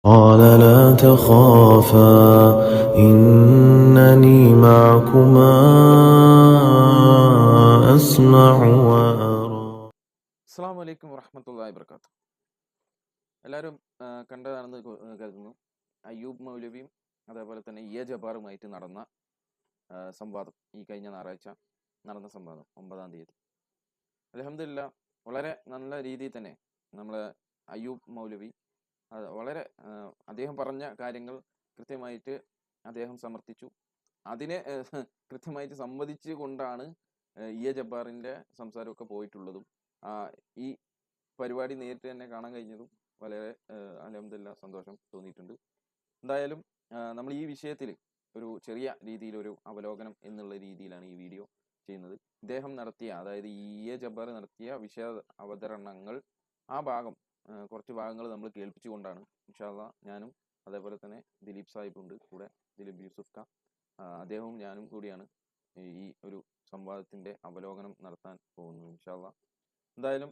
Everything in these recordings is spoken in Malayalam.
قال لا تخافا إنني معكما أسمع وأرى. അസ്സാം വലൈക്കും വറഹമത്തല്ലാഹി വർക്കാത്തു. എല്ലാവരും കണ്ടതാണെന്ന് കരുതുന്നു. അയ്യൂബ് മൗലവിയും അതേപോലെ തന്നെ ഇ എ ജബ്ബാറുമായിട്ട് നടന്ന സംവാദം, ഈ കഴിഞ്ഞ ഞായറാഴ്ച നടന്ന സംവാദം 9-ാം തീയതി. അൽഹംദുലില്ലാ വളരെ നല്ല രീതിയിൽ തന്നെ നമ്മളെ അയ്യൂബ് മൗലവി വളരെ അദ്ദേഹം പറഞ്ഞ കാര്യങ്ങൾ കൃത്യമായിട്ട് അദ്ദേഹം സമർത്ഥിച്ചു. അതിനെ കൃത്യമായിട്ട് സമ്മതിച്ചു കൊണ്ടാണ് ഇ എ ജബ്ബാറിൻ്റെ സംസാരമൊക്കെ പോയിട്ടുള്ളതും ഈ പരിപാടി നേരിട്ട് തന്നെ കാണാൻ കഴിഞ്ഞതും വളരെ അൽഹംദുലില്ലാ സന്തോഷം തോന്നിയിട്ടുണ്ട്. എന്തായാലും നമ്മൾ ഈ വിഷയത്തിൽ ഒരു ചെറിയ രീതിയിലൊരു അവലോകനം എന്നുള്ള രീതിയിലാണ് ഈ വീഡിയോ ചെയ്യുന്നത്. ഇദ്ദേഹം നടത്തിയ, അതായത് ഇ എ ജബ്ബാർ നടത്തിയ വിഷയ അവതരണങ്ങൾ, ആ ഭാഗം കുറച്ച് ഭാഗങ്ങൾ നമ്മൾ കേൾപ്പിച്ചുകൊണ്ടാണ് ഇൻഷാ അല്ലാഹ് ഞാനും അതേപോലെ തന്നെ ദിലീപ് സാഹിബുണ്ട് കൂടെ, ദിലീപ് യൂസുഫ് ഖാൻ, അദ്ദേഹവും ഞാനും കൂടിയാണ് ഈ ഒരു സംവാദത്തിൻ്റെ അവലോകനം നടത്താൻ പോകുന്നത് ഇൻഷാ അല്ലാഹ്. എന്തായാലും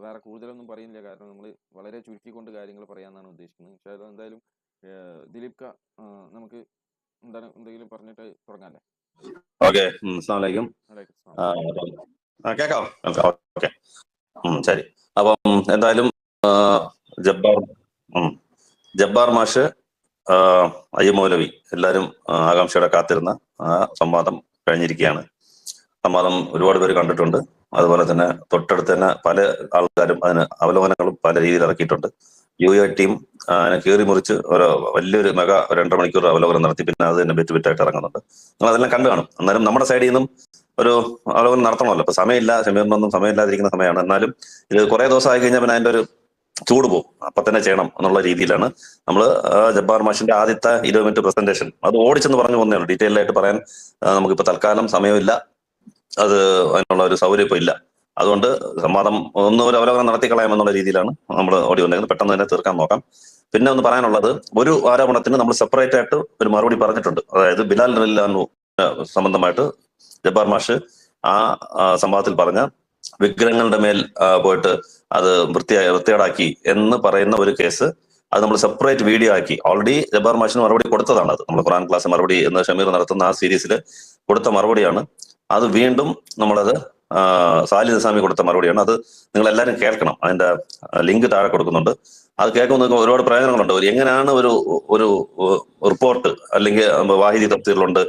വേറെ കൂടുതലൊന്നും പറയുന്നില്ല, കാരണം നമ്മൾ വളരെ ചുരുക്കിക്കൊണ്ട് കാര്യങ്ങൾ പറയാമെന്നാണ് ഉദ്ദേശിക്കുന്നത്. ഇൻഷാ അല്ലാഹ് എന്തായാലും ദിലീപ് ക നമുക്ക് എന്താണ് എന്തെങ്കിലും പറഞ്ഞിട്ട് തുടങ്ങാല്ലേ? ഓക്കെ, അസ്സലാമു അലൈക്കും. കേൾക്കാം. ഓക്കെ, ശരി. അപ്പം എന്തായാലും ജബ്ബാർ മാഷ്, അയ്യൂബ് മൗലവി, എല്ലാവരും ആകാംക്ഷയോടെ കാത്തിരുന്ന ആ സംവാദം കഴിഞ്ഞിരിക്കുകയാണ്. സംവാദം ഒരുപാട് പേര് കണ്ടിട്ടുണ്ട്. അതുപോലെ തന്നെ തൊട്ടടുത്ത് തന്നെ പല ആൾക്കാരും അതിന് അവലോകനങ്ങളും പല രീതിയിൽ ഇറക്കിയിട്ടുണ്ട്. യു ടീം അതിനെ കീറി മുറിച്ച് ഒരു വലിയൊരു മെഗാ 2.5 മണിക്കൂർ അവലോകനം നടത്തി. പിന്നെ അത് തന്നെ ബെറ്റായിട്ട് ഇറങ്ങുന്നുണ്ട്. നിങ്ങൾ അതെല്ലാം കണ്ടു കാണും. എന്നാലും നമ്മുടെ സൈഡിൽ നിന്നും ഒരു അവലോകനം നടത്തണമല്ലോ. ഇപ്പൊ സമയമില്ല, ഷമീറിനൊന്നും സമയമില്ലാതിരിക്കുന്ന സമയമാണ്. എന്നാലും ഇത് കുറെ ദിവസം ആയി കഴിഞ്ഞാൽ പിന്നെ അതിന്റെ ഒരു ചൂട് പോകും. അപ്പൊ തന്നെ ചെയ്യണം എന്നുള്ള രീതിയിലാണ് നമ്മൾ ജബ്ബാർ മാഷിന്റെ ആദ്യത്തെ 20 മിനിറ്റ് പ്രസന്റേഷൻ അത് ഓടിച്ചെന്ന് പറഞ്ഞു പോകുന്നേ ഉള്ളൂ. ഡീറ്റെയിൽ ആയിട്ട് പറയാൻ നമുക്കിപ്പോ തൽക്കാലം സമയമില്ല, അത് അതിനുള്ള ഒരു സൗകര്യം ഇപ്പൊ ഇല്ല. അതുകൊണ്ട് സംവാദം ഒന്ന് ഒരു അവലോകനം നടത്തി കളയാമെന്നുള്ള രീതിയിലാണ് നമ്മൾ ഓടി വന്നേക്കുന്നത്. പെട്ടെന്ന് തന്നെ തീർക്കാൻ നോക്കാം. പിന്നെ ഒന്ന് പറയാനുള്ളത്, ഒരു ആരോപണത്തിന് നമ്മൾ സെപ്പറേറ്റ് ആയിട്ട് ഒരു മറുപടി പറഞ്ഞിട്ടുണ്ട്. അതായത് ബിലാൽ റളിയല്ലാഹു സംബന്ധമായിട്ട് ജബ്ബാർ മാഷ് ആ സംവാദത്തിൽ പറഞ്ഞ വിഗ്രഹങ്ങളുടെ മേൽ പോയിട്ട് അത് വൃത്തികേടാക്കി എന്ന് പറയുന്ന ഒരു കേസ്, അത് നമ്മൾ സെപ്പറേറ്റ് വീഡിയോ ആക്കി ഓൾറെഡി ജബ്ബാർ മാഷിന് മറുപടി കൊടുത്തതാണ്. അത് നമ്മൾ ഖുർആൻ ക്ലാസ് മറുപടി എന്ന് ഷമീർ നടത്തുന്ന ആ സീരീസിൽ കൊടുത്ത മറുപടിയാണ്. അത് വീണ്ടും നമ്മളത് സാലിദ് നിസാമി കൊടുത്ത മറുപടിയാണ്. അത് നിങ്ങൾ എല്ലാവരും കേൾക്കണം. അതിന്റെ ലിങ്ക് താഴെ കൊടുക്കുന്നുണ്ട്. അത് കേൾക്കുന്ന ഒരുപാട് പ്രയോജനങ്ങളുണ്ട്. എങ്ങനെയാണ് ഒരു റിപ്പോർട്ട് അല്ലെങ്കിൽ വാഹിദി തഫ്സീറിലുണ്ട്,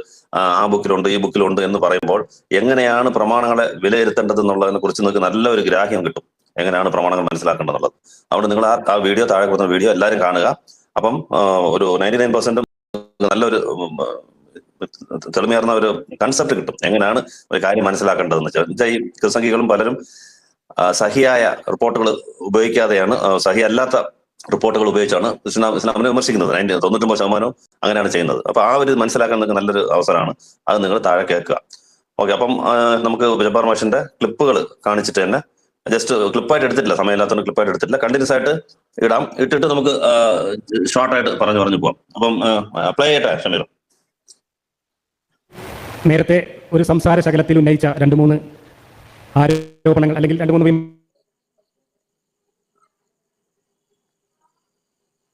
ആ ബുക്കിലുണ്ട്, ഈ ബുക്കിലുണ്ട് എന്ന് പറയുമ്പോൾ എങ്ങനെയാണ് പ്രമാണങ്ങളെ വിലയിരുത്തേണ്ടത് എന്നുള്ളതിനെ കുറിച്ച് നിങ്ങൾക്ക് നല്ലൊരു ഗ്രാഹ്യം കിട്ടും, എങ്ങനെയാണ് പ്രമാണങ്ങൾ മനസ്സിലാക്കേണ്ടതുള്ളത്. അതുകൊണ്ട് നിങ്ങൾ ആ വീഡിയോ, താഴെ കൊടുക്കുന്ന വീഡിയോ എല്ലാവരും കാണുക. അപ്പം ഒരു 99% നല്ലൊരു തെളിമേറുന്ന ഒരു കൺസെപ്റ്റ് കിട്ടും, എങ്ങനെയാണ് ഒരു കാര്യം മനസ്സിലാക്കേണ്ടതെന്ന് വെച്ചാൽ. ഈ ക്രിസംഖികളും പലരും സഹിയായ റിപ്പോർട്ടുകൾ ഉപയോഗിക്കാതെയാണ്, സഹി അല്ലാത്ത റിപ്പോർട്ടുകൾ ഉപയോഗിച്ചാണ് ഇസ്ലാമിനെ വിമർശിക്കുന്നത്. അതിന്റെ 99% അങ്ങനെയാണ് ചെയ്യുന്നത്. അപ്പൊ ആ ഒരു മനസ്സിലാക്കാൻ നിങ്ങൾക്ക് നല്ലൊരു അവസരമാണ്. അത് നിങ്ങൾ താഴെ കേൾക്കുക. ഓക്കെ, അപ്പം നമുക്ക് ജബ്ബാർ മാഷിന്റെ ക്ലിപ്പുകൾ കാണിച്ചിട്ട് തന്നെ, ജസ്റ്റ് ക്ലിപ്പായിട്ട് എടുത്തിട്ടില്ല, സമയമില്ലാത്തതുകൊണ്ട് ക്ലിപ്പായിട്ട് എടുത്തിട്ടില്ല, കണ്ടിന്യൂസ് ആയിട്ട് ഇടാം. ഇട്ടിട്ട് നമുക്ക് ഷോർട്ടായിട്ട് പറഞ്ഞു പോവാം. അപ്പം പ്ലേ ചെയ്യട്ടെ ഷമീർ? നേരത്തെ ഒരു സംസാര ശകലത്തിൽ ഉന്നയിച്ച 2-3 ആരോപണങ്ങൾ അല്ലെങ്കിൽ 2-3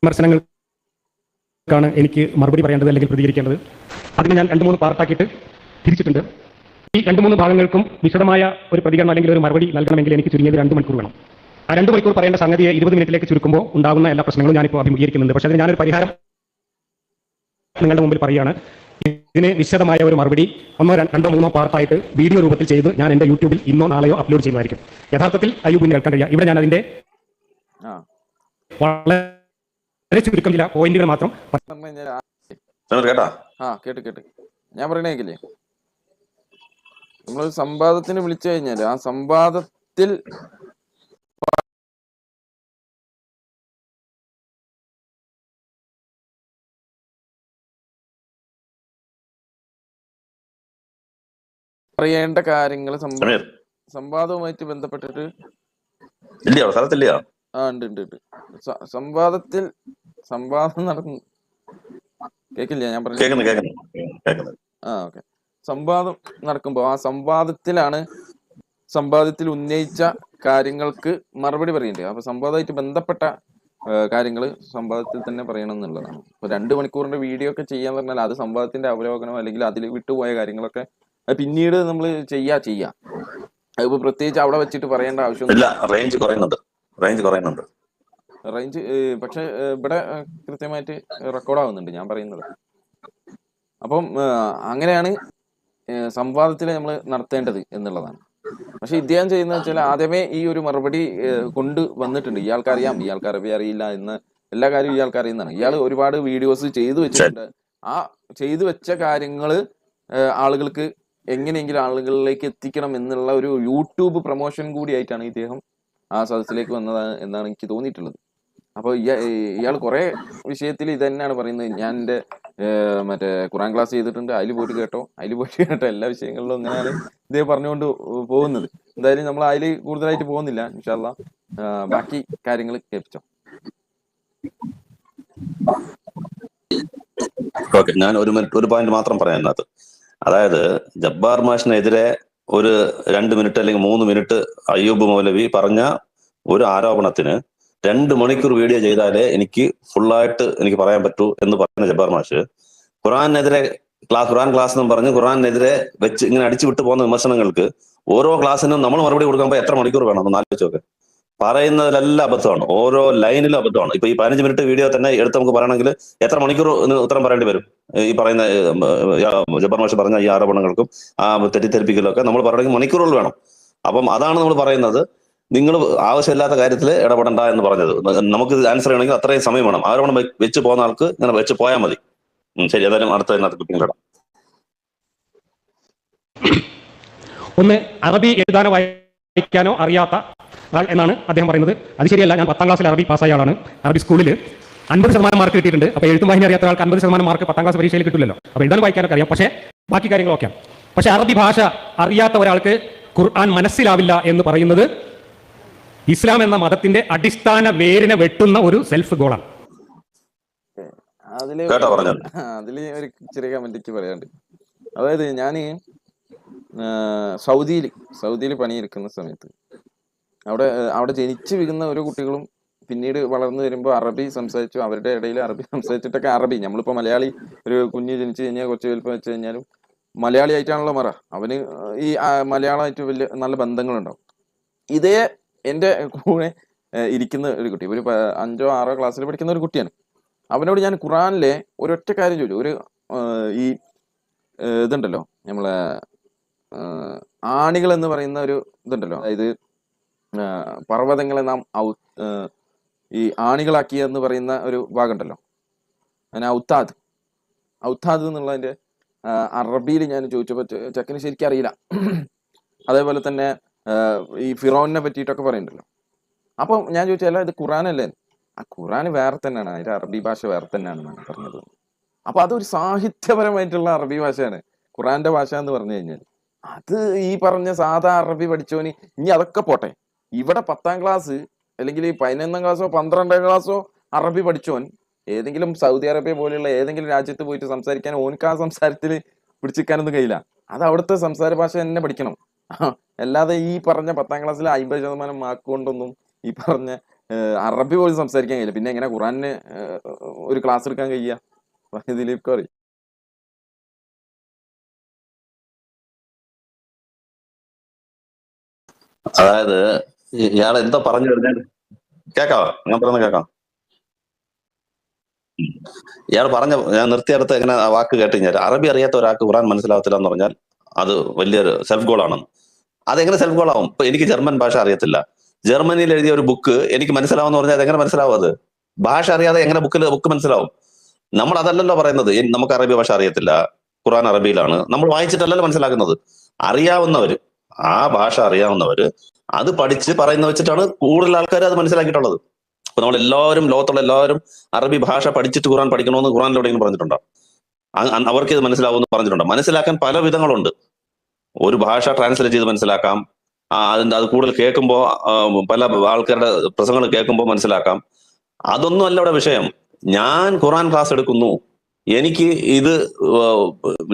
വിമർശനങ്ങൾക്കാണ് എനിക്ക് മറുപടി പറയേണ്ടത് അല്ലെങ്കിൽ പ്രതികരിക്കേണ്ടത്. അതിന് ഞാൻ 2-3 പാർട്ടാക്കിയിട്ട് തിരിച്ചിട്ടുണ്ട്. ഈ 2-3 ഭാഗങ്ങൾക്കും വിശദമായ ഒരു പ്രതികരണം അല്ലെങ്കിൽ ഒരു മറുപടി നൽകണമെങ്കിൽ എനിക്ക് ചുരുങ്ങിയത് 2 മണിക്കൂർ വേണം. ആ 2 മണിക്കൂർ പറയേണ്ട സംഗതിയെ 20 മിനിറ്റിലേക്ക് ചുരുക്കുമ്പോൾ ഉണ്ടാകുന്ന എല്ലാ പ്രശ്നങ്ങളും ഞാനിപ്പോൾ അഭിമുഖീകരിക്കുന്നുണ്ട്. പക്ഷേ അതിന് ഞാനൊരു പരിഹാരം നിങ്ങളുടെ മുമ്പിൽ പറയുകയാണ്. ഇതിന് വിശദമായ ഒരു മറുപടി 1, 2, 3 പാർട്ടായിട്ട് വീഡിയോ രൂപത്തിൽ ചെയ്ത് ഞാൻ എന്റെ യൂട്യൂബിൽ ഇന്നോ നാളെയോ അപ്ലോഡ് ചെയ്യുന്നതായിരിക്കും. യഥാർത്ഥത്തിൽ അയ്യൂബിന് കേൾക്കാൻ കഴിയുക. ഇവിടെ ഞാൻ അതിന്റെ വളരെ ചുരുക്കം ചില പോയിന്റുകൾ മാത്രം കേട്ട് ഞാൻ പറയണേക്കില്ലേ, നമ്മളൊരു സംവാദത്തിന് വിളിച്ചു കഴിഞ്ഞാൽ ആ സംവാദത്തിൽ പറയേണ്ട കാര്യങ്ങൾ സംവാദവുമായിട്ട് ബന്ധപ്പെട്ടിട്ട് ഉണ്ട്. സംവാദം നടക്കുന്നു. കേക്കില്ല ഞാൻ പറഞ്ഞു? ഓക്കെ. സംവാദം നടക്കുമ്പോൾ ആ സംവാദത്തിൽ ഉന്നയിച്ച കാര്യങ്ങൾക്ക് മറുപടി പറയണ്ടേ. അപ്പൊ സംവാദമായിട്ട് ബന്ധപ്പെട്ട കാര്യങ്ങൾ സംവാദത്തിൽ തന്നെ പറയണം എന്നുള്ളതാണ്. ഇപ്പൊ 2 മണിക്കൂറിന്റെ വീഡിയോ ഒക്കെ ചെയ്യാൻ പറഞ്ഞാൽ അത് സംവാദത്തിന്റെ അവലോകനം അല്ലെങ്കിൽ അതിൽ വിട്ടുപോയ കാര്യങ്ങളൊക്കെ അത് പിന്നീട് നമ്മൾ ചെയ്യാം. അതിപ്പോ പ്രത്യേകിച്ച് അവിടെ വെച്ചിട്ട് പറയേണ്ട ആവശ്യമൊന്നുമില്ല. റേഞ്ച് കുറയുന്നുണ്ട്. റേഞ്ച് പക്ഷെ ഇവിടെ കൃത്യമായിട്ട് റെക്കോർഡ് ആവുന്നുണ്ട് ഞാൻ പറയുന്നത്. അപ്പം അങ്ങനെയാണ് സംവാദത്തിൽ നമ്മൾ നടത്തേണ്ടത് എന്നുള്ളതാണ്. പക്ഷെ ഇദ്ദേഹം ചെയ്യുന്നത് വെച്ചാൽ ആദ്യമേ ഈ ഒരു മറുപടി കൊണ്ട് വന്നിട്ടുണ്ട്. ഇയാൾക്കറിയാം, ഇയാൾക്ക് അറബി അറിയില്ല എന്ന് എല്ലാ കാര്യവും ഇയാൾക്ക് അറിയുന്നതാണ്. ഇയാൾ ഒരുപാട് വീഡിയോസ് ചെയ്തു വെച്ചിട്ടുണ്ട്. ആ ചെയ്തു വെച്ച കാര്യങ്ങൾ ആളുകൾക്ക് എങ്ങനെയെങ്കിലും ആളുകളിലേക്ക് എത്തിക്കണം എന്നുള്ള ഒരു യൂട്യൂബ് പ്രൊമോഷൻ കൂടിയായിട്ടാണ് ഇദ്ദേഹം ആ സദസ്സിലേക്ക് വന്നത് എന്നാണ് എനിക്ക് തോന്നിയിട്ടുള്ളത്. അപ്പോൾ ഇയാൾ കുറെ വിഷയത്തിൽ ഇത് തന്നെയാണ് പറയുന്നത്. ഞാൻ എൻ്റെ മറ്റേ ഖുറാൻ ക്ലാസ് ചെയ്തിട്ടുണ്ട്, അതിൽ പോയിട്ട് കേട്ടോ എല്ലാ വിഷയങ്ങളിലും അങ്ങനെയാണ് ഇദ്ദേഹം പറഞ്ഞുകൊണ്ട് പോകുന്നത്. എന്തായാലും നമ്മൾ അതിൽ കൂടുതലായിട്ട് പോകുന്നില്ല. ഇൻഷാ അല്ലാ ബാക്കി കാര്യങ്ങൾ കേൾപ്പിച്ചോ. ഓക്കെ, ഞാൻ ഒരു പോയിന്റ് മാത്രം പറയാം അതിനകത്ത്. അതായത് ജബ്ബാർ മാഷിനെതിരെ ഒരു 2 മിനിറ്റ് അല്ലെങ്കിൽ 3 മിനിറ്റ് അയ്യൂബ് മൗലവി പറഞ്ഞ ഒരു ആരോപണത്തിന് 2 മണിക്കൂർ വീഡിയോ ചെയ്താലേ എനിക്ക് ഫുള്ളായിട്ട് എനിക്ക് പറയാൻ പറ്റൂ എന്ന് പറയുന്ന ജബ്ബാർ മാഷ് ഖുറാനെതിരെ ഖുറാൻ ക്ലാസ് എന്നും പറഞ്ഞ് ഖുറാനെതിരെ വെച്ച് ഇങ്ങനെ അടിച്ചു വിട്ടു പോകുന്ന വിമർശനങ്ങൾക്ക് ഓരോ ക്ലാസ്സിനും നമ്മൾ മറുപടി കൊടുക്കുമ്പോൾ എത്ര മണിക്കൂർ വേണം ഒന്ന് ആലോചിച്ച് നോക്ക്. പറയുന്നതിലെല്ലാം അബദ്ധമാണ്, ഓരോ ലൈനിലും അബദ്ധമാണ്. ഇപ്പൊ ഈ 15 മിനിറ്റ് വീഡിയോ തന്നെ എടുത്ത് നമുക്ക് പറയണമെങ്കിൽ എത്ര മണിക്കൂർ ഉത്തരം പറയേണ്ടി വരും? ഈ പറയുന്ന ജബ്ബാർ മാഷ് പറഞ്ഞ ഈ ആരോപണങ്ങൾക്കും ആ തെറ്റിദ്ധരിപ്പിക്കലും ഒക്കെ നമ്മൾ പറയണമെങ്കിൽ മണിക്കൂറുകൾ വേണം. അപ്പം അതാണ് നമ്മൾ പറയുന്നത്, നിങ്ങൾ ആവശ്യമില്ലാത്ത കാര്യത്തിൽ ഇടപെടണ്ട എന്ന് പറഞ്ഞത്. നമുക്ക് ആൻസർ ചെയ്യണമെങ്കിൽ അത്രയും സമയം വേണം. ആരോപണം വെച്ച് പോകുന്ന ആൾക്ക് ഇങ്ങനെ വെച്ച് പോയാൽ മതി. ശരി, ഏതായാലും അടുത്ത കുട്ടികളിടാം. ഒന്ന്, അറബി എഴുതാനോ വായിക്കാനോ അറിയാത്ത ആൾ എന്നാണ് അദ്ദേഹം പറയുന്നത്. അത് ശരിയല്ല. ഞാൻ 10ാം ക്ലാസ്സിൽ അറബി പാസ്സായ ആളാണ്. അറബി സ്കൂളിൽ 50% മാർക്ക് കിട്ടിയിട്ടുണ്ട്. അപ്പോൾ എഴുത്തും വായന അറിയാത്ത ആൾക്ക് 50% മാർക്ക് 10ാം ക്ലാസ് പരീക്ഷയിൽ കിട്ടില്ലല്ലോ. അപ്പോൾ എഴുതാൻ വായിക്കാനൊക്കെ അറിയാം, പക്ഷേ ബാക്കി കാര്യങ്ങളൊക്കെ. പക്ഷേ അറബി ഭാഷ അറിയാത്ത ഒരാൾക്ക് ഖുർആൻ മനസ്സിലാവില്ല എന്ന് പറയുന്നത് ഇസ്ലാം എന്ന മതത്തിന്റെ അടിസ്ഥാന വേരിനെ വെട്ടുന്ന ഒരു സെൽഫ് ഗോളാണ്. അതില് ഒരു ചെറിയ കമന്റ് പറയാണ്ട്. അതായത് ഞാൻ സൗദിയിൽ പണിയെടുക്കുന്ന സമയത്ത് അവിടെ ജനിച്ചു വീഴുന്ന ഓരോ കുട്ടികളും പിന്നീട് വളർന്നു വരുമ്പോൾ അറബി സംസാരിച്ചു. അവരുടെ ഇടയിൽ അറബി സംസാരിച്ചിട്ടൊക്കെ നമ്മളിപ്പോൾ മലയാളി ഒരു കുഞ്ഞ് ജനിച്ചു കഴിഞ്ഞാൽ കുറച്ച് വലുപ്പം വെച്ച് കഴിഞ്ഞാലും മലയാളി ആയിട്ടാണല്ലോ അവന് ഈ മലയാളമായിട്ട് വലിയ നല്ല ബന്ധങ്ങളുണ്ടാവും. ഇതേ എൻ്റെ കൂടെ ഇരിക്കുന്ന ഒരു കുട്ടി, ഒരു 5ോ 6ോ ക്ലാസ്സിൽ പഠിക്കുന്ന ഒരു കുട്ടിയാണ്. അവനോട് ഞാൻ ഖുറാനിലെ ഒരൊറ്റ കാര്യം ചോദിച്ചു. ഒരു ഈ ഇതുണ്ടല്ലോ നമ്മളെ ആണികൾ എന്ന് പറയുന്ന ഒരു ഇതുണ്ടല്ലോ, അതായത് പർവ്വതങ്ങളെ നാം ഈ ആണികളാക്കി എന്ന് പറയുന്ന ഒരു ഭാഗമുണ്ടല്ലോ, അങ്ങനെ ഔത്താദ് എന്നുള്ളതിൻ്റെ അറബിയിൽ ഞാൻ ചോദിച്ചപ്പോൾ ചെക്കന് ശരിക്കും അറിയില്ല. അതേപോലെ തന്നെ ഈ ഫിറോനെ പറ്റിയിട്ടൊക്കെ പറയുന്നുണ്ടല്ലോ. അപ്പം ഞാൻ ചോദിച്ചാൽ ഇത് ഖുറാനല്ലേ? ആ ഖുറാൻ വേറെ തന്നെയാണ്, അതിൻ്റെ അറബി ഭാഷ വേറെ തന്നെയാണെന്നാണ് പറഞ്ഞത്. അപ്പൊ അതൊരു സാഹിത്യപരമായിട്ടുള്ള അറബി ഭാഷയാണ് ഖുറാന്റെ ഭാഷ എന്ന് പറഞ്ഞു കഴിഞ്ഞാൽ. അത് ഈ പറഞ്ഞ സാധാ അറബി പഠിച്ചോന് ഇനി അതൊക്കെ പോട്ടെ, ഇവിടെ 10ാം ക്ലാസ് അല്ലെങ്കിൽ 11ാം ക്ലാസ്സോ 12ാം ക്ലാസ്സോ അറബി പഠിച്ചോൻ ഏതെങ്കിലും സൗദി അറേബ്യ പോലെയുള്ള ഏതെങ്കിലും രാജ്യത്ത് പോയിട്ട് സംസാരിക്കാൻ ഓനക്ക് ആ സംസാരത്തിൽ പിടിച്ചിരിക്കാനൊന്നും കഴിയില്ല. അത് അവിടുത്തെ സംസാര ഭാഷ തന്നെ പഠിക്കണം. അല്ലാതെ ഈ പറഞ്ഞ 10ാം ക്ലാസ്സിൽ 50% മാർക്ക് കൊണ്ടൊന്നും ഈ പറഞ്ഞ അറബി പോലും സംസാരിക്കാൻ കഴിയില്ല. പിന്നെ എങ്ങനെ ഖുറാനിന് ഒരു ക്ലാസ് എടുക്കാൻ കഴിയുക? ദിലീപ് പറയും. അതായത് ഇയാൾ എന്താ പറഞ്ഞു കഴിഞ്ഞാൽ കേക്കാവോ? ഞാൻ പറയുന്നത് കേക്കാം. ഇയാൾ ഞാൻ നിർത്തിയെടുത്ത് എങ്ങനെ ആ വാക്ക് കേട്ട് കഴിഞ്ഞാൽ അറബി അറിയാത്ത ഒരാൾക്ക് ഖുറാൻ മനസ്സിലാവത്തില്ല എന്ന് പറഞ്ഞാൽ അത് വലിയൊരു സെൽഫ് ഗോൾ ആണെന്ന്. അതെങ്ങനെ സെൽഫ് ഗോൾ ആവും? ഇപ്പൊ എനിക്ക് ജർമ്മൻ ഭാഷ അറിയത്തില്ല, ജർമ്മനിയിൽ എഴുതിയ ഒരു ബുക്ക് എനിക്ക് മനസ്സിലാവും എന്ന് പറഞ്ഞാൽ അതെങ്ങനെ മനസ്സിലാവും? അത് ഭാഷ അറിയാതെ എങ്ങനെ ബുക്ക് മനസ്സിലാവും? നമ്മൾ അതല്ലല്ലോ പറയുന്നത്. നമുക്ക് അറബി ഭാഷ അറിയത്തില്ല, ഖുറാൻ അറബിയിലാണ്, നമ്മൾ വായിച്ചിട്ടല്ലല്ലോ മനസ്സിലാക്കുന്നത്. അറിയാവുന്നവര്, ആ ഭാഷ അറിയാവുന്നവര് അത് പഠിച്ച് പറയുന്ന വെച്ചിട്ടാണ് കൂടുതൽ ആൾക്കാർ അത് മനസ്സിലാക്കിയിട്ടുള്ളത്. അപ്പൊ നമ്മൾ എല്ലാവരും, ലോകത്തുള്ള എല്ലാവരും അറബി ഭാഷ പഠിച്ചിട്ട് ഖുറാൻ പഠിക്കണമെന്ന് ഖുറാനിൽ എവിടെയെങ്കിലും പറഞ്ഞിട്ടുണ്ടോ? അവർക്ക് ഇത് മനസ്സിലാവുമെന്ന് പറഞ്ഞിട്ടുണ്ടോ? മനസ്സിലാക്കാൻ പല വിധങ്ങളുണ്ട്. ഒരു ഭാഷ ട്രാൻസ്ലേറ്റ് ചെയ്ത് മനസ്സിലാക്കാം, അത് കൂടുതൽ കേൾക്കുമ്പോൾ പല ആൾക്കാരുടെ പ്രസംഗങ്ങൾ കേൾക്കുമ്പോൾ മനസ്സിലാക്കാം. അതൊന്നും അല്ല ഇവിടെ വിഷയം. ഞാൻ ഖുറാൻ ക്ലാസ് എടുക്കുന്നു, എനിക്ക് ഇത്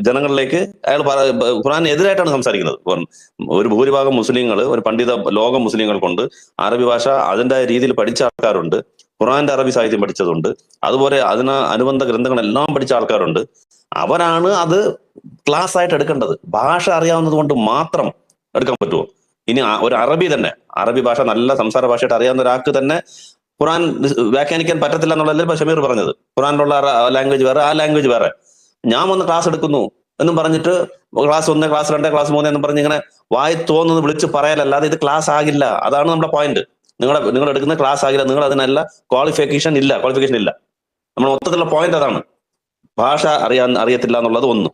ജനങ്ങളിലേക്ക് അയാൾ ഖുറാൻ എതിരായിട്ടാണ് സംസാരിക്കുന്നത്. ഒരു ഭൂരിഭാഗം മുസ്ലിങ്ങൾ, ഒരു പണ്ഡിത ലോകം മുസ്ലിങ്ങൾ കൊണ്ട് അറബി ഭാഷ അതിൻ്റെ രീതിയിൽ പഠിച്ച ആൾക്കാരുണ്ട്. ഖുറാന്റെ അറബി സാഹിത്യം പഠിച്ചതുണ്ട്, അതുപോലെ അതിന് അനുബന്ധ ഗ്രന്ഥങ്ങളെല്ലാം പഠിച്ച ആൾക്കാരുണ്ട്. അവരാണ് അത് ക്ലാസ് ആയിട്ട് എടുക്കേണ്ടത്. ഭാഷ അറിയാവുന്നത് കൊണ്ട് മാത്രം എടുക്കാൻ പറ്റുമോ? ഇനി ഒരു അറബി തന്നെ, അറബി ഭാഷ നല്ല സംസാര ഭാഷയായിട്ട് അറിയാവുന്ന ഒരാൾക്ക് തന്നെ ഖുറാൻ വ്യാഖ്യാനിക്കാൻ പറ്റത്തില്ല എന്നുള്ളതല്ലേ ഇപ്പൊ ഷമീർ പറഞ്ഞത്. ഖുറാനിലുള്ള ലാംഗ്വേജ് വേറെ, ആ ലാംഗ്വേജ് വേറെ. ഞാൻ വന്ന് ക്ലാസ് എടുക്കുന്നു എന്നും പറഞ്ഞിട്ട് ക്ലാസ് 1, ക്ലാസ് 2, ക്ലാസ് 3 എന്നും പറഞ്ഞ് ഇങ്ങനെ വായി തോന്നുന്നത് വിളിച്ച് പറയലല്ലാതെ ഇത് ക്ലാസ് ആകില്ല. അതാണ് നമ്മുടെ പോയിന്റ്. നിങ്ങൾ എടുക്കുന്ന ക്ലാസ് ആകില്ല. നിങ്ങൾ അതിനല്ല ക്വാളിഫിക്കേഷൻ ഇല്ല. നമ്മുടെ മൊത്തത്തിലുള്ള പോയിന്റ് അതാണ്. ഭാഷ അറിയത്തില്ല എന്നുള്ളത് ഒന്ന്.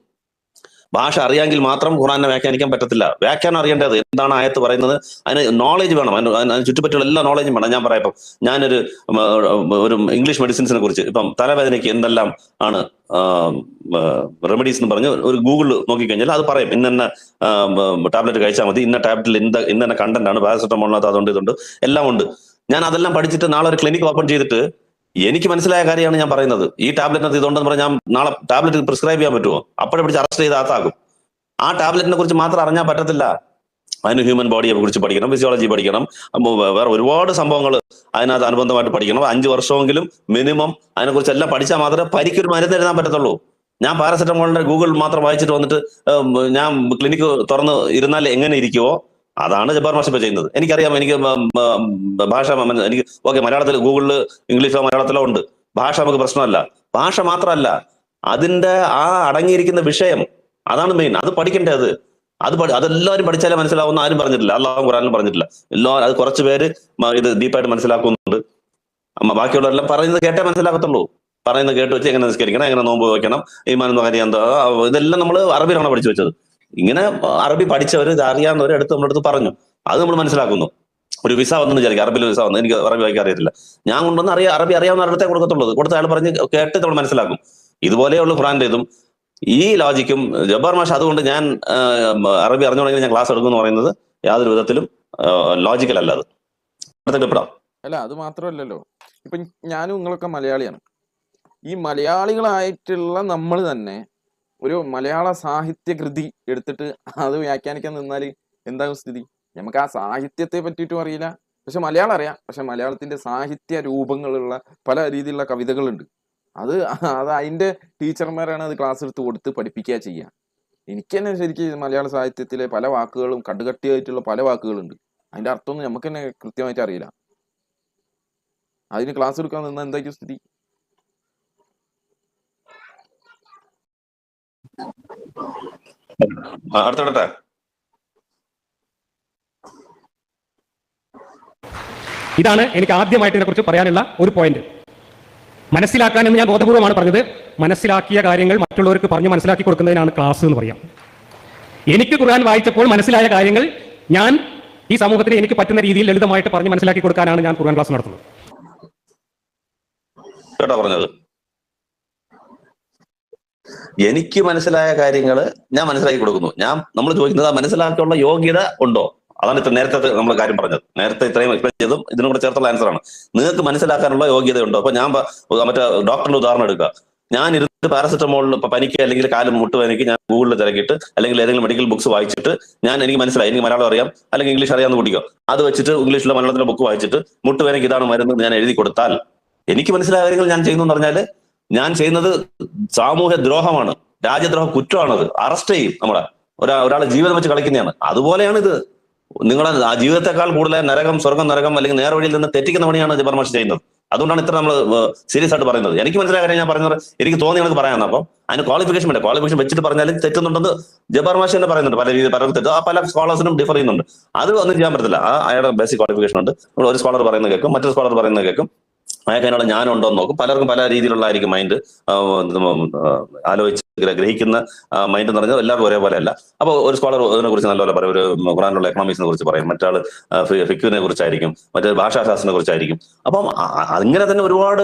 ഭാഷ അറിയാമെങ്കിൽ മാത്രം ഖുറാനെ വ്യാഖ്യാനിക്കാൻ പറ്റത്തില്ല. വ്യാഖ്യാനം അറിയേണ്ടത് എന്താണ് ആയത്ത് പറയുന്നത്, അതിന് നോളേജ് വേണം. അതിന് ചുറ്റുപറ്റുള്ള എല്ലാ നോളേജും വേണം. ഞാൻ പറയാം, ഇപ്പം ഞാനൊരു ഒരു ഇംഗ്ലീഷ് മെഡിസിൻസിനെ കുറിച്ച്, ഇപ്പം തലവേദനയ്ക്ക് എന്തെല്ലാം ആണ് റെമഡീസ് എന്ന് പറഞ്ഞ് ഒരു ഗൂഗിളിൽ നോക്കിക്കഴിഞ്ഞാൽ അത് പറയും. ഇന്ന ടാബ്ലറ്റ് കഴിച്ചാൽ മതി, ഇന്ന ടാബ്ലറ്റിൽ ഇന്ന കണ്ടന്റ് ആണ്, പാരസെറ്റമോളിനകത്ത് അതുകൊണ്ട് ഇതുണ്ട്, എല്ലാം ഉണ്ട്. ഞാൻ അതെല്ലാം പഠിച്ചിട്ട് നാളെ ഒരു ക്ലിനിക്ക് ഓപ്പൺ ചെയ്തിട്ട് എനിക്ക് മനസ്സിലായ കാര്യമാണ് ഞാൻ പറയുന്നത്. ഈ ടാബ്ലറ്റിനകത്ത് ഇതുണ്ടെന്ന് പറഞ്ഞാൽ ഞാൻ നാളെ ടാബ്ലറ്റ് പ്രിസ്ക്രൈബ് ചെയ്യാൻ പറ്റുമോ? അപ്പോഴെ പിടിച്ച് അറസ്റ്റ് ചെയ്ത് അകത്താക്കും. ആ ടാബ്ലറ്റിനെ കുറിച്ച് മാത്രം അറിഞ്ഞാൽ പറ്റത്തില്ല. അതിന് ഹ്യൂമൻ ബോഡിയെ കുറിച്ച് പഠിക്കണം, ഫിസിയോളജി പഠിക്കണം, വേറെ ഒരുപാട് സംഭവങ്ങൾ അതിനകത്ത് അനുബന്ധമായിട്ട് പഠിക്കണം. 5 വർഷമെങ്കിലും മിനിമം അതിനെക്കുറിച്ച് എല്ലാം പഠിച്ചാൽ മാത്രമേ പരിക്കൊരു മരുന്ന് എഴുതാൻ പറ്റത്തുള്ളൂ. ഞാൻ പാരസെറ്റമോളിന്റെ ഗൂഗിൾ മാത്രം വായിച്ചിട്ട് വന്നിട്ട് ഞാൻ ക്ലിനിക്ക് തുറന്ന് ഇരുന്നാൽ എങ്ങനെ ഇരിക്കുവോ അതാണ് ജബ്ബാർ മാഷ് ഇപ്പൊ ചെയ്യുന്നത്. എനിക്കറിയാം, എനിക്ക് ഭാഷ എനിക്ക് ഓക്കെ, മലയാളത്തിൽ ഗൂഗിളിൽ ഇംഗ്ലീഷോ മലയാളത്തിലോ ഉണ്ട്. ഭാഷ നമുക്ക് പ്രശ്നമല്ല. ഭാഷ മാത്രമല്ല, അതിന്റെ ആ അടങ്ങിയിരിക്കുന്ന വിഷയം, അതാണ് മെയിൻ. അത് പഠിക്കേണ്ടത്. അതെല്ലാവരും പഠിച്ചാലേ മനസ്സിലാവുന്ന ആരും പറഞ്ഞിട്ടില്ല. അള്ളാഹു ഖുറാനിലും പറഞ്ഞിട്ടില്ല. അത് കുറച്ച് പേര് ഇത് ഡീപ്പായിട്ട് മനസ്സിലാക്കുന്നുണ്ട്. ബാക്കിയുള്ളവരെല്ലാം പറയുന്നത് കേട്ടേ മനസ്സിലാക്കത്തുള്ളൂ. പറയുന്നത് കേട്ട് വെച്ച് എങ്ങനെ നിസ്കരിക്കണം, എങ്ങനെ നോമ്പ് വയ്ക്കണം, ഈമാൻ എന്ന കാര്യം എന്താ, ഇതെല്ലാം നമ്മൾ അറബിയിലാണ് പഠിച്ചു വെച്ചത്. ഇങ്ങനെ അറബി പഠിച്ചവർ, അറിയാവുന്നവർ എടുത്ത് നമ്മളെടുത്ത് പറഞ്ഞു. അത് നമ്മൾ മനസ്സിലാക്കുന്നു. ഒരു വിസ വന്നെന്ന് വിചാരിക്കും, അറബിയിൽ വിസ വന്നു, എനിക്ക് അറബി വായിക്കാൻ അറിയത്തില്ല, ഞാൻ കൊണ്ടുവന്ന് അറബി അറിയാവുന്നവരുടെ കൊടുക്കത്തുള്ളത്. കൊടുത്ത അയാൾ പറഞ്ഞ് കേട്ട് നമ്മൾ മനസ്സിലാക്കും. ഇതുപോലെയുള്ള ഖുറാന്റെ ഇതും ഈ ലോജിക്കും ജബ്ബാർ മാഷ്, അതുകൊണ്ട് ഞാൻ അറബി അറിഞ്ഞുകൊണ്ടെങ്കിൽ ഞാൻ ക്ലാസ് എടുക്കുമെന്ന് പറയുന്നത് യാതൊരു വിധത്തിലും ലോജിക്കൽ അല്ല. അത് അടുത്തിപ്പെടാം. അല്ല, അത് മാത്രമല്ലല്ലോ, ഇപ്പൊ ഞാനും നിങ്ങളൊക്കെ മലയാളിയാണ്. ഈ മലയാളികളായിട്ടുള്ള നമ്മൾ തന്നെ ഒരു മലയാള സാഹിത്യ കൃതി എടുത്തിട്ട് അത് വ്യാഖ്യാനിക്കാൻ നിന്നാൽ എന്താകും സ്ഥിതി? നമുക്ക് ആ സാഹിത്യത്തെ പറ്റിയിട്ടും അറിയില്ല, പക്ഷെ മലയാളം അറിയാം. പക്ഷെ മലയാളത്തിന്റെ സാഹിത്യ രൂപങ്ങളുള്ള പല രീതിയിലുള്ള കവിതകളുണ്ട്. അത് അതിന്റെ ടീച്ചർമാരാണ് അത് ക്ലാസ് എടുത്ത് കൊടുത്ത് പഠിപ്പിക്കുക ചെയ്യുക. എനിക്ക് തന്നെ ശരിക്കും മലയാള സാഹിത്യത്തിലെ പല വാക്കുകളും കടുകട്ടിയായിട്ടുള്ള പല വാക്കുകളുണ്ട്. അതിന്റെ അർത്ഥമൊന്നും നമുക്ക് തന്നെ കൃത്യമായിട്ട് അറിയില്ല. അതിന് ക്ലാസ് എടുക്കാൻ നിന്നാൽ എന്തായിരിക്കും സ്ഥിതി? അടുത്തടട്ടെ. ഇതാണ് എനിക്ക് ആദ്യമായിട്ട് ഇതിനെക്കുറിച്ച് പറയാനുള്ള ഒരു പോയിന്റ്. മനസ്സിലാക്കാൻ എന്ന് ഞാൻ ബോധപൂർവമാണ് പറഞ്ഞത്. മനസ്സിലാക്കിയ കാര്യങ്ങൾ മറ്റുള്ളവർക്ക് പറഞ്ഞ് മനസ്സിലാക്കി കൊടുക്കുന്നതിനാണ് ക്ലാസ് എന്ന് പറയാം. എനിക്ക് ഖുർആൻ വായിച്ചപ്പോൾ മനസ്സിലായ കാര്യങ്ങൾ ഞാൻ ഈ സമൂഹത്തിന് എനിക്ക് പറ്റുന്ന രീതിയിൽ ലളിതമായിട്ട് പറഞ്ഞ് മനസ്സിലാക്കി കൊടുക്കാനാണ് ഞാൻ ഖുർആൻ ക്ലാസ് നടത്തുന്നത്. കേട്ടോ പറഞ്ഞത്? എനിക്ക് മനസ്സിലായ കാര്യങ്ങൾ ഞാൻ മനസ്സിലാക്കി കൊടുക്കുന്നു. നമ്മൾ ചോദിക്കുന്നത് ആ മനസ്സിലാക്കിയുള്ള യോഗ്യത ഉണ്ടോ? അതാണ് ഇത്ര നേരത്തെ നമ്മൾ കാര്യം പറഞ്ഞത്. നേരത്തെ ഇത്രയും എക്സ്പ്ലെയിൻ ചെയ്തും ഇതിനും കൂടെ ചേർത്തുള്ള ആൻസറാണ്. നിങ്ങൾക്ക് മനസ്സിലാക്കാനുള്ള യോഗ്യത ഉണ്ടോ? അപ്പൊ ഞാൻ മറ്റേ ഡോക്ടറിന്റെ ഉദാഹരണം എടുക്കുക. ഞാൻ ഇരുന്ന് പാരസെറ്റമോളിന് ഇപ്പൊ പനിക്ക് അല്ലെങ്കിൽ കാലും മുട്ടുവേനയ്ക്ക് ഞാൻ ഗൂഗിളിൽ തിരക്കിയിട്ട് അല്ലെങ്കിൽ ഏതെങ്കിലും മെഡിക്കൽ ബുക്സ് വായിച്ചിട്ട് എനിക്ക് മനസ്സിലായി, എനിക്ക് മലയാളം അറിയാം അല്ലെങ്കിൽ ഇംഗ്ലീഷ് അറിയാമെന്ന് കൂട്ടിക്കോ, അത് വെച്ചിട്ട് ഇംഗ്ലീഷിലോ മലയാളത്തിലെ ബുക്ക് വായിച്ചിട്ട് മുട്ടുവേനയ്ക്ക് ഇതാണ് മരുന്ന് ഞാൻ എഴുതി കൊടുത്താൽ എനിക്ക് മനസ്സിലായ കാര്യങ്ങൾ ഞാൻ ചെയ്യുന്നു എന്ന് പറഞ്ഞാൽ ഞാൻ ചെയ്യുന്നത് സാമൂഹ്യ ദ്രോഹമാണ്, രാജ്യദ്രോഹ കുറ്റമാണത്. അറസ്റ്റ് ചെയ്യും. ഒരാളെ ജീവിതം വെച്ച് കളിക്കുന്നതാണ്. അതുപോലെയാണ് ഇത്. നിങ്ങളെ ആ ജീവിതത്തെക്കാൾ കൂടുതൽ നരകം, സ്വർഗം, നരകം അല്ലെങ്കിൽ നേർവഴിയിൽ നിന്ന് തെറ്റിക്കുന്ന പണിയാണ് ജബ്ബാർ മാഷ് ചെയ്യുന്നത്. അതുകൊണ്ടാണ് ഇത്ര നമ്മൾ സീരിയസ് ആയിട്ട് പറയുന്നത്. എനിക്ക് മനസ്സിലായ കാര്യം ഞാൻ പറയുന്നത് എനിക്ക് തോന്നി എനിക്ക് പറയാമെന്ന്. അപ്പം അതിന് ക്വാളിഫിക്കേഷൻ വേണ്ട. ക്വാളിഫിക്കേഷൻ വെച്ചിട്ട് പറഞ്ഞാലും തെറ്റുന്നുണ്ടെന്ന് ജബ്ബാർ മാഷ് തന്നെ പറയുന്നുണ്ട്. പല രീതിയിൽ പല സ്കോളേഴ്സിനും ഡിഫർ ചെയ്യുന്നുണ്ട്. അത് ഒന്നും ചെയ്യാൻ പറ്റത്തില്ല. അയാളുടെ ബേസിക് ക്വാളിഫിക്കേഷൻ ഉണ്ട്. ഒരു സ്കോളർ പറയുന്നത് കേൾക്കും, മറ്റൊരു സ്കോളർ പറയുന്നത് കേൾക്കും. അയാൾക്കതിനുള്ള ജ്ഞാനം ഉണ്ടോ എന്ന് നോക്കും. പലർക്കും പല രീതിയിലുള്ളതായിരിക്കും മൈൻഡ്, ആലോചിച്ച് ഗ്രഹിക്കുന്ന മൈൻഡ് എന്ന് പറഞ്ഞാൽ എല്ലാവർക്കും ഒരേപോലെ അല്ല. അപ്പോൾ ഒരു സ്കോളർ ഇതിനെ കുറിച്ച് നല്ലപോലെ പറയും, ഒരു ഖുറാനുള്ള എക്കണോമിക്സിനെ കുറിച്ച് പറയും, മറ്റാൾ ഫിഖിനെ കുറിച്ചായിരിക്കും, മറ്റേ ഭാഷാശാസ്ത്രത്തിനെ കുറിച്ചായിരിക്കും. അപ്പം അങ്ങനെ തന്നെ ഒരുപാട്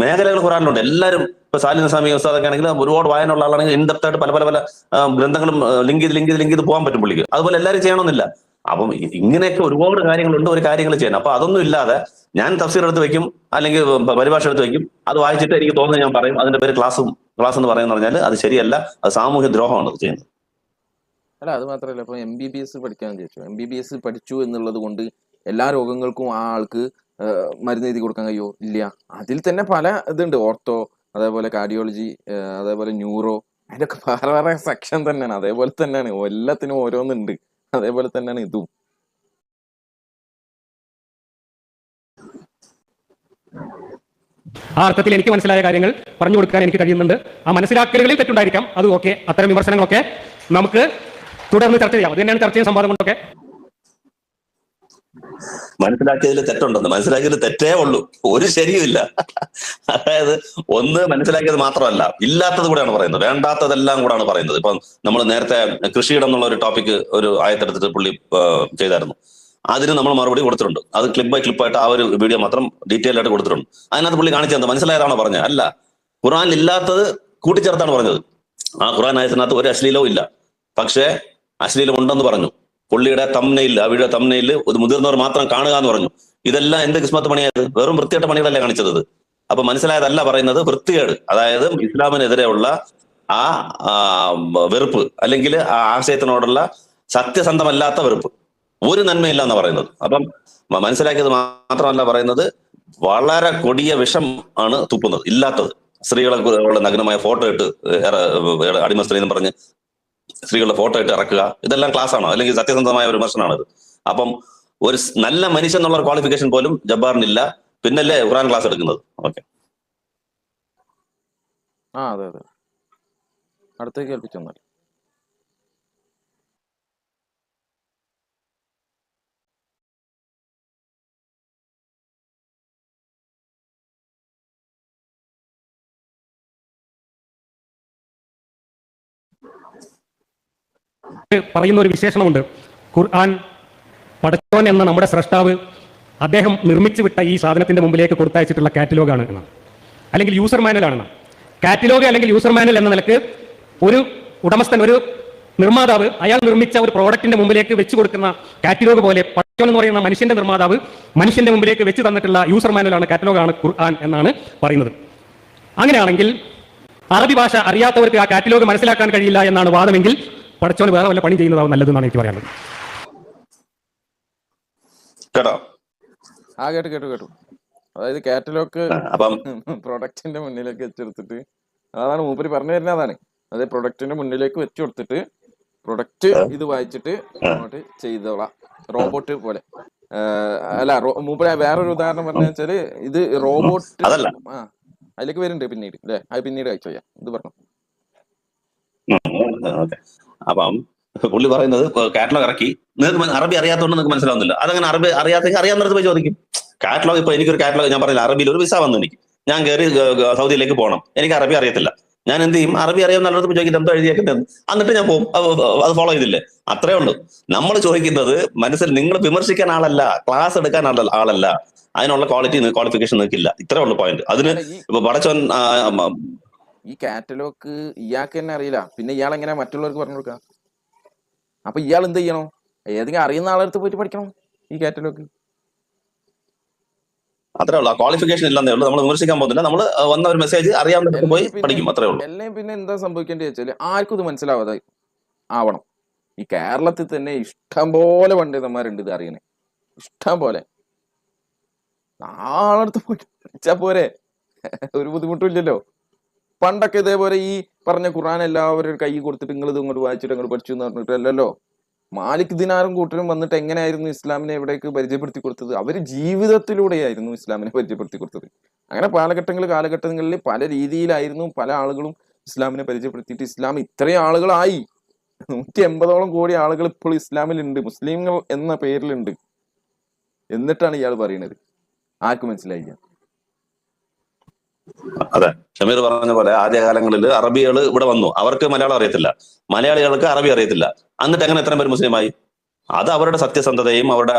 മേഖലകൾ ഖുറാനിലുണ്ട്. എല്ലാവരും ഇപ്പൊ സാലിൻ നസാമി ഉസ്താദൊക്കെ ആണെങ്കിൽ ഒരുപാട് വായനയുള്ള ആളാണെങ്കിൽ ഇൻഡെപ്തായിട്ട് പല ഗ്രന്ഥങ്ങളും ലിങ്ക് ചെയ്ത് പോകാൻ പറ്റും പുള്ളിക്ക്. അതുപോലെ എല്ലാവരും ചെയ്യണമെന്നില്ല. അപ്പം ഇങ്ങനെയൊക്കെ ഒരുപാട് കാര്യങ്ങളുണ്ട് ഒരു കാര്യങ്ങൾ ചെയ്യാൻ. അപ്പൊ അതൊന്നും ഇല്ലാതെ ഞാൻ തഫ്സീർ എടുത്ത് വെക്കും അല്ലെങ്കിൽ പരിഭാഷ എടുത്ത് വെക്കും, അത് വായിച്ചിട്ട് എനിക്ക് തോന്നുന്നത് ഞാൻ പറയും, അതിന്റെ പേര് ക്ലാസ് എന്ന് പറയുന്നത് പറഞ്ഞാൽ അത് ശരിയല്ല. അത് സാമൂഹ്യ ദ്രോഹമാണ് അത് ചെയ്യുന്നത്. അല്ല, അത് മാത്രമല്ല, ഇപ്പൊ MBBS പഠിക്കാൻ ചോദിച്ചു. MBBS പഠിച്ചു എന്നുള്ളത് കൊണ്ട് എല്ലാ രോഗങ്ങൾക്കും ആ ആൾക്ക് മരുന്ന് എഴുതി കൊടുക്കാൻ കഴിയുമോ? ഇല്ല. അതിൽ തന്നെ പല ഇതുണ്ട്, ഓർത്തോ, അതേപോലെ കാർഡിയോളജി, അതേപോലെ ന്യൂറോ, അതിൻ്റെയൊക്കെ വേറെ വേറെ സെക്ഷൻ തന്നെയാണ്. അതേപോലെ തന്നെയാണ് എല്ലാത്തിനും ഓരോന്നുണ്ട്. അതേപോലെ തന്നെയാണ് ഇതും. ആ അർത്ഥത്തിൽ എനിക്ക് മനസ്സിലായ കാര്യങ്ങൾ പറഞ്ഞു കൊടുക്കാൻ എനിക്ക് കഴിയുന്നുണ്ട്. ആ മനസ്സിലാക്കലുകളിൽ തെറ്റുണ്ടായിരിക്കാം, അത് ഓക്കെ. അത്തരം വിമർശനങ്ങളൊക്കെ നമുക്ക് തുടർന്ന് ചർച്ച ചെയ്യാം. അത് തന്നെയാണ് ചർച്ചയും സംവാദം കൊണ്ടൊക്കെ. മനസ്സിലാക്കിയതിൽ തെറ്റുണ്ടെന്ന്, മനസ്സിലാക്കിയതിൽ തെറ്റേ ഉള്ളൂ, ഒരു ശരിയുമില്ല. അതായത് ഒന്ന് മനസ്സിലാക്കിയത് മാത്രമല്ല, ഇല്ലാത്തത് കൂടെയാണ് പറയുന്നത്, വേണ്ടാത്തതെല്ലാം കൂടാണ് പറയുന്നത്. ഇപ്പം നമ്മൾ നേരത്തെ കൃഷിയിടം എന്നുള്ള ഒരു ടോപ്പിക് ഒരു ആയത്തെടുത്തിട്ട് പുള്ളി ചെയ്തായിരുന്നു. അതിന് നമ്മൾ മറുപടി കൊടുത്തിട്ടുണ്ട്. അത് ക്ലിപ്പ് ബൈ ക്ലിപ്പായിട്ട് ആ ഒരു വീഡിയോ മാത്രം ഡീറ്റെയിൽ ആയിട്ട് കൊടുത്തിട്ടുണ്ട്. അതിനകത്ത് പുള്ളി കാണിച്ചത് മനസ്സിലായതാണോ പറഞ്ഞത്? അല്ല, ഖുർആനിൽ ഇല്ലാത്തത് കൂട്ടിച്ചേർത്താണ് പറഞ്ഞത്. ആ ഖുർആൻ ആയത്തിനകത്ത് ഒരു അശ്ലീലവും ഇല്ല, പക്ഷേ അശ്ലീലം ഉണ്ടെന്ന് പറഞ്ഞു. പുള്ളിയുടെ തംനെയിൽ, ആ വീഡിയോ തംനെയിൽ ഒരു മുതിർന്നവർ മാത്രം കാണുക എന്ന് പറഞ്ഞു. ഇതെല്ലാം എന്ത് കിസ്മത്ത് പണിയായത്? വെറും വൃത്തികെട്ട പണികളല്ലേ കാണിച്ചത്. അപ്പൊ മനസ്സിലായതല്ല പറയുന്നത്, വൃത്തികേട്. അതായത് ഇസ്ലാമിനെതിരെയുള്ള ആ വെറുപ്പ്, അല്ലെങ്കിൽ ആ ആശയത്തിനോടുള്ള സത്യസന്ധമല്ലാത്ത വെറുപ്പ്, ഒരു നന്മയില്ല എന്ന് പറയുന്നത്. അപ്പം മനസ്സിലാക്കിയത് മാത്രമല്ല പറയുന്നത്, വളരെ കൊടിയ വിഷം ആണ് തുപ്പുന്നത്, ഇല്ലാത്തത്. സ്ത്രീകളെ നഗ്നമായ ഫോട്ടോ ഇട്ട് അടിമ സ്ത്രീ എന്ന് പറഞ്ഞ് സ്ത്രീകളുടെ ഫോട്ടോ ഇട്ട് ഇറക്കുക, ഇതെല്ലാം ക്ലാസ് ആണോ? അല്ലെങ്കിൽ സത്യസന്ധമായ ഒരു വിമർശനമാണിത്? അപ്പം ഒരു നല്ല മനുഷ്യൻ എന്നുള്ള ക്വാളിഫിക്കേഷൻ പോലും ജബ്ബാറിനില്ല, പിന്നല്ലേ ഖുർആൻ ക്ലാസ് എടുക്കുന്നത്? ഓക്കെ, അതെ അതെ, അടുത്തേക്ക് കേൾപ്പിച്ചെന്നാൽ. പറയുന്ന ഒരു വിശേഷണമുണ്ട്. ഖുർആൻ പടച്ചോൻ എന്ന നമ്മുടെ സ്രഷ്ടാവ് അദ്ദേഹം നിർമ്മിച്ചു വിട്ട ഈ സാധനത്തിന്റെ മുമ്പിലേക്ക് കൊടുത്തയച്ചിട്ടുള്ള കാറ്റലോഗാണ് എന്നാണ്, അല്ലെങ്കിൽ യൂസർ മാനുവൽ ആണെന്ന്. കാറ്റലോഗ് അല്ലെങ്കിൽ യൂസർ മാനുവൽ എന്ന നിലക്ക് ഒരു ഉടമസ്ഥൻ, ഒരു നിർമ്മാതാവ് അയാൾ നിർമ്മിച്ച ഒരു പ്രോഡക്റ്റിന്റെ മുമ്പിലേക്ക് വെച്ച് കൊടുക്കുന്ന കാറ്റലോഗ് പോലെ പടച്ചോൻ എന്ന് പറയുന്ന മനുഷ്യന്റെ നിർമ്മാതാവ് മനുഷ്യന്റെ മുമ്പിലേക്ക് വെച്ച് തന്നിട്ടുള്ള യൂസർ മാനുവലാണ്, കാറ്റലോഗാണ് ഖുർആൻ എന്നാണ് പറയുന്നത്. അങ്ങനെയാണെങ്കിൽ അറബി ഭാഷ അറിയാത്തവർക്ക് ആ കാറ്റലോഗ് മനസ്സിലാക്കാൻ കഴിയില്ല എന്നാണ് വാദമെങ്കിൽ പടച്ചോന് വേറെ വല്ല പണി ചെയ്യുന്നതാവും നല്ലതെന്നാണ് എനിക്ക് പറയാനുള്ളത്. കേട്ടോ? കേട്ടു. അതായത് കാറ്റലോഗ് പ്രൊഡക്റ്റിന്റെ മുന്നിലേക്ക് വെച്ചെടുത്തിട്ട്, അതാണ് മൂപ്പര് പറഞ്ഞു തരുന്നത്. അതാണ്, അതായത് പ്രൊഡക്റ്റിന്റെ മുന്നിലേക്ക് വെച്ചു കൊടുത്തിട്ട് പ്രൊഡക്റ്റ് ഇത് വായിച്ചിട്ട് അങ്ങോട്ട് ചെയ്തോളാം, റോബോട്ട് പോലെ. അല്ല, മൂപ്പര് വേറൊരു ഉദാഹരണം പറഞ്ഞു വെച്ചാല്, ഇത് റോബോട്ട് അതിലേക്ക് വരുന്നുണ്ട് പിന്നീട്, അല്ലെ? അത് പിന്നീട് കഴിച്ചു ചെയ്യാം. ഇത് പറഞ്ഞു. അപ്പം പുള്ളി പറയുന്നത് കാറ്റലോഗ് ഇറക്കി, നിങ്ങൾക്ക് അറബി അറിയാത്തതുകൊണ്ട് നിങ്ങൾക്ക് മനസ്സിലാവുന്നില്ല. അതങ്ങനെ അറബി അറിയാവുന്നിടത്ത് പോയി ചോദിക്കും. കാറ്റലോഗ്, ഇപ്പൊ എനിക്കൊരു കാറ്റലോഗ്, ഞാൻ പറഞ്ഞില്ല, അറബിയിൽ ഒരു വിസ വന്നു, ഞാൻ കയറി സൗദിയിലേക്ക് പോകണം, എനിക്ക് അറബി അറിയത്തില്ല. ഞാൻ എന്ത് ചെയ്യും? അറബി അറിയാവുന്നിടത്ത് പോയി ചോദിക്കുന്നത് എന്തോ എഴുതിയേക്കുന്നത്, എന്നിട്ട് ഞാൻ പോകും, അത് ഫോളോ ചെയ്തില്ലേ? അത്രേ ഉള്ളൂ. നമ്മൾ ചോദിക്കുന്നത് നിങ്ങൾ വിമർശിക്കാൻ ആളല്ല, ക്ലാസ് എടുക്കാൻ ആളല്ല, അതിനുള്ള ക്വാളിഫിക്കേഷൻ നിൽക്കില്ല. ഇത്രേ ഉള്ളൂ പോയിന്റ്. അതിന് ഇപ്പൊ പടച്ചോൻ ഈ കാറ്റലോഗ് ഇയാൾക്ക് തന്നെ അറിയില്ല, പിന്നെ ഇയാൾ എങ്ങനെ മറ്റുള്ളവർക്ക് പറഞ്ഞു കൊടുക്കുക? അപ്പൊ ഇയാൾ എന്ത് ചെയ്യണം? ഏതെങ്കിലും അറിയുന്ന ആളെടുത്ത് പോയിട്ട് പഠിക്കണം ഈ കാറ്റലോഗ്. അത്രേ ഉള്ളൂ. ക്വാളിഫിക്കേഷൻ ഇല്ലെന്നേ ഉള്ളൂ. നമ്മൾ വിമർശിക്കാൻ പോകുന്നില്ല, നമ്മൾ വന്ന ഒരു മെസ്സേജ് അറിയാവുന്ന പോയി പഠിക്കും, അത്രേ ഉള്ളൂ. എല്ലാം പിന്നെ എന്താ സംഭവിക്കേണ്ടത് വെച്ചാല്, ആർക്കും ഇത് മനസ്സിലാവാതെ ആവണം. ഈ കേരളത്തിൽ തന്നെ ഇഷ്ടം പോലെ പണ്ഡിതന്മാരുണ്ട് ഇത് അറിയണേ, ഇഷ്ടം പോലെ. ആളടുത്ത് പോയിട്ട് പഠിച്ചാ പോരെ, ഒരു ബുദ്ധിമുട്ടില്ലല്ലോ. പണ്ടൊക്കെ ഇതേപോലെ ഈ പറഞ്ഞ ഖുർആൻ എല്ലാവരും കൈ കൊടുത്തിട്ട് നിങ്ങൾ ഇത് ഇങ്ങോട്ട് വായിച്ചിട്ട് അങ്ങോട്ട് പഠിച്ചു എന്ന് പറഞ്ഞിട്ടല്ലോ. മാലിക് ദിനാറും കൂട്ടരും വന്നിട്ട് എങ്ങനെയായിരുന്നു ഇസ്ലാമിനെ എവിടേക്ക് പരിചയപ്പെടുത്തി കൊടുത്തത്? അവർ ജീവിതത്തിലൂടെയായിരുന്നു ഇസ്ലാമിനെ പരിചയപ്പെടുത്തി കൊടുത്തത്. അങ്ങനെ കാലഘട്ടങ്ങളിൽ പല രീതിയിലായിരുന്നു പല ആളുകളും ഇസ്ലാമിനെ പരിചയപ്പെടുത്തിയിട്ട് ഇസ്ലാം ഇത്രയും ആളുകളായി. 180ഓളം കോടി ആളുകൾ ഇപ്പോൾ ഇസ്ലാമിലുണ്ട്, മുസ്ലിങ്ങൾ എന്ന പേരിലുണ്ട്. എന്നിട്ടാണ് ഇയാൾ പറയുന്നത് ആർക്കും മനസ്സിലായില്ല. അതെ, ഷമീർ പറഞ്ഞ പോലെ ആദ്യകാലങ്ങളിൽ അറബികൾ ഇവിടെ വന്നു, അവർക്ക് മലയാളം അറിയത്തില്ല, മലയാളികൾക്ക് അറബി അറിയത്തില്ല. എന്നിട്ട് എങ്ങനെ എത്രയും പേര് മുസ്ലിമായി? അത് അവരുടെ സത്യസന്ധതയും അവരുടെ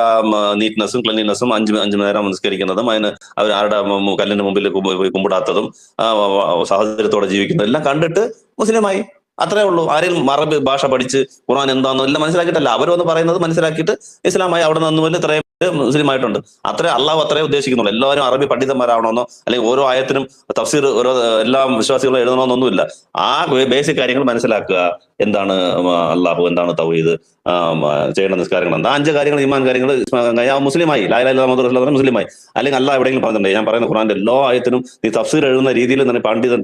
നീറ്റ്നെസ്സും ക്ലീൻനെസ്സും, അഞ്ചു നേരം നിസ്കരിക്കുന്നതും, അതിന് അവർ ആരുടെ കല്ലിന് മുമ്പിൽ കുമ്പിടാത്തതും, സാഹചര്യത്തോടെ ജീവിക്കുന്നതും എല്ലാം കണ്ടിട്ട് മുസ്ലിമായി. അത്രേ ഉള്ളൂ. ആരെയും അറബി ഭാഷ പഠിച്ച് ഖുർആൻ എന്താണെന്നോ എല്ലാം മനസ്സിലാക്കിയിട്ടല്ല, അവരൊന്ന് പറയുന്നത് മനസ്സിലാക്കിയിട്ട് ഇസ്ലാമായി. അവിടെ നിന്ന് ഇത്രയും മുസ്ലിം ആയിട്ടുണ്ട്. അത്രേ അള്ളാഹു അത്രേ ഉദ്ദേശിക്കുന്നുള്ളൂ. എല്ലാവരും അറബി പണ്ഡിതന്മാരാവണമെന്നോ അല്ലെങ്കിൽ ഓരോ ആയത്തിനും തഫ്സീർ ഓരോ എല്ലാ വിശ്വാസികളും എഴുതണമെന്നൊന്നുമില്ല. ആ ബേസിക് കാര്യങ്ങൾ മനസ്സിലാക്കുക. എന്താണ് അള്ളാഹു, എന്താണ് തൗഹീദ്, ചെയ്യേണ്ട നിസ്കാരങ്ങൾ എന്താ, 5 കാര്യങ്ങൾ, ഈമാൻ കാര്യങ്ങൾ, മുസ്ലിമായി, ലാ ഇലാഹ ഇല്ലല്ലാഹ് മുഹമ്മദ് റസൂലുള്ളാഹി മുസ്ലിമായി. അല്ലെങ്കിൽ അള്ളാഹ് എവിടെയെങ്കിലും പറഞ്ഞിട്ടുണ്ട്, ഞാൻ പറയുന്ന ഖുർആന്റെ എല്ലാ ആയത്തിനും നീ തഫ്സീർ എഴുതുന്ന രീതിയിൽ നിനക്ക് പാണ്ഡിതം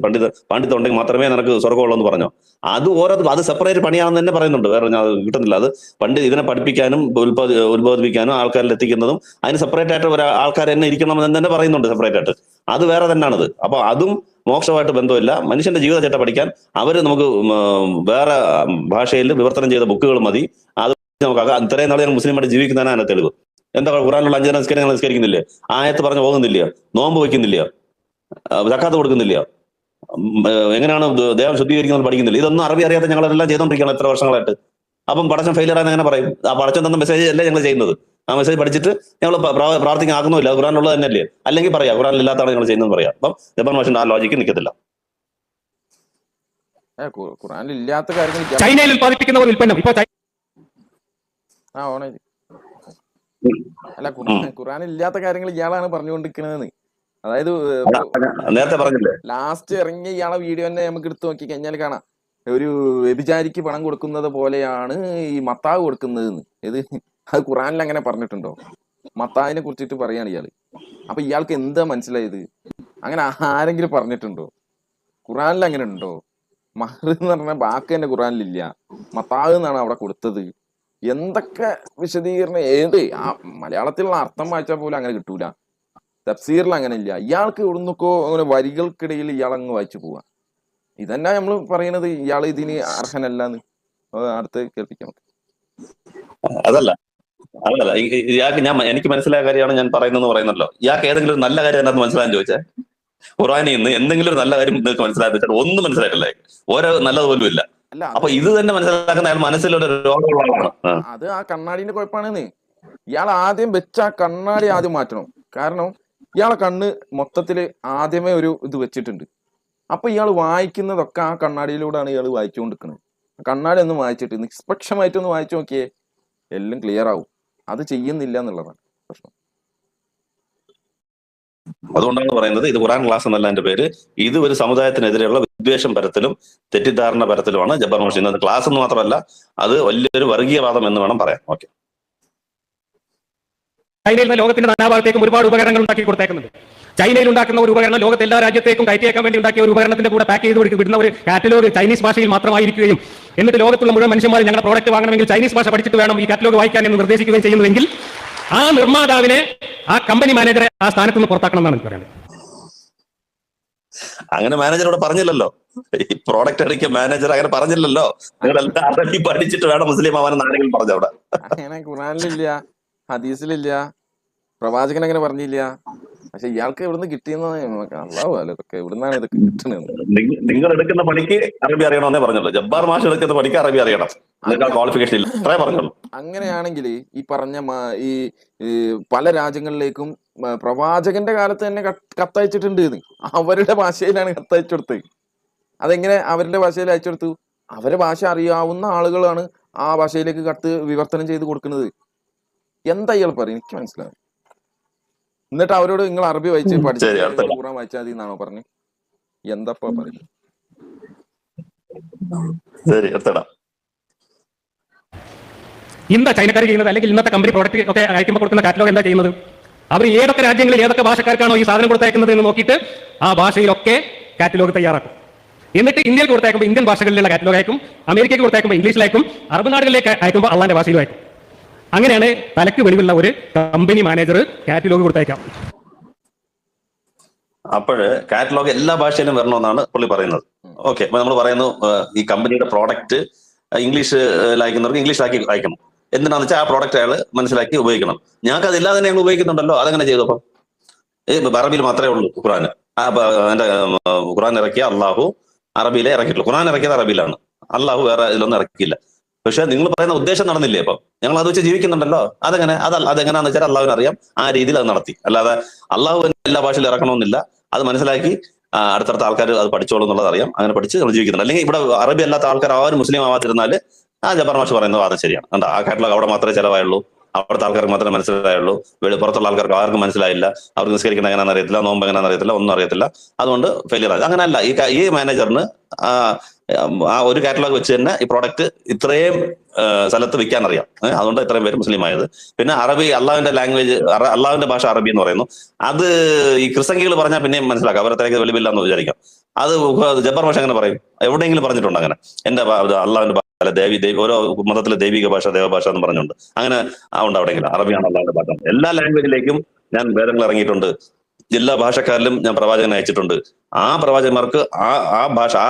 ഉണ്ടെങ്കിൽ മാത്രമേ നിനക്ക് സ്വർഗ്ഗമുള്ളൂ എന്ന് പറഞ്ഞോ. അത് സെപ്പറേറ്റ് പണിയാണെന്ന് തന്നെ പറയുന്നുണ്ട്. വേറെ ഞാൻ കിട്ടുന്നില്ല. അത് ഇതിനെ പഠിപ്പിക്കാനും ഉത്ബോധിപ്പിക്കാനും ആൾക്കാരിൽ എത്തിക്കുന്നതും അതിന് സെപ്പറേറ്റ് ആയിട്ട് ആൾക്കാർ തന്നെ ഇരിക്കണം എന്ന് തന്നെ പറയുന്നുണ്ട്, സെപ്പറേറ്റ് ആയിട്ട്. അത് വേറെ തന്നെയാണത്. അപ്പൊ അതും മോക്ഷമായിട്ട് ബന്ധമില്ല. മനുഷ്യന്റെ ജീവിതചട്ട പഠിക്കാൻ അവര് നമുക്ക് വേറെ ഭാഷയിൽ വിവർത്തനം ചെയ്ത ബുക്കുകൾ മതി. അത് നമുക്ക് ഇത്രയും നാളെ മുസ്ലിമായിട്ട് ജീവിക്കുന്നതിനാണ് തെളിവ്. എന്താ ഖുറാനുള്ള 5 നിസ്കാരം നിസ്കരിക്കുന്നില്ലേ? ആയത്ത് പറഞ്ഞു പോകുന്നില്ലയോ? നോമ്പ് വയ്ക്കുന്നില്ലയോ? സക്കാത്ത് കൊടുക്കുന്നില്ലയോ? എങ്ങനെയാണ് ദേഹം ശുദ്ധീകരിക്കുന്നത് പഠിക്കുന്നില്ല? ഇതൊന്നും അറബി അറിയാത്ത ഞങ്ങളെല്ലാം ചെയ്തോണ്ടിരിക്കുകയാണ് എത്ര വർഷങ്ങളായിട്ട്. അപ്പം പടച്ചൻ ഫെയിലിയർ ആണെന്ന് എങ്ങനെ പറയും? ആ പടച്ചൻ തന്ന മെസ്സേജ് അല്ലേ ഞങ്ങൾ ചെയ്യുന്നത്. ആ മെസ്സേജ് പഠിച്ചിട്ട് ഞങ്ങൾ പ്രാർത്ഥിക്കാൻ ആക്കുന്നില്ല. ഖുറാനുള്ളത് തന്നെയല്ലേ? അല്ലെങ്കിൽ പറയാം ഖുറാനില്ലാത്താണ് ഞങ്ങൾ ചെയ്യുന്നത് പറയാം. അപ്പം ജബർ മാഷിന്റെ ആ ലോജിക്ക് നിൽക്കത്തില്ല. ഖുറാനിൽ ഇല്ലാത്ത കാര്യങ്ങൾ ചൈനയിൽ ഉത്പാദിപ്പിക്കുന്ന ഒരു ഉൽപ്പന്നം ഇപ്പൊ അല്ല, ഖുറാനിൽ ഇല്ലാത്ത കാര്യങ്ങൾ ഇയാളാണ് പറഞ്ഞുകൊണ്ടിരിക്കുന്നത്. അതായത് നേരത്തെ പറഞ്ഞില്ലേ, ലാസ്റ്റ് ഇറങ്ങിയ ഇയാളെ വീഡിയോ തന്നെ നമുക്ക് എടുത്തു നോക്കി കഴിഞ്ഞാൽ കാണാം, ഒരു വ്യഭിചാരിക്ക് പണം കൊടുക്കുന്നത് പോലെയാണ് ഈ മത്താവ് കൊടുക്കുന്നത്. അത് ഖുറാനിൽ അങ്ങനെ പറഞ്ഞിട്ടുണ്ടോ? മത്താവിനെ കുറിച്ചിട്ട് പറയാണ് ഇയാള്. അപ്പൊ ഇയാൾക്ക് എന്താ മനസ്സിലായത്? അങ്ങനെ ആരെങ്കിലും പറഞ്ഞിട്ടുണ്ടോ? ഖുറാനിൽ അങ്ങനെ ഉണ്ടോ? മഹർ എന്ന് പറഞ്ഞാൽ ബാക്കി തന്നെ ഖുറാനിലില്ല. മത്താവ് എന്നാണ് അവിടെ കൊടുത്തത്. എന്തൊക്കെ വിശദീകരണം! ആ മലയാളത്തിലുള്ള അർത്ഥം വായിച്ചാൽ പോലും അങ്ങനെ കിട്ടൂല. തഫ്സീറിൽ അങ്ങനെ ഇല്ല. ഇയാൾക്ക് എവിടുന്നൊക്കെ അങ്ങനെ വരികൾക്കിടയിൽ ഇയാളങ്ങ് വായിച്ചു പോവാ. ഇതന്നെ നമ്മൾ പറയണത് ഇയാൾ ഇതിന് അർഹനല്ലാന്ന്. അടുത്ത് കേൾപ്പിക്കാം. അതല്ല ഇയാൾക്ക് എനിക്ക് മനസ്സിലായ കാര്യമാണ് ഞാൻ പറയുന്നല്ലോ. ഇയാൾക്ക് ഏതെങ്കിലും ഒരു നല്ല കാര്യം അതിനകത്ത് മനസ്സിലാകാൻ ചോദിച്ചാൽ ഖുറാനിൽ നിന്ന് എന്തെങ്കിലും ഒരു നല്ല കാര്യം നിങ്ങൾക്ക് മനസ്സിലാക്കി ഒന്നും മനസ്സിലാക്കല്ലേ? ഓരോ നല്ലതുപോലും ഇല്ല. അപ്പൊ ഇത് തന്നെ മനസ്സിലാക്കുന്ന അയാൾ മനസ്സിലൊരു രോഗമുള്ളതാണ്. അത് ആ കണ്ണാടിന്റെ കുഴപ്പമാണെന്ന്. ഇയാൾ ആദ്യം വെച്ച ആ കണ്ണാടി ആദ്യം മാറ്റണം. കാരണം ഇയാളെ കണ്ണ് മൊത്തത്തില് ആദ്യമേ ഒരു ഇത് വെച്ചിട്ടുണ്ട്. അപ്പൊ ഇയാൾ വായിക്കുന്നതൊക്കെ ആ കണ്ണാടിയിലൂടെയാണ് ഇയാൾ വായിച്ചുകൊണ്ടിരിക്കുന്നത്. കണ്ണാടി ഒന്ന് വായിച്ചിട്ട് നിഷ്പക്ഷമായിട്ടൊന്ന് വായിച്ചു നോക്കിയേ, എല്ലാം ക്ലിയർ ആവും. അത് ചെയ്യുന്നില്ല എന്നുള്ളതാണ് പ്രശ്നം. അതുകൊണ്ടാണ് പറയുന്നത് ഇത് ഖുറാൻ ക്ലാസ് എന്നല്ല എന്റെ പേര്. ഇത് ഒരു സമുദായത്തിനെതിരെയുള്ള വിദ്വേഷം പരത്തലും തെറ്റിദ്ധാരണ പരത്തലുമാണ് ജബ്ബാർ മാഷ് ചെയ്യുന്നത്. ക്ലാസ് എന്ന് മാത്രമല്ല, അത് വലിയൊരു വർഗീയവാദം എന്ന് വേണം പറയാൻ. ഓക്കെ. ചൈനയിൽ നിന്ന് ലോകത്തിന്റെ നാനാഭാഗത്തേക്കും ഒരുപാട് ഉപകരണങ്ങൾ ഉണ്ടാക്കി കൊടുത്തേക്കുന്നുണ്ട്. ചൈനയിൽ ഉണ്ടാക്കുന്ന ഒരു ഉപകരണം ലോകത്തെ എല്ലാ രാജ്യത്തേക്കും കയറ്റിയേക്കാൻ വേണ്ടി ഉണ്ടാക്കിയ ഒരു ഉപകരണത്തിന്റെ കൂടെ പാക്ക് ചെയ്ത് വിടുന്ന ഒരു കാറ്റലോഗ് ചൈനീസ് ഭാഷയിൽ മാത്രമായിരിക്കുകയും എന്നിട്ട് ലോകത്തുള്ള മുഴുവൻ മനുഷ്യന്മാർ ഞങ്ങളുടെ പ്രോഡക്റ്റ് വാങ്ങണമെങ്കിൽ ചൈനീസ് ഭാഷ പഠിച്ചിട്ട് വേണം ഈ കാറ്റലോഗ് വായിക്കാൻ എന്ന് നിർദ്ദേശിക്കുകയും ചെയ്യുന്നുവെങ്കിൽ ആ നിർമ്മാതാവിനെ, ആ കമ്പനി മാനേജറെ ആ സ്ഥാനത്ത് നിന്ന് പുറത്താക്കണം എന്നാണ് എനിക്ക് പറയുന്നത്. അങ്ങനെ മാനേജറോട് പറഞ്ഞില്ലല്ലോ. ഈ പ്രോഡക്റ്റ് ഇറക്കിയ മാനേജർ അങ്ങനെ പറഞ്ഞില്ലല്ലോ. നിങ്ങളെല്ലാം അറബി പഠിച്ചിട്ട് വേണം മുസ്ലിം ആവാൻ ആരെങ്കിലും പറഞ്ഞവിടെ? അങ്ങനെ ഖുറാനിലില്ല, ഹദീസിലില്ല, പ്രവാചകൻ അങ്ങനെ പറഞ്ഞില്ല. പക്ഷെ ഇയാൾക്ക് എവിടുന്ന് കിട്ടിയെന്ന് അള്ളാഹുവല്ലോ, ഇതൊക്കെ എവിടുന്നാണ് ഇതൊക്കെ കിട്ടുന്നത്? നിങ്ങൾ എടുക്കുന്ന പണിക്ക് അറബി അറിയണമെന്നേ പറഞ്ഞല്ലോ. ജബ്ബാർ മാഷ് എടുക്കുന്ന പണിക്ക് അറബി അറിയണം, ക്വാളിഫിക്കേഷൻ ഇല്ല, അത്രേ പറഞ്ഞോളൂ. അങ്ങനെയാണെങ്കിൽ ഈ പറഞ്ഞ ഈ പല രാജ്യങ്ങളിലേക്കും പ്രവാചകന്റെ കാലത്ത് തന്നെ കത്തയച്ചിട്ടുണ്ട്. അവരുടെ ഭാഷയിലാണ് കത്തയച്ചു കൊടുത്തത്. അതെങ്ങനെ അവരുടെ ഭാഷയിൽ അയച്ചു കൊടുത്തു? അവരുടെ ഭാഷ അറിയാവുന്ന ആളുകളാണ് ആ ഭാഷയിലേക്ക് കത്ത് വിവർത്തനം ചെയ്ത് കൊടുക്കുന്നത്. എന്താ ഇയാൾ പറയും? എനിക്ക് മനസ്സിലാവും. എന്നിട്ട് അവരോട് നിങ്ങൾ അറബി വായിച്ച് പഠിച്ചു ഖുറാൻ വായിച്ചാൽ മതി എന്നാണോ പറഞ്ഞു? എന്തപ്പാ പറയുന്നത്? എന്താ ചൈനക്കാർ ചെയ്യുന്നത്? അല്ലെങ്കിൽ ഇന്നത്തെ കമ്പനി പ്രോഡക്റ്റ് ഒക്കെ അയക്കുമ്പോൾ കൊടുക്കുന്ന കാറ്റലോഗ് എന്താ ചെയ്യുന്നത്? അവർ ഏതൊക്കെ രാജ്യങ്ങളിൽ ഏതൊക്കെ ഭാഷക്കാർക്കാണോ ഈ സാധനം കൊടുത്തയക്കുന്നത് എന്ന് നോക്കിയിട്ട് ആ ഭാഷയിലൊക്കെ കാറ്റലോഗ് തയ്യാറാക്കും. എന്നിട്ട് ഇന്ത്യയിൽ കൊടുത്തയക്കുമ്പോൾ ഇന്ത്യൻ ഭാഷകളിലുള്ള കാറ്റലോഗ് അയക്കും, അമേരിക്കയ്ക്ക് കൊടുത്തയക്കുമ്പോൾ ഇംഗ്ലീഷിലയക്കും, അറബ് നാടുകളിലേക്ക് അയക്കുമ്പോൾ അള്ളാന്റെ ഭാഷയിലും അയക്കും. അങ്ങനെയാണ് തലക്ക് വെളിവുള്ള ഒരു കമ്പനി മാനേജർ കാറ്റലോഗ് കൊടുത്തയക്കാം. അപ്പോഴ് കാറ്റലോഗ് എല്ലാ ഭാഷയിലും വരണമെന്നാണ് പുള്ളി പറയുന്നത്. ഓക്കെ, അപ്പൊ നമ്മൾ പറയുന്നു ഈ കമ്പനിയുടെ പ്രോഡക്റ്റ് ഇംഗ്ലീഷിൽ അയക്കുന്നവർക്ക് ഇംഗ്ലീഷിലാക്കി അയക്കണം. എന്തിനാന്ന് വെച്ചാൽ ആ പ്രോഡക്റ്റ് അയാൾ മനസ്സിലാക്കി ഉപയോഗിക്കണം. ഞങ്ങൾക്ക് അതില്ലാതെ തന്നെ ഞങ്ങൾ ഉപയോഗിക്കുന്നുണ്ടല്ലോ. അതെങ്ങനെ ചെയ്തു? അപ്പം അറബിയിൽ മാത്രമേ ഉള്ളൂ ഖുറാൻ. എന്റെ ഖുറാൻ ഇറക്കിയ അള്ളാഹു അറബിയിലെ ഇറക്കിയിട്ടുള്ളൂ. ഖുറാൻ ഇറക്കിയത് അറബിയിലാണ്, അള്ളാഹു വേറെ ഇതിലൊന്നും ഇറക്കിയില്ല. പക്ഷെ നിങ്ങൾ പറയുന്ന ഉദ്ദേശം നടന്നില്ലേ? അപ്പം ഞങ്ങൾ അത് വെച്ച് ജീവിക്കുന്നുണ്ടല്ലോ. അതെങ്ങനെയാന്ന് വെച്ചാൽ അള്ളാഹുവിന് അറിയാം. ആ രീതിയിൽ അത് നടത്തി. അല്ലാതെ അള്ളാഹു എല്ലാ ഭാഷയിലും ഇറക്കണമെന്നില്ല. അത് മനസ്സിലാക്കി അടുത്തടുത്ത ആൾക്കാർ അത് പഠിച്ചോളൂ എന്നുള്ളത് അറിയാം. അങ്ങനെ പഠിച്ച് നമ്മൾ ജീവിക്കുന്നുണ്ട്. അല്ലെങ്കിൽ ഇവിടെ അറബി അല്ലാത്ത ആൾക്കാർ ആരും മുസ്ലിം ആവാതിരുന്നാല് ആ ജബ്ബാർ മാഷ് പറയുന്നത് അത് ശരിയാണ്. ആ കാറ്റലോഗ് അവിടെ മാത്രമേ ചിലവായുള്ളൂ, അവിടുത്തെ ആൾക്കാർക്ക് മാത്രമേ മനസ്സിലായുള്ളൂ. പുറത്തുള്ള ആൾക്കാർക്ക് ആർക്കും മനസ്സിലായില്ല. അവർക്ക് നിസ്കരിക്കണം എങ്ങനെയാണെന്ന് അറിയത്തില്ല, നോമ്പ് എങ്ങനെയാണെന്ന് അറിയത്തില്ല, ഒന്നും അറിയത്തില്ല. അതുകൊണ്ട് ഫെയിലിയർ ആയി. അങ്ങനെയല്ല, ഈ മാനേജറിന് ആ ഒരു കാറ്റലോഗ് വെച്ച് തന്നെ ഈ പ്രോഡക്റ്റ് ഇത്രയും സ്ഥലത്ത് വിൽക്കാൻ അറിയാം. അതുകൊണ്ട് ഇത്രയും പേര് മുസ്ലിം ആയത്. പിന്നെ അറബി, അള്ളാഹുവിന്റെ ലാംഗ്വേജ്, അള്ളാഹുവിന്റെ ഭാഷ അറബി എന്ന് പറയുന്നു. അത് ഈ ക്രിസ്തങ്കികൾ പറഞ്ഞാൽ പിന്നെയും മനസ്സിലാക്കാം, അവരത്തേക്ക് വെളിവില്ല എന്ന് വിചാരിക്കാം. അത് ജബ്ബാർ ഭാഷ അങ്ങനെ പറയും? എവിടെയെങ്കിലും പറഞ്ഞിട്ടുണ്ട് അങ്ങനെ? എന്റെ അള്ളാഹുവിന്റെ ദേവി ഓരോ മതത്തിലെ ദൈവിക ഭാഷ, ദേവഭാഷ എന്ന് പറഞ്ഞുണ്ട്. അങ്ങനെ ഉണ്ട് എവിടെയെങ്കിലും? അറബിയാണ് അള്ളാഹുവിന്റെ ഭാഷ. എല്ലാ ലാംഗ്വേജിലേക്കും ഞാൻ വേദങ്ങൾ ഇറങ്ങിയിട്ടുണ്ട്. എല്ലാ ഭാഷക്കാരിലും ഞാൻ പ്രവാചകനെ അയച്ചിട്ടുണ്ട്. ആ പ്രവാചകന്മാർക്ക് ആ ഭാഷ, ആ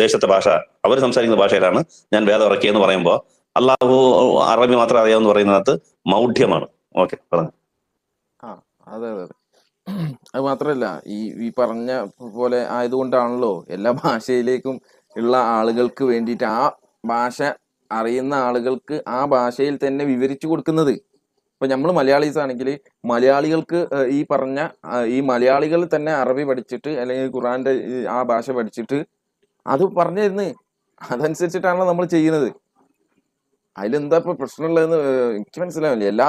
ദേശത്തെ ഭാഷ, അവർ സംസാരിക്കുന്ന ഭാഷയിലാണ് ഞാൻ വേദം ഇറക്കിയെന്ന് പറയുമ്പോൾ അള്ളാഹു അറബി മാത്രം അറിയാമെന്ന് പറയുന്നതിനകത്ത് മൗഢ്യമാണ്. ഓക്കെ, പറഞ്ഞു. അതെ. അത് മാത്രല്ല, ഈ പറഞ്ഞ പോലെ ആയതുകൊണ്ടാണല്ലോ എല്ലാ ഭാഷയിലേക്കും ഉള്ള ആളുകൾക്ക് വേണ്ടിയിട്ട് ആ ഭാഷ അറിയുന്ന ആളുകൾക്ക് ആ ഭാഷയിൽ തന്നെ വിവരിച്ചു കൊടുക്കുന്നത്. ഇപ്പൊ നമ്മൾ മലയാളീസ് ആണെങ്കിൽ മലയാളികൾക്ക് ഈ മലയാളികൾ തന്നെ അറബി പഠിച്ചിട്ട് അല്ലെങ്കിൽ ഖുറാന്റെ ആ ഭാഷ പഠിച്ചിട്ട് അത് പറഞ്ഞു തരുന്നത്. അതനുസരിച്ചിട്ടാണല്ലോ നമ്മൾ ചെയ്യുന്നത്. അതിലെന്താ ഇപ്പൊ പ്രശ്നമുള്ളതെന്ന് എനിക്ക് മനസ്സിലാവില്ല.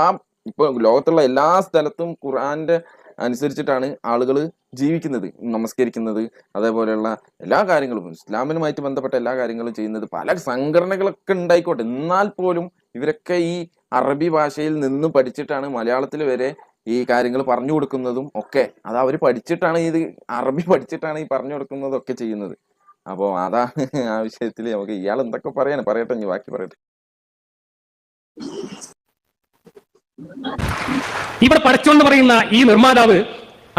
ഇപ്പൊ ലോകത്തുള്ള എല്ലാ സ്ഥലത്തും ഖുർആന്റെ അനുസരിച്ചിട്ടാണ് ആളുകൾ ജീവിക്കുന്നത്, നമസ്കരിക്കുന്നത്, അതേപോലെയുള്ള എല്ലാ കാര്യങ്ങളും ഇസ്ലാമിനുമായിട്ട് ബന്ധപ്പെട്ട എല്ലാ കാര്യങ്ങളും ചെയ്യുന്നത്. പല സംഘടനകളൊക്കെ ഉണ്ടായിക്കോട്ടെ, എന്നാൽ പോലും ഇവരൊക്കെ ഈ അറബി ഭാഷയിൽ നിന്ന് പഠിച്ചിട്ടാണ് മലയാളത്തിൽ വരെ ഈ കാര്യങ്ങൾ പറഞ്ഞു കൊടുക്കുന്നതും ഒക്കെ. അത് അവർ പഠിച്ചിട്ടാണ്, ഇത് അറബി പഠിച്ചിട്ടാണ് ഈ പറഞ്ഞു കൊടുക്കുന്നതും ഒക്കെ ചെയ്യുന്നത്. അപ്പോൾ അതാണ് ആ വിഷയത്തിൽ നമുക്ക് ഇയാൾ എന്തൊക്കെ പറയട്ടെ, ഇനി ബാക്കി പറയട്ടെ. ഇവിടെ പഠിച്ചോന്ന് പറയുന്ന ഈ നിർമ്മാതാവ്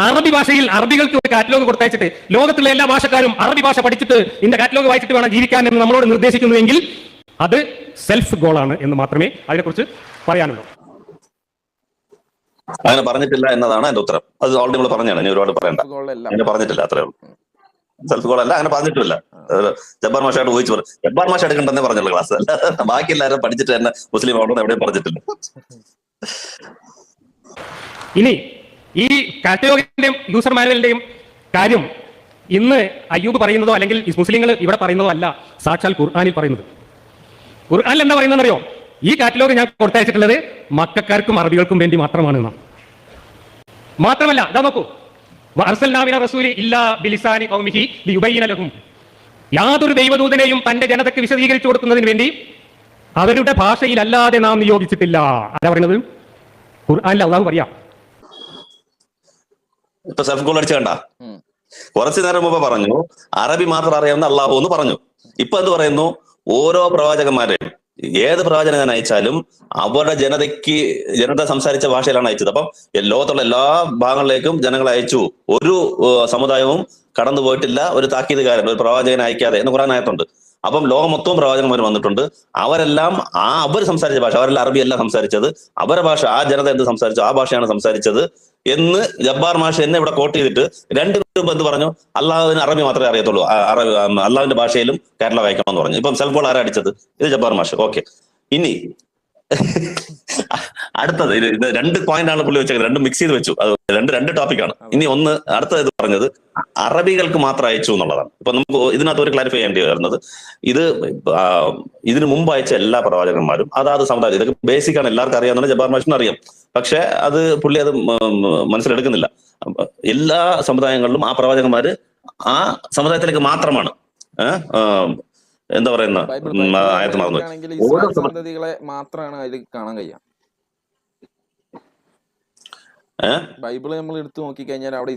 അറബി ഭാഷയിൽ അറബികൾക്ക് ഒരു കാറ്റലോഗ് കൊടുത്തയച്ചിട്ട് ലോകത്തുള്ള എല്ലാ ഭാഷക്കാരും അറബി ഭാഷ പഠിച്ചിട്ട് ഇതിന്റെ കാറ്റലോഗ് വായിച്ചിട്ട് വേണം ജീവിക്കാൻ എന്ന് നമ്മളോട് നിർദ്ദേശിക്കുന്നുവെങ്കിൽ അത് സെൽഫ് ഗോളാണ് എന്ന് മാത്രമേ അതിനെക്കുറിച്ച് പറയാനുള്ളൂ. അങ്ങനെ പറഞ്ഞിട്ടില്ല എന്നതാണ് എന്റെ ഉത്തരം. അത് ഓൾറെഡി നമ്മൾ പറഞ്ഞാണ്, ഇനി ഒരുപാട് പറയണ്ട. അങ്ങനെ പറഞ്ഞിട്ടില്ല, അത്രേ ഉള്ളൂ. സെൽഫ് ഗോൾ അല്ല, അങ്ങനെ പറഞ്ഞിട്ടില്ല. ജബ്ബാർ മാഷായിട്ട് ഊഹിച്ചു പറഞ്ഞു. ജബ്ബാർ മാഷ എടുക്കണ്ടെന്നേ പറഞ്ഞുള്ളൂ ക്ലാസ്. അല്ല, ബാക്കി എല്ലാവരും പഠിച്ചിട്ട് തന്നെ മുസ്ലിം ആവണമെന്ന് എവിടെയും പറഞ്ഞിട്ടില്ല. ഇനി ഈ കാറ്റലോഗിന്റെയും യൂസർ മാനുവലിന്റെയും കാര്യം ഇന്ന് അയ്യൂബ് പറയുന്നതോ അല്ലെങ്കിൽ മുസ്ലിങ്ങൾ ഇവിടെ പറയുന്നതോ അല്ല, സാക്ഷാൽ ഖുർആനിൽ പറയുന്നത്. ഖുർആനിൽ എന്താ പറയുന്നതെന്നറിയോ? ഈ കാറ്റലോഗ് ഞാൻ കൊടുത്തയച്ചിട്ടുള്ളത് മക്കക്കാർക്കും അറബികൾക്കും വേണ്ടി മാത്രമാണ്. മാത്രമല്ല, ഇതാ നോക്കൂ, യാതൊരു ദൈവദൂതനെയും തന്റെ ജനതയ്ക്ക് വിശദീകരിച്ചു കൊടുക്കുന്നതിന് വേണ്ടി അവരുടെ ഭാഷയിലല്ലാതെ നാം നിയോഗിച്ചിട്ടില്ല. ആരാ പറയുന്നത്? ഖുർആനിൽ അല്ലാഹു പറയാം. ഇപ്പൊ സെൽഫ് ഗോൾ അടിച്ചു കണ്ട? കുറച്ചു നേരം മുമ്പ് പറഞ്ഞു അറബി മാത്രം അറിയാവുന്ന അള്ളാഹു എന്ന് പറഞ്ഞു. ഇപ്പൊ എന്ത് പറയുന്നു? ഓരോ പ്രവാചകന്മാരെയും ഏത് പ്രവാചകനെ ഞാൻ അയച്ചാലും അവരുടെ ജനത സംസാരിച്ച ഭാഷയിലാണ് അയച്ചത്. അപ്പം ലോകത്തുള്ള എല്ലാ ഭാഗങ്ങളിലേക്കും ജനങ്ങളെ അയച്ചു. ഒരു സമുദായവും കടന്നു പോയിട്ടില്ല ഒരു താക്കീതുകാരൻ, ഒരു പ്രവാചകനെ അയക്കാതെ എന്ന് ഖുർആൻ ആയത്തുണ്ട്. അപ്പം ലോകം മൊത്തവും പ്രവാചകന്മാർ വന്നിട്ടുണ്ട്. അവരെല്ലാം അവർ സംസാരിച്ച ഭാഷ, അവരെല്ലാം അറബി അല്ല സംസാരിച്ചത്. അവരുടെ ഭാഷ, ആ ജനത എന്ത് സംസാരിച്ചു ആ ഭാഷയാണ് സംസാരിച്ചത് എന്ന് ജബ്ബാർ മാഷ് എന്നെ ഇവിടെ കോട്ട് ചെയ്തിട്ട് രണ്ടുപേരും എന്ത് പറഞ്ഞു? അള്ളാഹുവിന് അറബി മാത്രമേ അറിയത്തുള്ളൂ, അള്ളാഹുവിന്റെ ഭാഷയിലും കാറ്റലോഗ് അയക്കണമെന്ന് പറഞ്ഞു. ഇപ്പം സെൽഫ് ഗോൾ ആരാ അടിച്ചത്? ഇത് ജബ്ബാർ മാഷ്. ഓക്കെ, ഇനി അടുത്തത് ഇത് രണ്ട് പോയിന്റ് ആണ് പുള്ളി വെച്ചത്, രണ്ടും മിക്സ് ചെയ്ത് വെച്ചു. അത് രണ്ട് ടോപ്പിക്കാണ്. ഇനി ഒന്ന് അടുത്തത് ഇത് പറഞ്ഞത് അറബികൾക്ക് മാത്രം അയച്ചു എന്നുള്ളതാണ്. ഇപ്പൊ നമുക്ക് ഇതിനകത്ത് ഒരു ക്ലാരിഫൈ ചെയ്യേണ്ടി വരുന്നത്, ഇതിനു മുമ്പ് അയച്ച എല്ലാ പ്രവാചകന്മാരും അതാത് സമുദായം, ഇതൊക്കെ ബേസിക് ആണ്, എല്ലാവർക്കും അറിയാവുന്ന ജബ്ബാർ മാഷിന് അറിയാം. പക്ഷെ അത് പുള്ളി അത് മനസ്സിലെടുക്കുന്നില്ല. എല്ലാ സമുദായങ്ങളിലും ആ പ്രവാചകന്മാര് ആ സമുദായത്തിലേക്ക് മാത്രമാണ് എന്താ പറയുന്ന ആയത്ത് മറന്നു, ഓരോ സന്തതികളെ മാത്രമാണ് അതിൽ കാണാൻ കഴിയുക. ബൈബിള് നമ്മൾ എടുത്തു നോക്കിക്കഴിഞ്ഞാൽ അവിടെ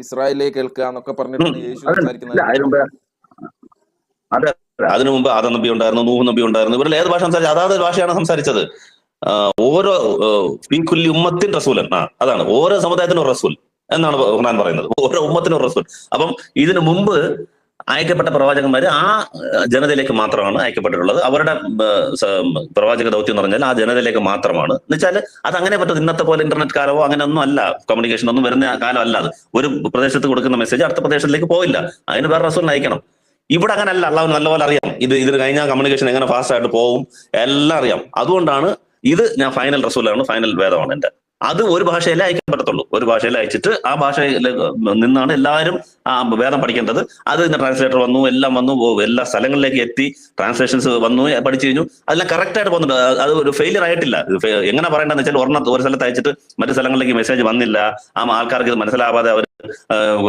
ഇസ്രായേലിലെ കേൾക്കുക എന്നൊക്കെ പറഞ്ഞിട്ടാണ് യേശു സംസാരിക്കുന്നത്. അതെ, അതിനു മുമ്പ് ആദം നബി ഉണ്ടായിരുന്നു, നൂഹ് നബി ഉണ്ടായിരുന്നു. ഇവരിൽ ഏത് ഭാഷ സംസാരിച്ചത്? അതാത് ഭാഷയാണ് സംസാരിച്ചത്. ഓരോ ഫീ ഉമ്മത്തിൻ റസൂലൻ, അതാണ് ഓരോ സമുദായത്തിനും റസൂൽ എന്നാണ് ഖുർആൻ പറയുന്നത്. ഓരോ ഉമ്മത്തിനും റസൂൽ. അപ്പം ഇതിനു മുമ്പ് അയക്കപ്പെട്ട പ്രവാചകന്മാര് ആ ജനതയിലേക്ക് മാത്രമാണ് അയക്കപ്പെട്ടിട്ടുള്ളത്. അവരുടെ പ്രവാചക ദൗത്യം എന്ന് പറഞ്ഞാൽ ആ ജനതയിലേക്ക് മാത്രമാണ്. എന്ന് വെച്ചാൽ അത് അങ്ങനെ പറ്റും. ഇന്നത്തെ പോലെ ഇന്റർനെറ്റ് കാലമോ അങ്ങനെയൊന്നും അല്ല, കമ്മ്യൂണിക്കേഷൻ ഒന്നും വരുന്ന കാലം അല്ല. അത് ഒരു പ്രദേശത്ത് കൊടുക്കുന്ന മെസ്സേജ് അടുത്ത പ്രദേശത്തിലേക്ക് പോയില്ല, അതിന് വേറെ റസൂലിനെ അയക്കണം. ഇവിടെ അങ്ങനെ അല്ല. അള്ളാഹു നല്ലപോലെ അറിയാം ഇതിന് കഴിഞ്ഞാൽ കമ്മ്യൂണിക്കേഷൻ എങ്ങനെ ഫാസ്റ്റ് ആയിട്ട് പോകും, എല്ലാം അറിയാം. അതുകൊണ്ടാണ് ഇത് ഞാൻ ഫൈനൽ റസൂലാണ്, ഫൈനൽ വേദമാണ് എന്റെ. അത് ഒരു ഭാഷയിലേ അയക്കാൻ പറ്റത്തുള്ളൂ. ഒരു ഭാഷയിൽ അയച്ചിട്ട് ആ ഭാഷയിൽ നിന്നാണ് എല്ലാവരും ആ വേദം പഠിക്കേണ്ടത്. അത് ട്രാൻസ്ലേറ്റർ വന്നു, എല്ലാം വന്നു, എല്ലാ സ്ഥലങ്ങളിലേക്ക് എത്തി, ട്രാൻസ്ലേഷൻസ് വന്നു, പഠിച്ചു കഴിഞ്ഞു. അതെല്ലാം കറക്റ്റ് ആയിട്ട് പോകുന്നുണ്ട്. അത് ഒരു ഫെയിലിയർ ആയിട്ടില്ല. എങ്ങനെ പറയേണ്ടതെന്ന് വെച്ചാൽ ഒരു സ്ഥലത്ത് അയച്ചിട്ട് മറ്റു സ്ഥലങ്ങളിലേക്ക് മെസ്സേജ് വന്നില്ല, ആ ആൾക്കാർക്ക് ഇത് മനസ്സിലാവാതെ അവർ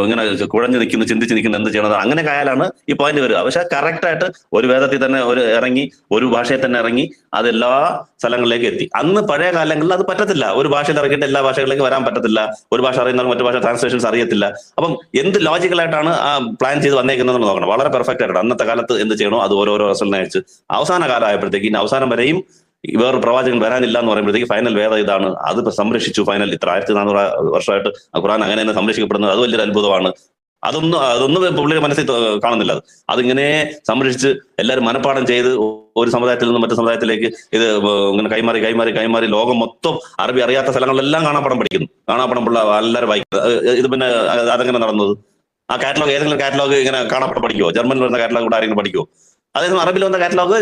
ഇങ്ങനെ കുഴഞ്ഞു നിൽക്കുന്നു, ചിന്തിച്ച് നിൽക്കുന്നു, എന്ത് ചെയ്യണത്, അങ്ങനെയൊക്കെ ആയാലാണ് ഈ പോയിന്റ് വരിക. പക്ഷെ കറക്റ്റ് ആയിട്ട് ഒരു വേദത്തിൽ തന്നെ ഇറങ്ങി, ഒരു ഭാഷയിൽ തന്നെ ഇറങ്ങി, അത് എല്ലാ സ്ഥലങ്ങളിലേക്ക് എത്തി. അന്ന് പഴയ കാലങ്ങളിൽ അത് പറ്റത്തില്ല. ഒരു ഭാഷയിൽ ഇറങ്ങിയിട്ട് എല്ലാ ഭാഷകളിലേക്ക് വരാൻ പറ്റത്തില്ല. ഒരു ഭാഷ അറിയുന്നവർ മറ്റു ഭാഷ ട്രാൻസ്ലേഷൻസ് അറിയത്തില്ല. അപ്പം എന്ത് ലോജിക്കലായിട്ടാണ് ആ പ്ലാൻ ചെയ്ത് വന്നേക്കുന്നതെന്ന് നോക്കണം. വളരെ പെർഫെക്റ്റ് ആയിട്ട് അന്നത്തെ കാലത്ത് എന്ത് ചെയ്യണോ അത് ഓരോരോ റസലിനെ അയച്ച് അവസാന കാലം ആയപ്പോഴത്തേക്ക് ഇനി അവസാനം വരെയും വേറൊരു പ്രവാചകൻ വരാനില്ല എന്ന് പറയുമ്പോഴത്തേക്ക് ഫൈനൽ വേദം ഇതാണ്. അത് സംരക്ഷിച്ചു. ഫൈനൽ ഇത്ര 1400 വർഷമായിട്ട് ഖുർആൻ അങ്ങനെ തന്നെ സംരക്ഷിക്കപ്പെടുന്നത് അത് വലിയൊരു അത്ഭുതമാണ്. അതൊന്നും പുള്ളിയുടെ മനസ്സിൽ കാണുന്നില്ല. അതിങ്ങനെ സംരക്ഷിച്ച് എല്ലാവരും മനഃപ്പാഠം ചെയ്ത് ഒരു സമുദായത്തിൽ നിന്ന് മറ്റു സമുദായത്തിലേക്ക് ഇത് ഇങ്ങനെ കൈമാറി ലോകം മൊത്തം അറബി അറിയാത്ത സ്ഥലങ്ങളിലെല്ലാം കാണാപ്പാഠം പഠിക്കുന്നു. കാണാപ്പാഠം പിള്ള എല്ലാവരും വായിക്കുന്നത്. ഇത് പിന്നെ അതെങ്ങനെ നടന്നത്? ആ കാറ്റലോഗ് ഏതെങ്കിലും കാറ്റലോഗ് ഇങ്ങനെ കാണാപ്പാഠം പഠിക്കുമോ? ജർമ്മനിൽ വരുന്ന കാറ്റലോഗ് കൂടെ ആരെങ്കിലും പഠിക്കുമോ? അതായത് അറബിൽ വന്ന കാറ്റലോഗ്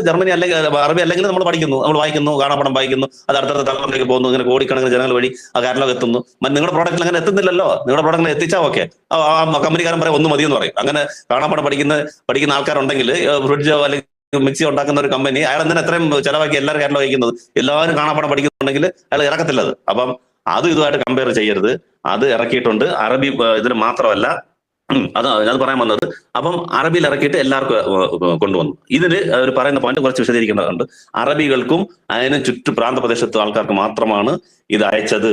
അറബി അല്ലെങ്കിൽ നമ്മൾ പഠിക്കുന്നു, നമ്മൾ വായിക്കുന്നു, കാണാപ്പാഠം വായിക്കുന്നു. അത് അടുത്തടുത്ത തലമുറയിലേക്ക് പോകുന്നു. ഇങ്ങനെ കോടിക്കണക്കിന് ജനങ്ങൾ വഴി ആ കാറ്റലോഗ് എത്തുന്നു. നിങ്ങളുടെ പ്രോഡക്റ്റിൽ അങ്ങനെ എത്തുന്നില്ലല്ലോ. നിങ്ങളുടെ പ്രോഡക്റ്റിൽ എത്തിച്ചാൽ ഓക്കെ, ആ കമ്പനിക്കാരൻ പറയും ഒന്ന് മതിയെന്ന് പറയും. അങ്ങനെ കാണാപ്പാഠം പഠിക്കുന്ന ആൾക്കാരുണ്ടെങ്കിൽ ഫ്രിഡ്ജോ അല്ലെങ്കിൽ മിക്സി ഉണ്ടാക്കുന്ന ഒരു കമ്പനി, അയാൾ എന്തിനാ എത്രയും ചെലവാക്കി എല്ലാവരും കാറ്റലോഗ് അയക്കുന്നത്? എല്ലാവരും കാണാപ്പാഠം പഠിക്കുന്നുണ്ടെങ്കിൽ അയാൾ ഇറക്കത്തില്ലത്. അപ്പം ഇതുമായിട്ട് കമ്പയർ ചെയ്യരുത്. അത് ഇറക്കിയിട്ടുണ്ട്. അറബി ഇതിന് മാത്രമല്ല, അത് പറയാൻ വന്നത്. അപ്പം അറബിയിൽ ഇറക്കിയിട്ട് എല്ലാവർക്കും കൊണ്ടുവന്നു. ഇതിന് അവർ പറയുന്ന പോയിന്റ് കുറച്ച് വിശദീകരിക്കേണ്ടതുണ്ട്. അറബികൾക്കും അതിന് പ്രാന്തപ്രദേശത്തെ ആൾക്കാർക്ക് മാത്രമാണ് ഇത് അയച്ചത്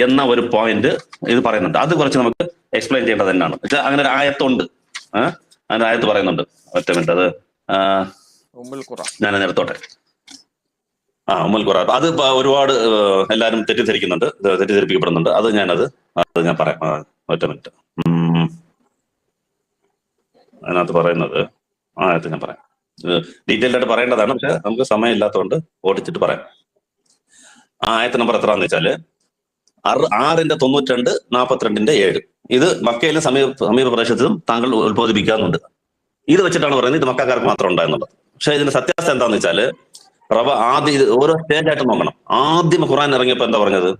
എന്ന ഒരു പോയിന്റ് ഇത് പറയുന്നുണ്ട്. അത് കുറച്ച് നമുക്ക് എക്സ്പ്ലെയിൻ ചെയ്യേണ്ടത് തന്നെയാണ്. അങ്ങനെ ഒരു ആയത്തുണ്ട്, അങ്ങനെ ആയത്ത് പറയുന്നുണ്ട്. ഒറ്റ മിനിറ്റ്, അത് ഞാൻ നേരത്തോട്ടെ. ഉമ്മുൽ ഖുറ. അത് ഒരുപാട് എല്ലാവരും തെറ്റിദ്ധരിപ്പിക്കപ്പെടുന്നുണ്ട്. അത് ഞാൻ പറയാം. ഒറ്റ മിനിറ്റ്. അതിനകത്ത് പറയുന്നത് ആയത്ത് ഞാൻ പറയാം. ഡീറ്റെയിൽഡ് ആയിട്ട് പറയേണ്ടതാണ്, പക്ഷെ നമുക്ക് സമയം ഇല്ലാത്തതുകൊണ്ട് ഓടിച്ചിട്ട് പറയാം. ആ ആയത്ത് നമ്പർ എത്രയാണെന്ന് വെച്ചാല് 6:92, 42:7. ഇത് മക്കയിലും സമീപ പ്രദേശത്തും താങ്കൾ ഉത്ബോധിപ്പിക്കാറുണ്ട്. ഇത് വെച്ചിട്ടാണ് പറയുന്നത് ഇത് മക്കാർക്ക് മാത്രം ഉണ്ടായെന്നുള്ളത്. പക്ഷെ ഇതിന്റെ സത്യാവസ്ഥ എന്താണെന്ന് വെച്ചാല് ഇത് ഓരോ സ്റ്റേജ് ആയിട്ട് നോക്കണം. ആദ്യം ഖുർആൻ ഇറങ്ങിയപ്പോ എന്താ പറഞ്ഞത്?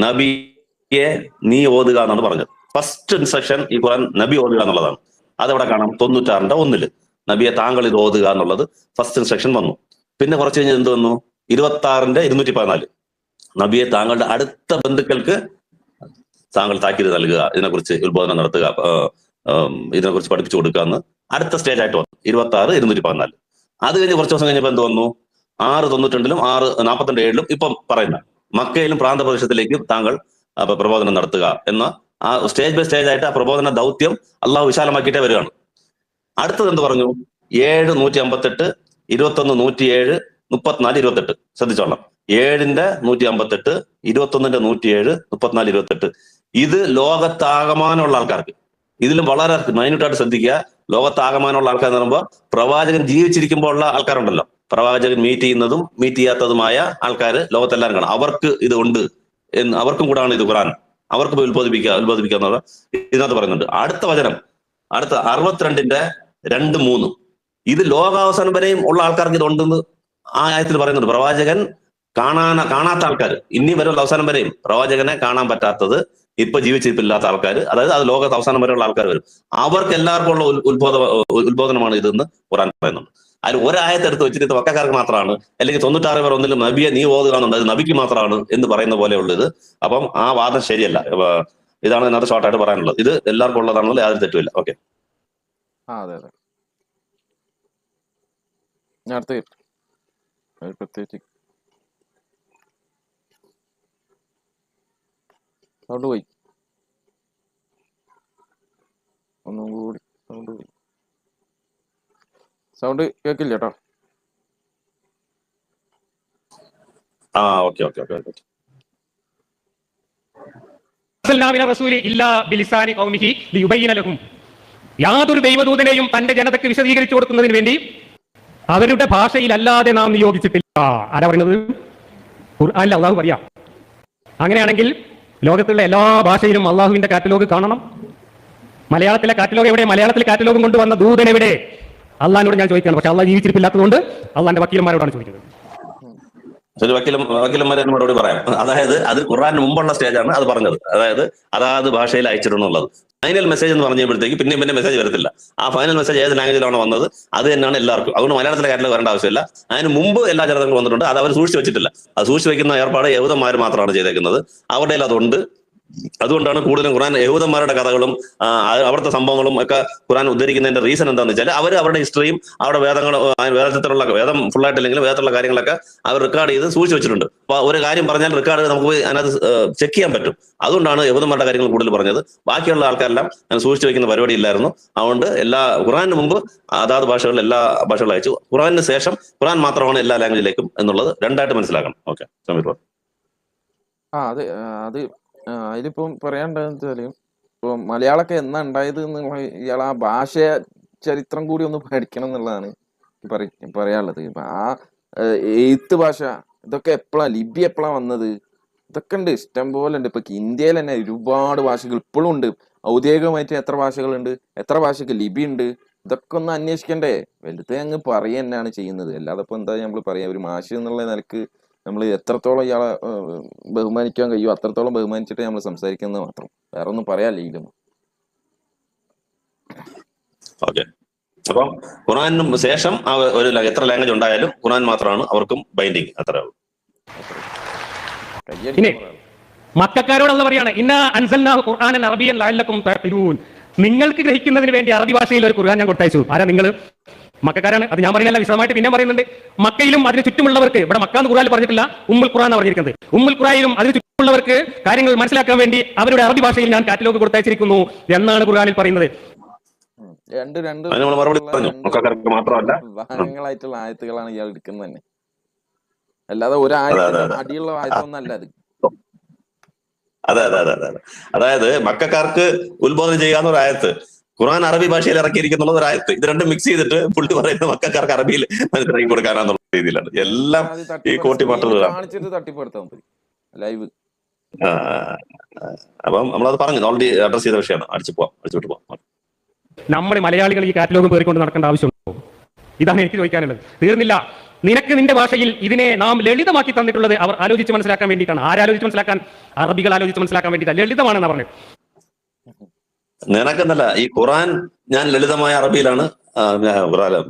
നബിയെ നീ ഓതുക എന്നാണ് പറഞ്ഞത്. ഫസ്റ്റ് ഇൻസ്ട്രക്ഷൻ ഈ ഖുർആൻ നബി ഓതുക എന്നുള്ളതാണ്. അതെവിടെ കാണാം? 96:1 നബിയെ താങ്കൾ ഇത് ഓതുക എന്നുള്ളത് ഫസ്റ്റ് ഇൻസ്ട്രക്ഷൻ വന്നു. പിന്നെ കുറച്ച് കഴിഞ്ഞ് എന്ത് വന്നു? 26:214 നബിയെ താങ്കളുടെ അടുത്ത ബന്ധുക്കൾക്ക് താങ്കൾ താക്കീത് നൽകുക, ഇതിനെക്കുറിച്ച് ഉത്ബോധനം നടത്തുക, ഇതിനെക്കുറിച്ച് പഠിപ്പിച്ചു കൊടുക്കുക എന്ന് അടുത്ത സ്റ്റേജ് ആയിട്ട് വന്നു. 26:214. അത് കഴിഞ്ഞ് കുറച്ച് ദിവസം കഴിഞ്ഞപ്പോൾ എന്ത് വന്നു? 6:92-ലും 6:42-7-ലും ഇപ്പം പറയുന്ന മക്കയിലും പ്രാന്തപ്രദേശത്തിലേക്കും താങ്കൾ പ്രബോധനം നടത്തുക എന്ന ആ സ്റ്റേജ് ബൈ സ്റ്റേജ് ആയിട്ട് ആ പ്രബോധന ദൗത്യം അള്ളാഹു വിശാലമാക്കിയിട്ടേ വരികയാണ്. അടുത്തത് എന്ത് പറഞ്ഞു? 7:158, 21:107, 34:28. ശ്രദ്ധിച്ചോളാം. 7:158, 21:107, 34:28. ഇത് ലോകത്താകമാനമുള്ള ആൾക്കാർക്ക്. ഇതിലും വളരെ മൈന്യൂട്ടായിട്ട് ശ്രദ്ധിക്കുക. ലോകത്താകമാനമുള്ള ആൾക്കാർ എന്ന് പറയുമ്പോൾ പ്രവാചകൻ ജീവിച്ചിരിക്കുമ്പോൾ ഉള്ള ആൾക്കാരുണ്ടല്ലോ, പ്രവാചകൻ മീറ്റ് ചെയ്യുന്നതും മീറ്റ് ചെയ്യാത്തതുമായ ആൾക്കാർ ലോകത്തെല്ലാവരും കാണാം. അവർക്ക് ഇത് ഉണ്ട് എന്ന് അവർക്കും കൂടാണ് ഇത് ഖുർആൻ. അവർക്ക് ഉത്ബോധിപ്പിക്കുക എന്നുള്ള ഇതിനകത്ത് പറയുന്നുണ്ട്. അടുത്ത വചനം, അടുത്ത 62:2-3. ഇത് ലോകാവസാനം വരെയും ഉള്ള ആൾക്കാർക്ക് ഇത് ഉണ്ടെന്ന് ആ ആയത്തിൽ പറയുന്നുണ്ട്. പ്രവാചകൻ കാണാത്ത ആൾക്കാർ, ഇനി വരെയുള്ള അവസാനം വരെയും പ്രവാചകനെ കാണാൻ പറ്റാത്തത്, ഇപ്പൊ ജീവിച്ചിരിപ്പില്ലാത്ത ആൾക്കാർ, അതായത് അത് ലോകത്ത് അവസാനം വരെയുള്ള ആൾക്കാർ വരും. അവർക്ക് എല്ലാവർക്കും ഉള്ള ഉത്ബോധനമാണ് ഇതെന്ന് ഖുർആൻ പറയുന്നുണ്ട്. അതിൽ ഒരായത്തെടുത്ത് വെച്ചിട്ട് ഇത് മക്കാർക്ക് മാത്രമാണ്, അല്ലെങ്കിൽ 96:1 നബിയെ നീ ഓതുക എന്നുണ്ട്, അത് നബിക്ക് മാത്രമാണ് എന്ന് പറയുന്ന പോലെയുള്ള ഇത്. അപ്പം ആ വാദം ശരിയല്ല. ഇതാണ് ഇതിനകത്ത് ഷോർട്ടായിട്ട് പറയാനുള്ളത്. ഇത് എല്ലാവർക്കും ഉള്ളതാണെന്നുള്ള യാതൊരു തെറ്റുമില്ല. ഓക്കെ. അതെ. ഞാൻ പ്രത്യേകിച്ച് സൗണ്ട് പോയി, ഒന്നും കൂടി സൗണ്ട് പോയി. സൗണ്ട് കേൾക്കില്ല കേട്ടോ. ഓക്കെ. യാതൊരു ദൈവദൂതനെയും തന്റെ ജനതയ്ക്ക് വിശദീകരിച്ചു കൊടുക്കുന്നതിന് വേണ്ടി അവരുടെ ഭാഷയിലല്ലാതെ നാം നിയോഗിച്ചിട്ടില്ല. ആരാ പറയുന്നത്? ഖുർആനിൽ അള്ളാഹു പറയാം. അങ്ങനെയാണെങ്കിൽ ലോകത്തുള്ള എല്ലാ ഭാഷയിലും അള്ളാഹുവിന്റെ കാറ്റലോഗ് കാണണം. മലയാളത്തിലെ കാറ്റലോഗ് എവിടെ? മലയാളത്തിലെ കാറ്റലോഗും കൊണ്ടുവന്ന ദൂതൻ എവിടെ? അള്ളാഹിനോട് ഞാൻ ചോദിക്കണം. പക്ഷെ അള്ളാഹ് ജീവിച്ചിരിപ്പില്ലാത്തതുകൊണ്ട് അള്ളാഹിന്റെ വക്കീലന്മാരോടാണ് ചോദിക്കുന്നത്. ഒരു വക്കീലന്മാരെ മറുപടി പറയാം. അതായത് അത് ഖുർആന് മുമ്പുള്ള സ്റ്റേജാണ് അത് പറഞ്ഞത്. അതായത് അതാത് ഭാഷയിൽ അയച്ചിട്ടുള്ളത്. ഫൈനൽ മെസ്സേജ് എന്ന് പറഞ്ഞപ്പോഴത്തേക്ക് പിന്നെ മെസ്സേജ് വരത്തില്ല. ആ ഫൈനൽ മെസ്സേജ് ഏത് ലാംഗ്വേജിലാണോ വന്നത് അത് തന്നെയാണ് എല്ലാവർക്കും. അതുകൊണ്ട് മലയാളത്തിലെ കാര്യത്തിൽ വരേണ്ട ആവശ്യമില്ല. അതിന് മുമ്പ് എല്ലാ ജനതകളും വന്നിട്ടുണ്ട്. അത് അവർ സൂക്ഷിച്ചു വെച്ചിട്ടില്ല. അത് സൂക്ഷിച്ചു വെക്കുന്ന ഏർപ്പാട് യഹൂദന്മാർ മാത്രമാണ് ചെയ്തേക്കുന്നത്. അവരുടെ അതുണ്ട്. അതുകൊണ്ടാണ് കൂടുതലും ഖുർആൻ യഹൂദന്മാരുടെ കഥകളും അവിടുത്തെ സംഭവങ്ങളും ഒക്കെ ഖുർആൻ ഉദ്ധരിക്കുന്നതിന്റെ റീസൺ എന്താണെന്ന് വെച്ചാൽ അവർ അവരുടെ ഹിസ്റ്ററിയും അവരുടെ വേദത്തിലുള്ള വേദം ഫുള്ളായിട്ടില്ലെങ്കിൽ വേദത്തിലുള്ള കാര്യങ്ങളൊക്കെ അവർ റെക്കോർഡ് ചെയ്ത് സൂക്ഷിച്ചു വെച്ചിട്ടുണ്ട്. അപ്പൊ ഒരു കാര്യം പറഞ്ഞാൽ റെക്കോർഡ് നമുക്ക് പോയി അതിനകത്ത് ചെക്ക് ചെയ്യാൻ പറ്റും. അതുകൊണ്ടാണ് യഹൂദന്മാരുടെ കാര്യങ്ങൾ കൂടുതൽ പറഞ്ഞത്. ബാക്കിയുള്ള ആൾക്കാരെല്ലാം സൂക്ഷിച്ചു വെക്കുന്ന പരിപാടി ഇല്ലായിരുന്നു. അതുകൊണ്ട് ഖുർആന് മുമ്പ് അതാത് ഭാഷകളിൽ എല്ലാ ഭാഷകളും അയച്ചു. ഖുർആന് ശേഷം ഖുർആൻ മാത്രമാണ് എല്ലാ ലാംഗ്വേജിലേക്കും എന്നുള്ളത് രണ്ടായിട്ട് മനസ്സിലാക്കണം. ഓക്കെ, സമീർ. അത് അതിലിപ്പം പറയാണ്ടെന്ന് വെച്ചാല് ഇപ്പൊ മലയാളമൊക്കെ എന്നാ ഉണ്ടായത് എന്നുള്ള ഇയാൾ ആ ഭാഷ ചരിത്രം കൂടി ഒന്ന് പഠിക്കണം എന്നുള്ളതാണ് പറയാനുള്ളത്. ഇപ്പൊ ആ എഴുത്ത് ഭാഷ ഇതൊക്കെ എപ്പോഴാ, ലിപി എപ്പോഴാ വന്നത്, ഇതൊക്കെ ഉണ്ട്, ഇഷ്ടം പോലെ ഉണ്ട്. ഇപ്പൊ ഇന്ത്യയിൽ തന്നെ ഒരുപാട് ഭാഷകൾ ഇപ്പോഴും ഉണ്ട്. ഔദ്യോഗികമായിട്ട് എത്ര ഭാഷകളുണ്ട്, എത്ര ഭാഷക്ക് ലിപി ഉണ്ട്, ഇതൊക്കെ ഒന്ന് അന്വേഷിക്കണ്ടേ? വെറുതെ അങ്ങ് പറയുക തന്നെയാണ് ചെയ്യുന്നത്. അല്ലാതെ ഇപ്പൊ എന്താ നമ്മൾ പറയാ, ഒരു മാഷ് എന്നുള്ള നിലക്ക് നമ്മൾ എത്രത്തോളം ഇയാളെ ബഹുമാനിക്കാൻ കഴിയുമോ അത്രത്തോളം ബഹുമാനിച്ചിട്ട് നമ്മൾ സംസാരിക്കുന്നത് മാത്രം, വേറെ ഒന്നും പറയാല്ലേ ഇതൊന്നും. ഓക്കെ, അപ്പം ഖുർആനും ശേഷം ഒരു എത്ര ലാംഗ്വേജ് ഉണ്ടായാലും ഖുർആൻ മാത്രമാണ് അവർക്കും ബൈൻഡിങ്. അത്രേ ഉള്ളൂ. ഇനി മക്കക്കാരോടുള്ള പറയാണ്, ഇന്ന അൻസൽനാഹു ഖുർആനൻ അറബിയൻ ലഅല്ലക്കും തഅഖിലൂൻ. നിങ്ങൾക്ക് ഗ്രഹിക്കുന്നതിന് വേണ്ടി അറബി ഭാഷയിൽ ഒരു ഖുർആൻ ഞാൻ കൊടുത്തയച്ചു. ആരാ നിങ്ങൾ? മക്കാരാണ്. അത് ഞാൻ പറയുന്നില്ല, വിശദമായിട്ട് പിന്നെ പറയുന്നുണ്ട്. മക്കയിലും അതിന് ചുറ്റുമുള്ളവർക്ക്, ഇവിടെ മക്ക എന്ന് ഖുർആനിൽ പറഞ്ഞിട്ടില്ല, ഉമ്മുൽ ഖുർആൻ പറഞ്ഞിരിക്കുന്നത്. ഉമ്മുൽ ഖുർആനിലും അതിന് ചുറ്റുമുള്ളവർക്ക് കാര്യങ്ങൾ മനസ്സിലാക്കാൻ വേണ്ടി അവരുടെ അറബി ഭാഷയിൽ ഞാൻ കാറ്റലോഗ് കൊടുത്തയച്ചിരിക്കുന്നു എന്നാണ് ഖുർആനിൽ പറയുന്നത്. ഭാഗങ്ങളായിട്ടുള്ള ആയത്തുകളാണ് ഇയാൾ എടുക്കുന്നത് തന്നെ, അല്ലാതെ ഒരു അടിയുള്ള ആയത്തൊന്നല്ല അത്. അതെ, അതായത് മക്കാർക്ക് ഉത്ബോധനം ചെയ്യാവുന്ന ഒരു ആയത്ത് ഖുർആൻ അറബി ഭാഷയിൽ ഇറക്കിയിരിക്കുന്ന ഒരു ആയത്ത്. ഇത് രണ്ടും മിക്സ് ചെയ്തിട്ട് പുള്ളി പറയുന്ന മക്കാർക്ക് അറബിയിൽ മനസ്സിലാക്കി കൊടുക്കാനാന്നുള്ള രീതിയിലാണ് എല്ലാം ഈ കോട്ടിപ്പാട്ടുകളാണ്. ലൈവ്. അപ്പം നമ്മളത് പറഞ്ഞു, ഓൾറെഡി അഡ്രസ് ചെയ്ത വിഷയമാണ്. അടിച്ചുവിട്ട് പോവാം. നമ്മുടെ മലയാളികൾ ഈ കാറ്റലോഗ് പേറിക്കൊണ്ട് നടക്കേണ്ട ആവശ്യമുണ്ടോ? ഇതാണ് എനിക്ക് ചോദിക്കാനുള്ളത്. തീർന്നില്ല. നിനക്ക് നിന്റെ ഭാഷയിൽ ഇതിനെ നാം ലളിതമാക്കി തന്നിട്ടുള്ളത് അവർ ആലോചിച്ച് മനസ്സിലാക്കാൻ വേണ്ടിയിട്ടാണ്. ആരാലോചിച്ച് മനസ്സിലാക്കാൻ? അറബികൾ ആലോചിച്ച് മനസ്സിലാക്കാൻ വേണ്ടിയിട്ടാണ്. ലളിതമാണെന്ന് പറഞ്ഞു. നിനക്കെന്നല്ല, ഈ ഖുർആൻ ഞാൻ ലളിതമായ അറബിയിലാണ്,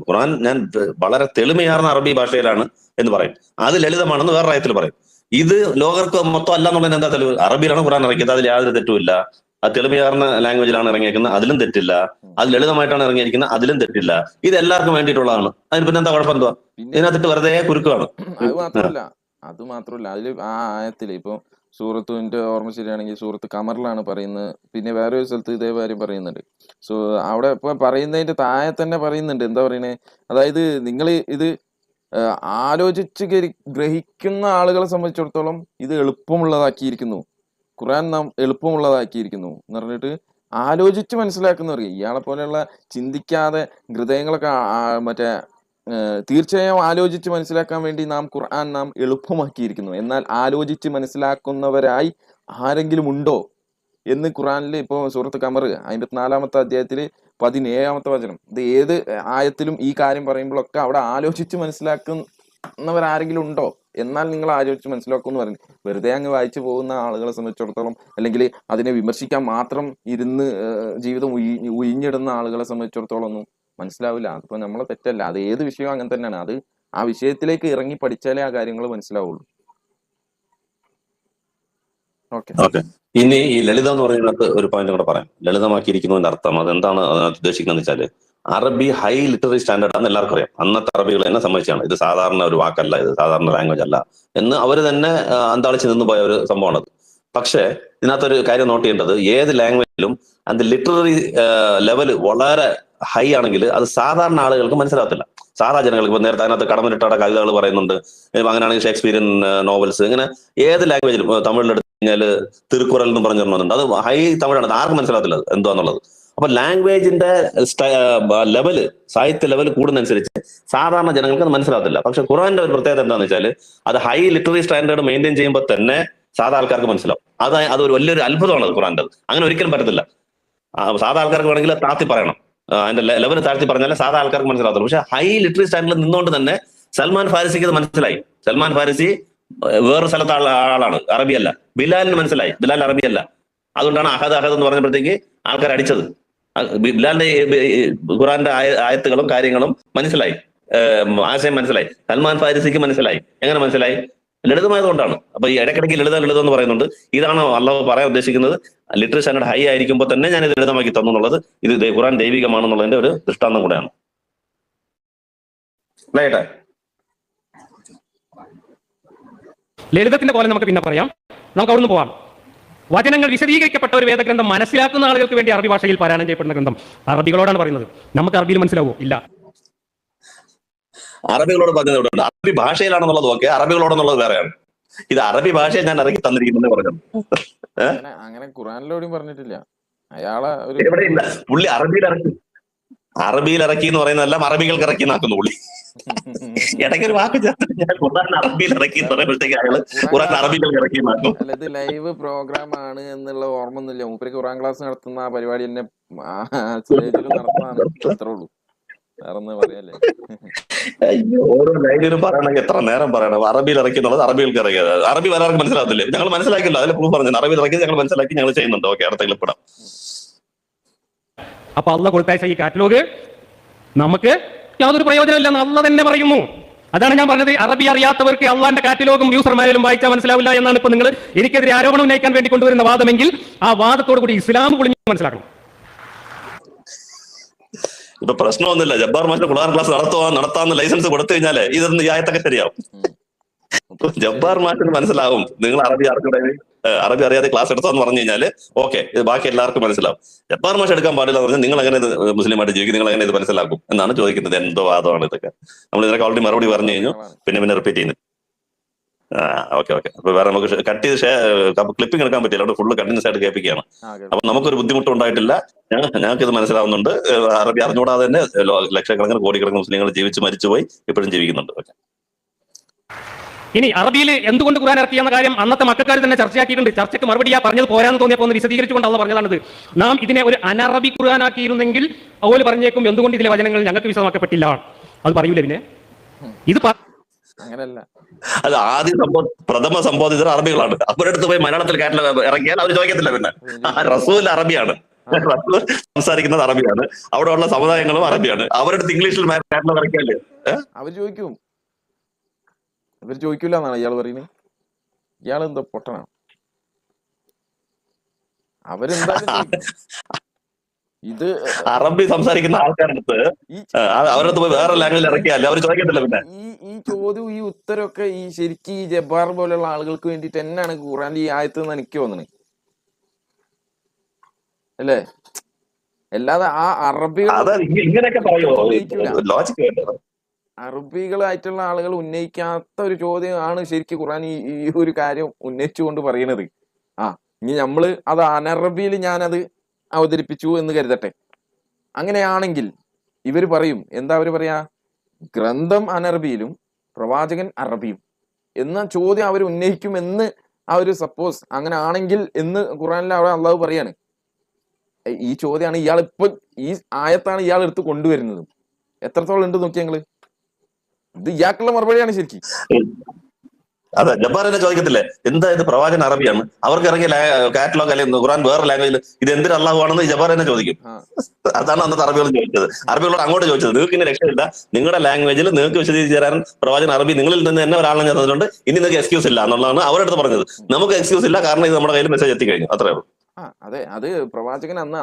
ഖുർആൻ ഞാൻ വളരെ തെളിമയാർന്ന അറബി ഭാഷയിലാണ് എന്ന് പറയും. അത് ലളിതമാണെന്ന് വേറെ ആയത്തിൽ പറയും. ഇത് ലോകർക്ക് മൊത്തം അല്ല എന്നുള്ളതിന് എന്താ തെളിവ്? അറബിയിലാണ് ഖുർആൻ ഇറക്കിയത്, അതിൽ യാതൊരു തെറ്റുമില്ല. അത് തെളിമയാർന്ന ലാംഗ്വേജിലാണ് ഇറങ്ങിയിരിക്കുന്നത്, അതിലും തെറ്റില്ല. അത് ലളിതമായിട്ടാണ് ഇറങ്ങിയിരിക്കുന്നത്, അതിലും തെറ്റില്ല. ഇത് എല്ലാവർക്കും വേണ്ടിയിട്ടുള്ളതാണ്. അതിന് പിന്നെ എന്താ കുഴപ്പം? എന്തുവാ ഇതിനകത്തിട്ട് വെറുതെ കുരുക്കാണ്. അത് മാത്രമല്ല അതില് ആ ആയത്തില് ഇപ്പൊ സൂറത്തിന്റെ ഓർമ്മ ശരിയാണെങ്കിൽ സൂറത്ത് ഖമറിലാണ് പറയുന്നത്. പിന്നെ വേറെ ഒരു സ്ഥലത്ത് ഇതേ കാര്യം പറയുന്നുണ്ട്. അവിടെ ഇപ്പൊ പറയുന്നതിന്റെ താഴെ തന്നെ പറയുന്നുണ്ട്. എന്താ പറയണേ? അതായത് നിങ്ങൾ ഇത് ആലോചിച്ച് ഗ്രഹിക്കുന്ന ആളുകളെ സംബന്ധിച്ചിടത്തോളം ഇത് എളുപ്പമുള്ളതാക്കിയിരിക്കുന്നു. ഖുർആൻ നാം എളുപ്പമുള്ളതാക്കിയിരിക്കുന്നു എന്ന് പറഞ്ഞിട്ട് ആലോചിച്ച് മനസ്സിലാക്കുന്നവർക്ക്, ഇയാളെ പോലെയുള്ള ചിന്തിക്കാതെ ഹൃദയങ്ങളൊക്കെ മറ്റേ തീർച്ചയായും ആലോചിച്ച് മനസ്സിലാക്കാൻ വേണ്ടി ഖുർആൻ നാം എളുപ്പമാക്കിയിരിക്കുന്നു. എന്നാൽ ആലോചിച്ച് മനസ്സിലാക്കുന്നവരായി ആരെങ്കിലും ഉണ്ടോ എന്ന് ഖുർആനിൽ ഇപ്പൊ സൂറത്ത് ഖമർ 54-ാമത്തെ അധ്യായത്തിൽ 17-ാമത്തെ വചനം, ഇത് ഏത് ആയത്തിലും ഈ കാര്യം പറയുമ്പോഴൊക്കെ അവിടെ ആലോചിച്ച് മനസ്സിലാക്കുന്നവരാരെങ്കിലും ഉണ്ടോ? എന്നാൽ നിങ്ങൾ ആലോചിച്ച് മനസ്സിലാക്കും എന്ന് പറഞ്ഞു. വെറുതെ അങ്ങ് വായിച്ചു പോകുന്ന ആളുകളെ സംബന്ധിച്ചിടത്തോളം, അല്ലെങ്കിൽ അതിനെ വിമർശിക്കാൻ മാത്രം ഇരുന്ന് ജീവിതം ഉയിഞ്ഞിടുന്ന ആളുകളെ സംബന്ധിച്ചിടത്തോളം ഒന്നും മനസ്സിലാവില്ല. അതിപ്പോ നമ്മളെ തെറ്റല്ല. അത് ഏത് വിഷയവും അങ്ങനെ തന്നെയാണ്. അത് ആ വിഷയത്തിലേക്ക് ഇറങ്ങി പഠിച്ചാലേ ആ കാര്യങ്ങൾ മനസ്സിലാവുള്ളൂ. ഓക്കെ, ഇനി ഈ ലളിതം എന്ന് പറയുന്നത് ഒരു പോയിന്റ് കൂടെ പറയാം. ലളിതമാക്കിയിരിക്കുന്നതിന്റെ അർത്ഥം അതെന്താണ് ഉദ്ദേശിക്കുന്നത് വെച്ചാല്, അറബി ഹൈ ലിറ്റററി സ്റ്റാൻഡേർഡ് ആണെന്ന് എല്ലാവർക്കും അറിയാം. അന്നത്തെ അറബികൾ തന്നെ സമ്മതിച്ചാണ് ഇത് സാധാരണ ഒരു വാക്കല്ല, ഇത് സാധാരണ ലാംഗ്വേജ് അല്ല എന്ന് അവർ തന്നെ അന്താളിച്ച് നിന്ന് പോയ ഒരു സംഭവമാണത്. പക്ഷെ ഇതിനകത്തൊരു കാര്യം നോട്ട് ചെയ്യേണ്ടത്, ഏത് ലാംഗ്വേജിലും അതിന്റെ ലിറ്റററി ലെവൽ വളരെ ഹൈ ആണെങ്കിൽ അത് സാധാരണ ആളുകൾക്ക് മനസ്സിലാകത്തില്ല. സാധാരണ ജനങ്ങൾക്ക് ഇപ്പൊ നേരത്തെ അതിനകത്ത് കടമനിട്ടയുടെ കവിതകൾ പറയുന്നുണ്ട്. അങ്ങനെയാണെങ്കിൽ ഷേക്സ്പിയറിയൻ നോവൽസ്, ഇങ്ങനെ ഏത് ലാംഗ്വേജിലും തമിഴിലെടുത്ത് കഴിഞ്ഞാൽ തിരുക്കുറൽ എന്ന് പറഞ്ഞിരുന്നുണ്ട്. അത് ഹൈ തമിഴാണ്, ആർക്കും മനസ്സിലാകത്തില്ല എന്താന്നുള്ളത്. അപ്പൊ ലാംഗ്വേജിന്റെ ലെവല്, സാഹിത്യ ലെവൽ കൂടുന്നതനുസരിച്ച് സാധാരണ ജനങ്ങൾക്ക് അത് മനസ്സിലാകത്തില്ല. പക്ഷെ ഖുർആന്റെ ഒരു പ്രത്യേകത എന്താണെന്ന് വെച്ചാൽ അത് ഹൈ ലിറ്റററി സ്റ്റാൻഡേർഡ് മെയിൻറ്റെയിൻ ചെയ്യുമ്പോൾ തന്നെ സാധാ ആൾക്കാർക്ക് മനസ്സിലാവും. അതൊരു വലിയൊരു അത്ഭുതമാണ് ഖുർആന്റെ. അങ്ങനെ ഒരിക്കലും പറ്റത്തില്ല. സാധാ ആൾക്കാർക്ക് വേണമെങ്കിൽ താഴ്ത്തി പറയണം, അതിന്റെ ലെവൽ താഴ്ത്തി പറഞ്ഞാൽ സാധാ ആൾക്കാർക്ക് മനസ്സിലാകത്തുള്ളൂ. പക്ഷെ ഹൈ ലിറ്റററി സ്റ്റാൻഡേർഡിൽ നിന്നുകൊണ്ട് തന്നെ സൽമാൻ ഫാരിസിക്ക് ഇത് മനസ്സിലായി. സൽമാൻ ഫാരിസി വേറെ സ്ഥലത്തെ ആളാണ്, അറബിയല്ല. ബിലാലിന് മനസ്സിലായി ബിലാൽ അറബിയല്ല. അതുകൊണ്ടാണ് അഹദ് അഹദ് എന്ന് പറഞ്ഞപ്പോഴത്തേക്ക് ആൾക്കാർ അടിച്ചത്. ബിലാലിന്റെ ഖുറാന്റെ ആയത്തുകളും കാര്യങ്ങളും മനസ്സിലായി, ആശയം മനസ്സിലായി. സൽമാൻ ഫാരിസിക്ക് മനസ്സിലായി. എങ്ങനെ മനസ്സിലായി? ലളിതമായതുകൊണ്ടാണ്. അപ്പൊ ഈ ഇടയ്ക്കിടയ്ക്ക് ലളിതം എന്ന് പറയുന്നുണ്ട്. ഇതാണ് അള്ളാഹു പറയാൻ ഉദ്ദേശിക്കുന്നത്. ലിറ്ററേച്ചർ സ്റ്റാൻഡേർഡ് ഹൈ ആയിരിക്കുമ്പോൾ തന്നെ ഞാൻ ഇത് ലളിതമാക്കി തന്നു എന്നുള്ളത്, ഇത് ഖുറാൻ ദൈവികമാണെന്നുള്ളതിന്റെ ഒരു ദൃഷ്ടാന്തം കൂടെയാണ്. ലളിതത്തിന്റെ പോലെ നമുക്ക് പിന്നെ പറയാം. നമുക്ക് അവിടുന്ന് പോവാം. വചനങ്ങൾ വിശദീകരിക്കപ്പെട്ട ഒരു വേദഗ്രന്ഥം മനസ്സിലാക്കുന്ന ആളുകൾക്ക് വേണ്ടി അറബി ഭാഷയിൽ പാരായണം ചെയ്യപ്പെടുന്ന ഗ്രന്ഥം അറബികളോടാണ് പറയുന്നത്. നമുക്ക് അറബിയിൽ മനസ്സിലാവോ? ഇല്ല. അറബികളോട് പറഞ്ഞതുകൊണ്ട് അറബി ഭാഷയിലാണെന്നുള്ളത് ഓക്കെ, അറബികളോടെന്നുള്ളത് വേറെയാണ്. ഇത് അറബി ഭാഷയെ ഞാൻ ഇറക്കി തന്നിരിക്കുന്നത് പറഞ്ഞു. അങ്ങനെ ഖുറാനിലോടും പറഞ്ഞിട്ടില്ല. അയാളെ എവിടെയില്ല. പുള്ളി അറബിയിൽ ഇറക്കി എന്ന് പറയുന്നതെല്ലാം അറബികൾക്ക് ഇറക്കി എന്നാക്കുന്നു പുള്ളി. ഇടയ്ക്കൊരു വാക്ക് ചേർത്തിട്ട് ഞാൻ ഖുറാൻ അറബിയിൽ ഇറക്കി എന്ന് പറയുമ്പോഴത്തേക്ക് അയാള് ഖുറാൻ അറബികൾക്ക് ഇറക്കി എന്നാക്കും. അല്ല, ഇത് ലൈവ് പ്രോഗ്രാം ആണ് എന്നുള്ള ഓർമ്മ ഒന്നുമില്ല. മൂപ്പര് ഖുറാൻ ക്ലാസ് നടത്തുന്ന ആ പരിപാടി തന്നെ സ്റ്റേജിൽ നടത്താന്ന് അത്രേ ഉള്ളൂ. വേറൊന്നും പറയല്ലേ. ഓരോ ലൈനിലും പറയണമെങ്കിൽ എത്ര നേരം പറയണം. അറബിയിൽ ഇറക്കി എന്നുള്ളത് അറബികൾക്ക് ഇറക്കിയത്. അറബി വരാർക്ക് മനസ്സിലാകത്തില്ലേ? ഞങ്ങൾ മനസ്സിലാക്കില്ല, അതിൽ പ്രൂഫ് പറഞ്ഞു. അറബിയിൽ ഇറക്കിയത് ഞങ്ങൾ മനസ്സിലാക്കി, ഞങ്ങൾ ചെയ്യുന്നുണ്ട്. ഓക്കെ, അടുത്ത ക്ലിപ്പിടാം. അപ്പൊ അള്ളാഹ് കൊടുത്തയച്ച ഈ കാറ്റലോഗ് നമുക്ക് യാതൊരു പ്രയോജനമില്ലെന്ന് അള്ളാഹ് തന്നെ പറയുന്നു. അതാണ് ഞാൻ പറഞ്ഞത്. അറബി അറിയാത്തവർക്ക് അള്ളാന്റെ കാറ്റലോഗും യൂസർ മാനുവലും വായിച്ചാൽ മനസ്സിലാവില്ല എന്നാണ് ഇപ്പൊ നിങ്ങൾ എനിക്കെതിരെ ആരോപണം ഉന്നയിക്കാൻ വേണ്ടി കൊണ്ടുവരുന്ന വാദമെങ്കിൽ ആ വാദത്തോടു കൂടി ഇസ്ലാം പൊളിഞ്ഞ് മനസ്സിലാക്കണം. ഇപ്പൊ പ്രശ്നമൊന്നുമില്ല. ജബ്ബാർ മാഷിന് ഖുർആൻ ക്ലാസ് നടത്താന്ന് ലൈസൻസ് കൊടുത്തു കഴിഞ്ഞാല് ഇതൊന്നും ഈ ആയത്തൊക്കെ ശരിയാവും. ജബ്ബാർ മാഷിന് മനസ്സിലാവും നിങ്ങൾ അറബി അറിയാതെ ക്ലാസ് എടുത്തോന്ന് പറഞ്ഞു കഴിഞ്ഞാല് ഓക്കെ, ഇത് ബാക്കി എല്ലാവർക്കും മനസ്സിലാവും. ജബ്ബാർ മാഷ് എടുക്കാൻ പാടില്ല എന്ന് പറഞ്ഞാൽ നിങ്ങൾ എങ്ങനെ മുസ്ലിമായിട്ട് ജീവിക്കും, നിങ്ങൾ എങ്ങനെ ഇത് മനസ്സിലാക്കും എന്നാണ് ചോദിക്കുന്നത്. എന്തോ വാദമാണ് ഇതൊക്കെ. നമ്മൾ ഇതിനൊക്കെ ഓൾറെഡി മറുപടി പറഞ്ഞു കഴിഞ്ഞു, പിന്നെ റിപ്പീറ്റ് ചെയ്യുന്നു. ഓക്കെ. അപ്പൊ വേറെ നമുക്ക് കട്ട് ചെയ്ത് ക്ലിപ്പിംഗ് എടുക്കാൻ പറ്റില്ല, അവിടെ ഫുള്ള് കണ്ടിന്യൂസ് ആയിട്ട് കേൾപ്പിക്കുകയാണ്. അപ്പൊ നമുക്കൊരു ബുദ്ധിമുട്ടും ഉണ്ടായിട്ടില്ല. ഞങ്ങൾക്ക് ഇത് മനസ്സിലാവുന്നുണ്ട്. അറബി അറിഞ്ഞുകൂടാതെ തന്നെ ലക്ഷക്കണക്കിന് കോടിക്കണക്കിന് മുസ്ലിങ്ങൾ ജീവിച്ച് മരിച്ചുപോയി, ഇപ്പോഴും ജീവിക്കുന്നുണ്ട്. ഇനി അറബിയിൽ എന്തുകൊണ്ട് ഖുർആൻ ഇറക്കി എന്ന കാര്യം അന്നത്തെ മക്കാർ തന്നെ ചർച്ചയാക്കിയിട്ടുണ്ട്. ചർച്ചയ്ക്ക് മറുപടി പറഞ്ഞത് പോരാന്ന് തോന്നിയപ്പോൾ ഒന്ന് വിശദീകരിച്ചുകൊണ്ട് അള്ള പറഞ്ഞതാണിത്. നാം ഇതിനെ ഒരു അനറബി ഖുർആൻ ആക്കിയിരുന്നെങ്കിൽ അതുപോലെ പറഞ്ഞേക്കും എന്തുകൊണ്ട് ഇതിലെ വചനങ്ങൾ ഞങ്ങൾക്ക് വിശദമാക്കപ്പെട്ടില്ല. അത് പറയൂലേ പിന്നെ? ഇത് അങ്ങനല്ല. അത് ആദ്യ പ്രഥമ സംബോധിതർ അറബികളാണ്. അവരുടെ അടുത്ത് പോയി മലയാളത്തിൽ കാറ്റലോഗ് ഇറക്കിയാൽ അവർ ചോദിക്കത്തില്ല. പിന്നെ റസൂൽ അറബിയാണ്, റസൂൽ സംസാരിക്കുന്നത് അറബിയാണ്, അവിടെ ഉള്ള സമുദായങ്ങളും അറബിയാണ്. അവരുടെ അടുത്ത് ഇംഗ്ലീഷിൽ കാറ്റലോഗ് ഇറക്കിയാല് അവർ ചോദിക്കും. ഇവർ ചോദിക്കൂല എന്നാണ് ഇയാൾ പറയുന്നത്. ഇയാൾ എന്താ പൊട്ടനാണ്? അവരെന്തായാലും ഇത് അറബി സംസാരിക്കുന്ന ആൾക്കാരുടെ അടുത്ത് അവരടുത്ത് പോയി വേറെ ലാംഗ്വേജ് ഇറക്കിയാൽ അവർ ചോദിക്കത്തില്ല. പിന്നെ ഈ ചോദ്യവും ഈ ഉത്തരവൊക്കെ ഈ ശരിക്കും ഈ ജബ്ബാർ പോലെയുള്ള ആളുകൾക്ക് വേണ്ടിട്ട് തന്നെയാണ് ഖുറാനിൽ ഈ ആയത്ത് എന്ന് എനിക്ക് തോന്നുന്നത്, അല്ലേ? അല്ലാതെ ആ അറബികളായിട്ടുള്ള ആളുകൾ ഉന്നയിക്കാത്ത ഒരു ചോദ്യമാണ് ശരിക്കും ഖുറാൻ ഈ ഒരു കാര്യം ഉന്നയിച്ചുകൊണ്ട് പറയണത്. ഇനി നമ്മള് അത് അനറബിയിൽ ഞാനത് അവതരിപ്പിച്ചു എന്ന് കരുതട്ടെ. അങ്ങനെയാണെങ്കിൽ ഇവർ പറയും, എന്താ അവര് പറയാ, ഗ്രന്ഥം അനറബിയിലും പ്രവാചകൻ അറബിയും എന്ന ചോദ്യം അവർ ഉന്നയിക്കും എന്ന് ആ ഒരു സപ്പോസ് അങ്ങനെ ആണെങ്കിൽ എന്ന് ഖുറാനിൽ അവിടെ അള്ളാഹു പറയാണ്. ഈ ചോദ്യമാണ് ഇയാളിപ്പോ ഈ ആയത്താണ് ഇയാൾ എടുത്ത് കൊണ്ടുവരുന്നത്. എത്രത്തോളം ഉണ്ട് നോക്കിയ ഞങ്ങള്. ഇത് ഇയാൾക്കുള്ള മറുപടിയാണ് ശരിക്കും. അതെ, ജബ്ബാർ എന്നെ ചോദിക്കത്തില്ലേ എന്താ ഇത് പ്രവാചകൻ അറബിയാണ്, അവർക്ക് ഇറങ്ങിയ കാറ്റലോഗ് അല്ലെങ്കിൽ ഖുറാൻ വേറെ ലാംഗ്വേജിൽ ഇത് എന്തൊരു അള്ളാഹു ആണെന്ന് ജബ്ബാർ എന്നെ ചോദിക്കും. അതാണ് അന്നത്തെ അറബികളോട് ചോദിച്ചത്. അറബികളോട് അങ്ങോട്ട് ചോദിച്ചത്, നിങ്ങൾക്ക് ഇനി രക്ഷയില്ല, നിങ്ങളുടെ ലാംഗ്വേജിൽ നിങ്ങൾക്ക് വിശദീകരിച്ച് തരാൻ പ്രവാചകൻ അറബി നിങ്ങളിൽ നിന്ന് തന്നെ ഒരാളെ ഞാൻ തന്നിട്ടുണ്ട്, ഇനി നിങ്ങൾക്ക് എക്സ്ക്യൂസ് ഇല്ല എന്നുള്ളതാണ് അവരുടെ അടുത്ത് പറഞ്ഞത്. നമുക്ക് എക്സ്ക്യൂസ് ഇല്ല, കാരണം ഇത് നമ്മുടെ കയ്യിൽ മെസ്സേജ് എത്തിക്കഴിഞ്ഞു, അത്രേ ഉള്ളൂ. അതെ, അത് പ്രവാചകൻ അന്ന്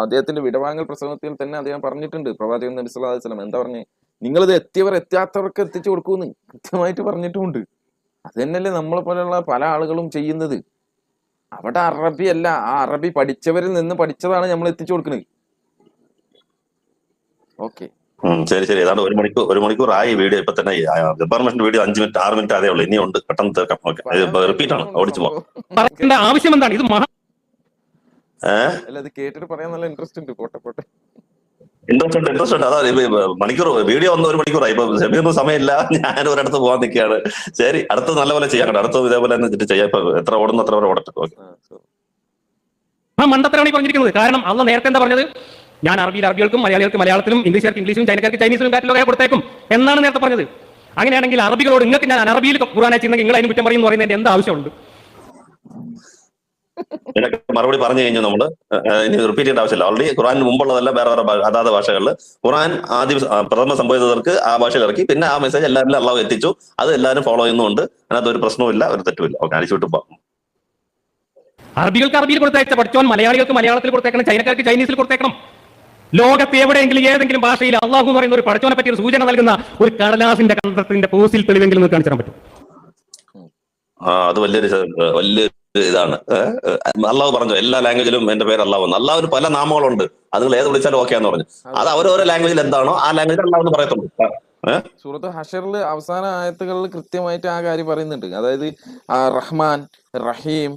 അദ്ദേഹത്തിന്റെ വിടവാങ്ങൽ പ്രസംഗത്തിൽ തന്നെ അദ്ദേഹം പറഞ്ഞിട്ടുണ്ട്. പ്രവാചകൻ നബി സല്ലല്ലാഹു അലൈഹി വസല്ലം എന്താ പറഞ്ഞേ, നിങ്ങളിത് എത്തിയവർ എത്താത്തവർക്ക് എത്തിച്ചു കൊടുക്കൂന്ന് കൃത്യമായിട്ട് പറഞ്ഞിട്ടുമുണ്ട്. അത് തന്നെയല്ലേ നമ്മളെ പോലെയുള്ള പല ആളുകളും ചെയ്യുന്നത്. അവിടെ അറബി അല്ല, ആ അറബി പഠിച്ചവരിൽ നിന്ന് പഠിച്ചതാണ് നമ്മൾ എത്തിച്ചു കൊടുക്കുന്നത്. ഓക്കെ, ശരി. ഏതാണ്ട് ഒരു മണിക്കൂർ ആയി വീഡിയോ. ഇപ്പൊ തന്നെ ജബ്ബാറിന്റെ വീഡിയോ 5 മിനിറ്റ് 6 മിനിറ്റ് അതേ ഉള്ളൂ, ഇനി ഉണ്ട്, പെട്ടെന്ന് തീർക്കാം. ഓക്കെ, റിപ്പീറ്റ് ആണ്, ഓടിച്ചു പോകാം. ആവശ്യം എന്താണ് ഇത്? അല്ല, ഇത് കേട്ടിട്ട് പറയാൻ നല്ല ഇൻട്രസ്റ്റ് ഉണ്ട്. പോട്ടെ, ഇൻട്രസ്റ്റ് ഉണ്ട്. അതാ മണിക്കൂർ വീഡിയോ വന്ന് 1 മണിക്കൂറായി. ഇപ്പൊ സമീറിന് സമയമില്ല, ഞാൻ ഒരിടത്ത് പോകാൻ നിൽക്കുകയാണ്. ശരി, അടുത്ത് നല്ലപോലെ ചെയ്യാം. അടുത്ത ഇതേപോലെ തന്നെ ചെയ്യാം. ഇപ്പൊ എത്ര ഓടുന്നു അത്ര വരെ ഓടട്ടെ. മണ്ടത്തരമാണ് പറഞ്ഞിരിക്കുന്നത്. കാരണം അള്ള നേരത്തെ എന്താ പറഞ്ഞത്, ഞാൻ അറബികൾക്കും മലയാളികൾക്ക് മലയാളത്തിലും ഇംഗ്ലീഷുകാർക്ക് ഇംഗ്ലീഷും ചൈനക്കാർക്ക് ചൈനീസിലും കാറ്റലോഗ് കൊടുത്തേക്കും എന്നാണ് നേരത്തെ പറഞ്ഞത്. അങ്ങനെയാണെങ്കിൽ അറബികളോട് നിങ്ങൾക്ക് ഞാൻ അറബിയിൽ ഖുർആൻ അയച്ചിരുന്നെങ്കിൽ നിങ്ങൾ അതിന് കുറ്റം പറയുന്നു പറയുന്നതിന്റെ എന്താ ആവശ്യമുണ്ട്? ഇതിനൊക്കെ മറുപടി പറഞ്ഞു കഴിഞ്ഞു നമ്മള്. ഇനി റിപ്പീറ്റ് ചെയ്യേണ്ട ആവശ്യമില്ല. ഓൾറെഡി ഖുറാനിന് മുമ്പുള്ളതല്ല വേറെ വേറെ അതാത് ഭാഷകളിൽ ഖുറാൻ ആദ്യം പ്രഥമ സംഭവിച്ചവർക്ക് ആ ഭാഷയിൽ ഇറക്കി, പിന്നെ ആ മെസ്സേജ് എല്ലാവരിലും അള്ളാഹു എത്തിച്ചു. അത് എല്ലാവരും ഫോളോ ചെയ്യുന്നുണ്ട്. അതിനകത്ത് ഒരു പ്രശ്നവുമില്ല, ഒരു തെറ്റുമില്ല. ഓക്കെ, അടിച്ചുവിട്ട് പോകാം. അറബികൾക്ക് അറബിയിൽ കൊടുത്തയച്ച പഠിച്ചോൻ മലയാളികൾക്ക് മലയാളത്തിൽ കൊടുത്തേക്കണം, ചൈനക്കാർക്ക് ചൈനീസിൽ കൊടുത്തേക്കണം. ലോകത്ത് എവിടെയെങ്കിലും ഏതെങ്കിലും ഭാഷയിൽ അള്ളാഹു എന്ന് പറയുന്ന ഒരു പഠിച്ചോനെ പറ്റി ഒരു സൂചന നൽകുന്ന ഒരു കടലാസിന്റെ കണ്ടത്തിന്റെ പോസ്റ്റിൽ തെളിവെങ്കിലും നിങ്ങൾക്ക് കാണിച്ചു തരാൻ പറ്റും? അത് വലിയ ഇതാണ്. അള്ളാഹു പറഞ്ഞു എല്ലാ ലാംഗ്വേജിലും എന്റെ പേര് അള്ളാഹു എന്ന്. അള്ളാഹുവിന് പല നാമങ്ങളുണ്ട്, അത് നിങ്ങൾ ഏത് വിളിച്ചാലും ഓക്കെ എന്ന് പറഞ്ഞു. അത് അവരോരോ ലാംഗ്വേജിൽ എന്താണോ ആ ലാംഗ്വേജിൽ അള്ളാഹു എന്ന് പറയത്തുള്ളൂ. സൂറത്ത് ഹഷറിൽ അവസാന ആയത്തുകളിൽ കൃത്യമായിട്ട് ആ കാര്യം പറയുന്നുണ്ട്. അതായത് റഹ്മാൻ, റഹീം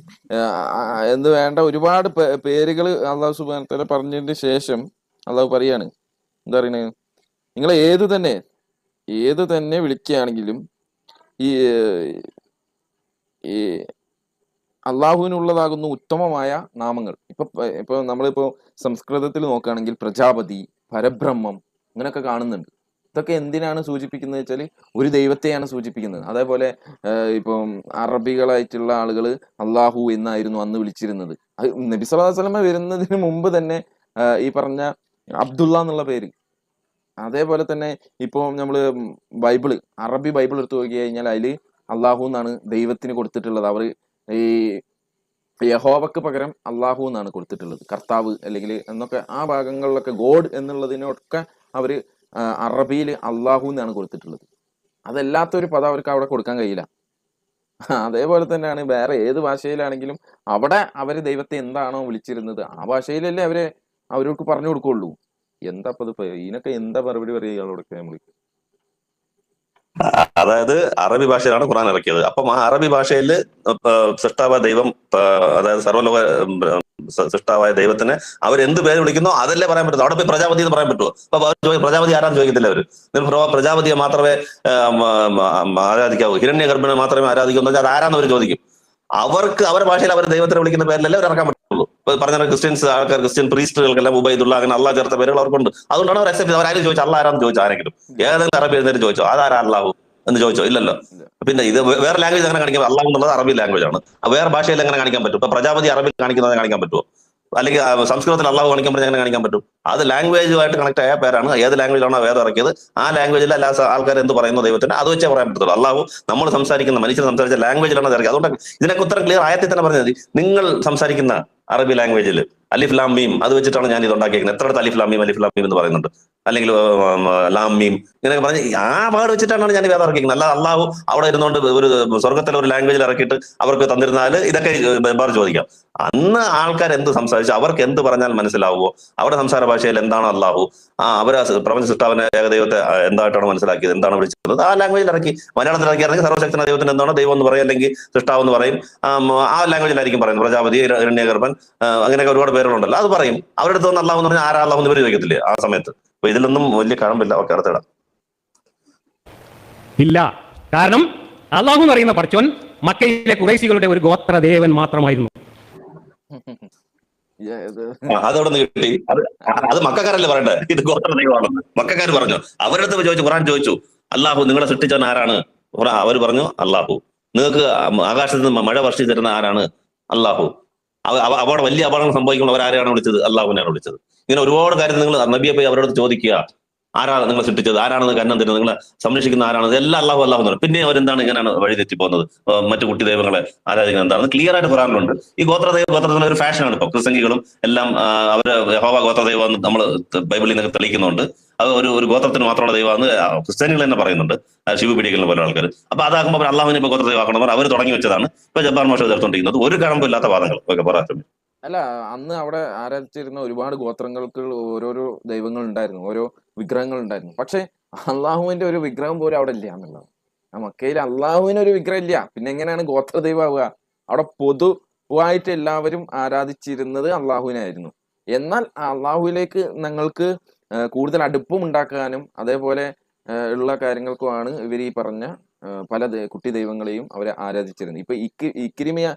എന്ന് വേണ്ട ഒരുപാട് പേരുകൾ അള്ളാഹു സുബ്ഹാനഹു വ തആല പറഞ്ഞതിന് ശേഷം അള്ളാഹു പറയാണ്, എന്താ പറയുന്നത്, നിങ്ങൾ ഏത് തന്നെ വിളിക്കുകയാണെങ്കിലും ഈ ഈ അള്ളാഹുവിനുള്ളതാകുന്ന ഉത്തമമായ നാമങ്ങൾ. ഇപ്പൊ നമ്മളിപ്പോ സംസ്കൃതത്തിൽ നോക്കുകയാണെങ്കിൽ പ്രജാപതി, പരബ്രഹ്മം അങ്ങനെയൊക്കെ കാണുന്നുണ്ട്. ഇതൊക്കെ എന്തിനാണ് സൂചിപ്പിക്കുന്നത് വെച്ചാൽ ഒരു ദൈവത്തെയാണ് സൂചിപ്പിക്കുന്നത്. അതേപോലെ ഇപ്പം അറബികളായിട്ടുള്ള ആളുകൾ അള്ളാഹു എന്നായിരുന്നു അന്ന് വിളിച്ചിരുന്നത്. അത് നബി സല്ലല്ലാഹു അലൈഹി വസല്ലം വരുന്നതിന് മുമ്പ് തന്നെ ഈ പറഞ്ഞ അബ്ദുള്ള എന്നുള്ള പേര്. അതേപോലെ തന്നെ ഇപ്പോൾ നമ്മള് അറബി ബൈബിൾ എടുത്തു നോക്കി കഴിഞ്ഞാൽ അതിൽ അള്ളാഹു എന്നാണ് ദൈവത്തിന് കൊടുത്തിട്ടുള്ളത്. അവർ ഈ യഹോവക്ക് പകരം അള്ളാഹു എന്നാണ് കൊടുത്തിട്ടുള്ളത്, കർത്താവ് അല്ലെങ്കിൽ എന്നൊക്കെ. ആ ഭാഗങ്ങളിലൊക്കെ ഗോഡ് എന്നുള്ളതിനൊക്കെ അവര് അറബിയിൽ അള്ളാഹു എന്നാണ് കൊടുത്തിട്ടുള്ളത്. അതല്ലാത്തൊരു പദം അവർക്ക് അവിടെ കൊടുക്കാൻ കഴിയില്ല. അതേപോലെ തന്നെയാണ് വേറെ ഏത് ഭാഷയിലാണെങ്കിലും അവിടെ അവര് ദൈവത്തെ എന്താണോ വിളിച്ചിരുന്നത് ആ ഭാഷയിലല്ലേ അവർക്ക് പറഞ്ഞു കൊടുക്കുള്ളൂ. എന്താ ഇതിനൊക്കെ എന്താ മറുപടി പറയുക ഇയാളോടൊക്കെ നമ്മൾ? അതായത് അറബി ഭാഷയിലാണ് ഖുറാൻ ഇറക്കിയത്. അപ്പം ആ അറബി ഭാഷയിൽ സൃഷ്ടാവായ ദൈവം, അതായത് സർവ്വലോക സൃഷ്ടാവായ ദൈവത്തിന് അവരെന്ത് പേര് വിളിക്കുന്നോ അതല്ലേ പറയാൻ പറ്റുള്ളൂ. അവിടെ പോയി പ്രജാപതി എന്ന് പറയാൻ പറ്റുമോ? അപ്പൊ പ്രജാപതി ആരാന്ന് ചോദിക്കത്തില്ല അവര്. പ്രജാപതിയെ മാത്രമേ ആരാധിക്കാവൂ, ഹിരണ്യഗർഭനെ മാത്രമേ ആരാധിക്കൂ എന്ന് വെച്ചാൽ അത് ആരാന്ന് അവർ ചോദിക്കും. അവർക്ക് അവരുടെ ഭാഷയിൽ അവർ ദൈവത്തിനെ വിളിക്കുന്ന പേരിലല്ലേ അവർ ഇറക്കാൻ പറ്റുള്ളൂ. പറഞ്ഞ ക്രിസ്ത്യൻ പ്രീസ്റ്റുകൾക്കെല്ലാം ഉബൈദുള്ള അങ്ങനെ അള്ളാഹ് ചേർത്ത പേരുകൾ അവർക്കുണ്ട്. അതുകൊണ്ടാണ് അവർ അക്സെപ്റ്റ് ചെയ്തത്. അവരാരും ചോദിച്ചു അള്ളാഹ് ആരാന്ന് ചോദിച്ചു? ആരെങ്കിലും ഏതെങ്കിലും അറബി എഴുന്നേറ്റ് ചോദിച്ചോ അതാരാ അള്ളാഹു എന്ന് ചോദിച്ചോ? ഇല്ലല്ലോ. പിന്നെ ഇത് വേറെ ലാംഗ്വേജ് അങ്ങനെ കാണിക്കാൻ, അള്ളാഹു എന്നുള്ളത് അറബി ലാംഗ്വേജ് ആണ്. വേറെ ഭാഷയിൽ എങ്ങനെ കാണിക്കാൻ പറ്റും? ഇപ്പൊ പ്രജാപതി അറബിൽ കാണിക്കുന്നത് കാണിക്കാൻ പറ്റുമോ? അല്ലെങ്കിൽ സംസ്കൃതത്തിൽ അള്ളാഹു കാണിക്കാൻ പറ്റും എങ്ങനെ കാണിക്കാൻ പറ്റും? അത് ലാംഗ്വേജുമായിട്ട് കണക്ട് ആയ പേരാണ്. ഏത് ലാംഗ്വേജിലാണോ വേദം ഇറക്കിയത് ആ ലാംഗ്വേജിൽ എല്ലാ ആൾക്കാർ എന്ത് പറയുന്നു ദൈവത്തിന് അത് വെച്ചേ പറയാൻ പറ്റത്തുള്ളൂ. അള്ളാഹു നമ്മൾ സംസാരിക്കുന്ന മനുഷ്യർ സംസാരിച്ച ലാംഗ്വേജിലാണ് അത് ഇറക്കിയത്. അതുകൊണ്ട് ഇതിനൊക്കെ ഉത്തരം ക്ലിയർ ആയത്തിൽ തന്നെ പറഞ്ഞത് നിങ്ങൾ സംസാരിക്കുന്ന അറബി ലാംഗ്വേജിൽ അലിഫ് ലാം മീം അത് വെച്ചിട്ടാണ് ഞാൻ ഇത് ഉണ്ടാക്കിയിരിക്കുന്നത്. എത്ര അലിഫ് ലാം മീം എന്ന് പറയുന്നുണ്ട്, അല്ലെങ്കിൽ ലാം മീം ഇങ്ങനെയൊക്കെ പറഞ്ഞ് ആ വേർഡ് വെച്ചിട്ടാണ് ഞാൻ വേദം ഇറക്കിയിരിക്കുന്നത്. അല്ല അള്ളാഹു അവിടെ ഇരുന്നുകൊണ്ട് ഒരു സ്വർഗത്തിലെ ഒരു ലാംഗ്വേജിൽ ഇറക്കിയിട്ട് അവർക്ക് തന്നിരുന്നാൽ ഇതൊക്കെ വേറെ ചോദിക്കാം. അന്ന് ആൾക്കാർ എന്ത് സംസാരിച്ചു, അവർക്ക് എന്ത് പറഞ്ഞാൽ മനസ്സിലാവുമോ, അവിടെ സംസാര ഭാഷയിൽ എന്താണ് അള്ളാഹു, അവർ പ്രപഞ്ച സൃഷ്ടാവിനെ ഏകദൈവത്തെ എന്തായിട്ടാണ് മനസ്സിലാക്കിയത്, എന്താണ് വിളിച്ചത്, ആ ലാംഗ്വേജിൽ ഇറക്കി. മലയാളത്തിൽ ഇറക്കിയാണെങ്കിൽ സർവശക്തനായ ദൈവത്തിന് എന്താണോ ദൈവം എന്ന് പറയും, അല്ലെങ്കിൽ സൃഷ്ടാവ് എന്ന് പറയും. ആ ലാംഗ്വേജിലായിരിക്കും പറയുന്നത്. പ്രജാപതി, ഹിരണ്യഗർഭൻ, അങ്ങനെയൊക്കെ ഒരുപാട് പേരുകളുണ്ടല്ലോ, അത് പറയും. അവരുടെ അടുത്ത് വന്ന് അള്ളാഹു എന്ന് പറഞ്ഞാൽ ആരാ അള്ളാഹു എന്ന് പേര് ചോദിക്കത്തില്ലേ ആ സമയത്ത്? അപ്പൊ ഇതിലൊന്നും വലിയ കഴമ്പില്ല. ഒക്കെ അടുത്തിടാം ഇല്ല. കാരണം അള്ളാഹു എന്ന് പറയുന്ന പഠിച്ചോൻ മക്കയിലെ ഖുറൈശികളുടെ ഒരു ഗോത്രദേവൻ മാത്രമായിരുന്നു. അതവിടെ നിന്ന് കിട്ടി. അത് മക്കാരല്ലേ പറയണ്ടേ ഇത് ഗോത്ര ദൈവമാണെന്ന്? മക്കാർ പറഞ്ഞു. അവരുടെ അടുത്ത് ചോദിച്ചു, ഖുറാൻ ചോദിച്ചു അള്ളാഹു നിങ്ങളെ സൃഷ്ടിച്ചവൻ ആരാണ്? അവർ പറഞ്ഞു അള്ളാഹു. നിങ്ങൾക്ക് ആകാശത്ത് നിന്ന് മഴ വർഷിച്ചു തരുന്ന ആരാണ്? അള്ളാഹു. അവിടെ വലിയ അപകടങ്ങൾ സംഭവിക്കുമ്പോൾ അവരാരെയാണ് വിളിച്ചത്? അള്ളാഹുവിനെയാണ് വിളിച്ചത്. ഇങ്ങനെ ഒരുപാട് കാര്യം നിങ്ങൾ നബിയെ പോയി അവരോട് ചോദിക്കുക, ആരാണ് നിങ്ങളെ സൃഷ്ടിച്ചത്, ആരാണ് കന്നം തരുന്നത്, നിങ്ങളെ സംരക്ഷിക്കുന്ന ആരാണ്? ഇതെല്ലാം അള്ളാഹു അള്ളാഹു എന്ന് പറയും. പിന്നെ അവരെന്താണ് ഇങ്ങനെയാണ് വഴിതെറ്റി പോകുന്നത്, മറ്റു കുട്ടി ദൈവങ്ങളെ ആരാധിക്കുന്നത് എന്താണെന്ന് ക്ലിയർ ആയിട്ട് ഖുറാനിലുണ്ട്. ഈ ഗോത്രദൈവത്തിന് ഒരു ഫാഷനാണ് ഇപ്പൊ. ക്രിസ്തംഗികളും എല്ലാം അവര് യഹോവ ഗോത്രദൈവം നമ്മൾ ബൈബിളിൽ നിന്നൊക്കെ തെളിയിക്കുന്നുണ്ട്. അത് ഒരു ഗോത്രത്തിന് മാത്രമുള്ള ദൈവമാണ് ക്രിസ്ത്യാനികൾ തന്നെ പറയുന്നുണ്ട്, ശിവ പിടിക്കുന്ന പോലെ ആൾക്കാർ. അപ്പൊ അതാകുമ്പോൾ അവർ അള്ളാഹുവിനെ ഇപ്പൊ ഗോത്രദൈവമാക്കണം അവർ തുടങ്ങി വെച്ചതാണ്. ഇപ്പൊ ജബ്ബാർ മാഷ് ചേർത്തുകൊണ്ടിരിക്കുന്നത് ഒരു കഴമ്പില്ലാത്ത വാദങ്ങൾ ഒക്കെ പറയാം. അല്ല, അന്ന് അവിടെ ആരാധിച്ചിരുന്ന ഒരുപാട് ഗോത്രങ്ങൾക്ക് ഓരോരോ ദൈവങ്ങൾ ഉണ്ടായിരുന്നു, ഓരോ വിഗ്രഹങ്ങൾ ഉണ്ടായിരുന്നു. പക്ഷെ അള്ളാഹുവിന്റെ ഒരു വിഗ്രഹം പോലും അവിടെ ഇല്ല എന്നുള്ളത്. ആ മക്കയിൽ അള്ളാഹുവിന് ഒരു വിഗ്രഹം ഇല്ല, പിന്നെ എങ്ങനെയാണ് ഗോത്രദൈവമാവുക? അവിടെ പൊതുവായിട്ട് എല്ലാവരും ആരാധിച്ചിരുന്നത് അള്ളാഹുവിനായിരുന്നു. എന്നാൽ അള്ളാഹുവിലേക്ക് ഞങ്ങൾക്ക് കൂടുതൽ അടുപ്പം ഉണ്ടാക്കാനും അതേപോലെ ഉള്ള കാര്യങ്ങൾക്കുമാണ് ഇവർ ഈ പറഞ്ഞ പല കുട്ടി ദൈവങ്ങളെയും അവരെ ആരാധിച്ചിരുന്നത്. ഇപ്പൊ ഇക്രിമിയ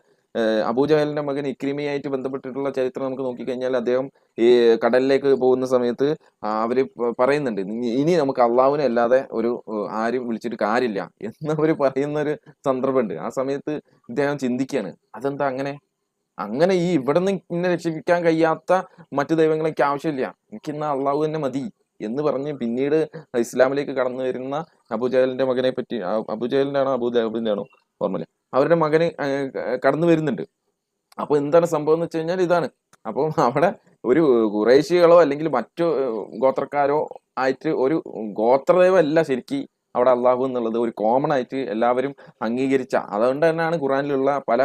അബൂജഹലിന്റെ മകൻ ഇക്രിമയായിട്ട് ബന്ധപ്പെട്ടിട്ടുള്ള ചരിത്രം നമുക്ക് നോക്കിക്കഴിഞ്ഞാൽ അദ്ദേഹം ഈ കടലിലേക്ക് പോകുന്ന സമയത്ത് അവര് പറയുന്നുണ്ട്, ഇനി നമുക്ക് അള്ളാഹുവിനെ അല്ലാതെ ഒരു ആരും വിളിച്ചിട്ട് കാര്യമില്ല എന്നവര് പറയുന്ന ഒരു സന്ദർഭമുണ്ട്. ആ സമയത്ത് ഇദ്ദേഹം ചിന്തിക്കുകയാണ്, അതെന്താ അങ്ങനെ? അങ്ങനെ ഈ ഇവിടെ നിന്ന് ഇന്നെ രക്ഷിക്കാൻ കഴിയാത്ത മറ്റു ദൈവങ്ങളെ എനിക്ക് ആവശ്യമില്ല, എനിക്കിന്ന് അള്ളാഹു തന്നെ മതി എന്ന് പറഞ്ഞ് പിന്നീട് ഇസ്ലാമിലേക്ക് കടന്നു വരുന്ന അബൂജഹലിന്റെ മകനെ പറ്റി, അബൂജഹലിന്റെ ആണോ അബൂജഹലിന്റെ ആണോ ഓർമ്മയില്ല, അവരുടെ മകന് കടന്നു വരുന്നുണ്ട്. അപ്പൊ എന്താണ് സംഭവം എന്ന് വെച്ച് കഴിഞ്ഞാൽ ഇതാണ്. അപ്പം അവിടെ ഒരു ഖുറൈശികളോ അല്ലെങ്കിൽ മറ്റു ഗോത്രക്കാരോ ആയിട്ട് ഒരു ഗോത്രദൈവമല്ല ശരിക്കും അവിടെ അള്ളാഹു എന്നുള്ളത് ഒരു കോമൺ ആയിട്ട് എല്ലാവരും അംഗീകരിച്ച. അതുകൊണ്ട് തന്നെയാണ് ഖുറാനിലുള്ള പല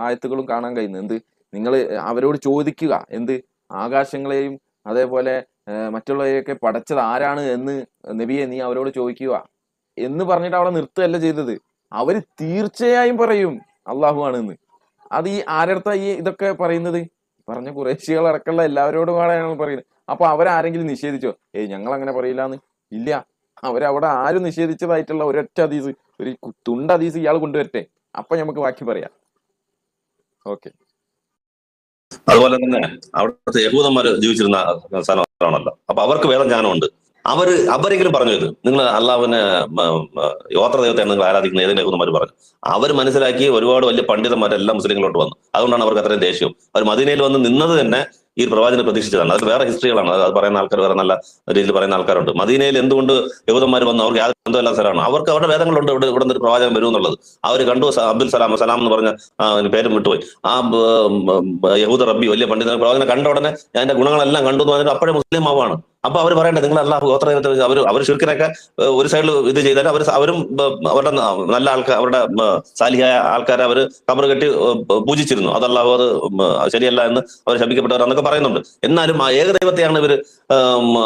ആയത്തുകളും കാണാൻ കഴിയുന്നത്. എന്ത്, നിങ്ങൾ അവരോട് ചോദിക്കുക, എന്ത്, ആകാശങ്ങളെയും അതേപോലെ മറ്റുള്ളവരെയൊക്കെ പടച്ചത് ആരാണ് എന്ന് നബിയെ നീ അവരോട് ചോദിക്കുക എന്ന് പറഞ്ഞിട്ട് അവിടെ നിർത്തുകയല്ല ചെയ്തത്. അവര് തീർച്ചയായും പറയും അള്ളാഹു ആണെന്ന്. അത് ഈ ആരടുത്ത ഈ ഇതൊക്കെ പറയുന്നത്? പറഞ്ഞ ഖുറൈശികളടക്കമുള്ള എല്ലാവരോടുമാണ് പറയുന്നത്. അപ്പൊ അവരാരെങ്കിലും നിഷേധിച്ചോ? ഞങ്ങൾ അങ്ങനെ പറയില്ലാന്ന്? ഇല്ല. അവരവിടെ ആരും നിഷേധിച്ചതായിട്ടുള്ള ഒരൊറ്റ ഹദീസ്, ഒരു തുണ്ട് ഹദീസ് ഇയാൾ കൊണ്ടുവരട്ടെ, അപ്പൊ നമുക്ക് ബാക്കി പറയാം. ഓക്കെ. അതുപോലെ തന്നെ അവിടുത്തെ യഹൂദന്മാർ ജീവിച്ചിരുന്ന സ്ഥലമാണല്ലോ. അപ്പൊ അവർക്ക് വേറെ ജ്ഞാനമുണ്ട്. അവരെങ്കിലും പറഞ്ഞു, ഇത് നിങ്ങൾ അള്ളാഹുവിനെ യോത്ര ദൈവത്തെയാണ് നിങ്ങൾ ആരാധിക്കുന്നത് ഏതെങ്കിലും യഹൂദന്മാർ പറഞ്ഞു. അവർ മനസ്സിലാക്കി ഒരുപാട് വലിയ പണ്ഡിതന്മാരെല്ലാം മുസ്ലിങ്ങളോട്ട് വന്നു. അതുകൊണ്ടാണ് അവർക്ക് അത്രയും ദേഷ്യവും. അവർ മദീനയിൽ വന്ന് നിന്നത് തന്നെ ഈ പ്രവാചകനെ പ്രതീക്ഷിച്ചതാണ്. അത് വേറെ ഹിസ്റ്ററികളാണ്. അത് പറയുന്ന ആൾക്കാർ വേറെ നല്ല രീതിയിൽ പറയുന്ന ആൾക്കാരുണ്ട്. മദീനയിൽ എന്തുകൊണ്ട് യഹൂദന്മാർ വന്നു? അവർക്ക് യാതൊരു ബന്ധമില്ലാത്ത സ്ഥലമാണ്. അവർക്ക് അവരുടെ വേദങ്ങളുണ്ട് ഇവിടെ നിന്ന് ഒരു പ്രവാചകൻ വരും എന്നുള്ളത്. അവർ കണ്ടു. അബ്ദുൽ സലാം എന്ന് പറഞ്ഞ പേരും വിട്ടുപോയി. ആ യഹൂദ റബ്ബി വലിയ പണ്ഡിതൻ പ്രവാചകനെ കണ്ട ഉടനെ അതിന്റെ ഗുണങ്ങളെല്ലാം കണ്ടു എന്ന് പറഞ്ഞിട്ട് അപ്പോഴേ മുസ്ലിം ആവാണ്. അപ്പൊ അവർ പറയണ്ടേ, നിങ്ങൾ അല്ലാഹു ഗോത്രദൈവത്തെ അവർ ശിർക്കിനൊക്കെ ഒരു സൈഡിൽ ഇത് ചെയ്താൽ അവരും അവരുടെ നല്ല ആൾക്കാർ, അവരുടെ സാലിഹായ ആൾക്കാരെ അവർ കബർ കെട്ടി പൂജിച്ചിരുന്നു. അതല്ലാഹു അത് ശരിയല്ല എന്ന് അവർ ശപിക്കപ്പെട്ടവരെന്നൊക്കെ പറയുന്നുണ്ട്. എന്നാലും ആ ഏകദൈവത്തെയാണ് ഇവർ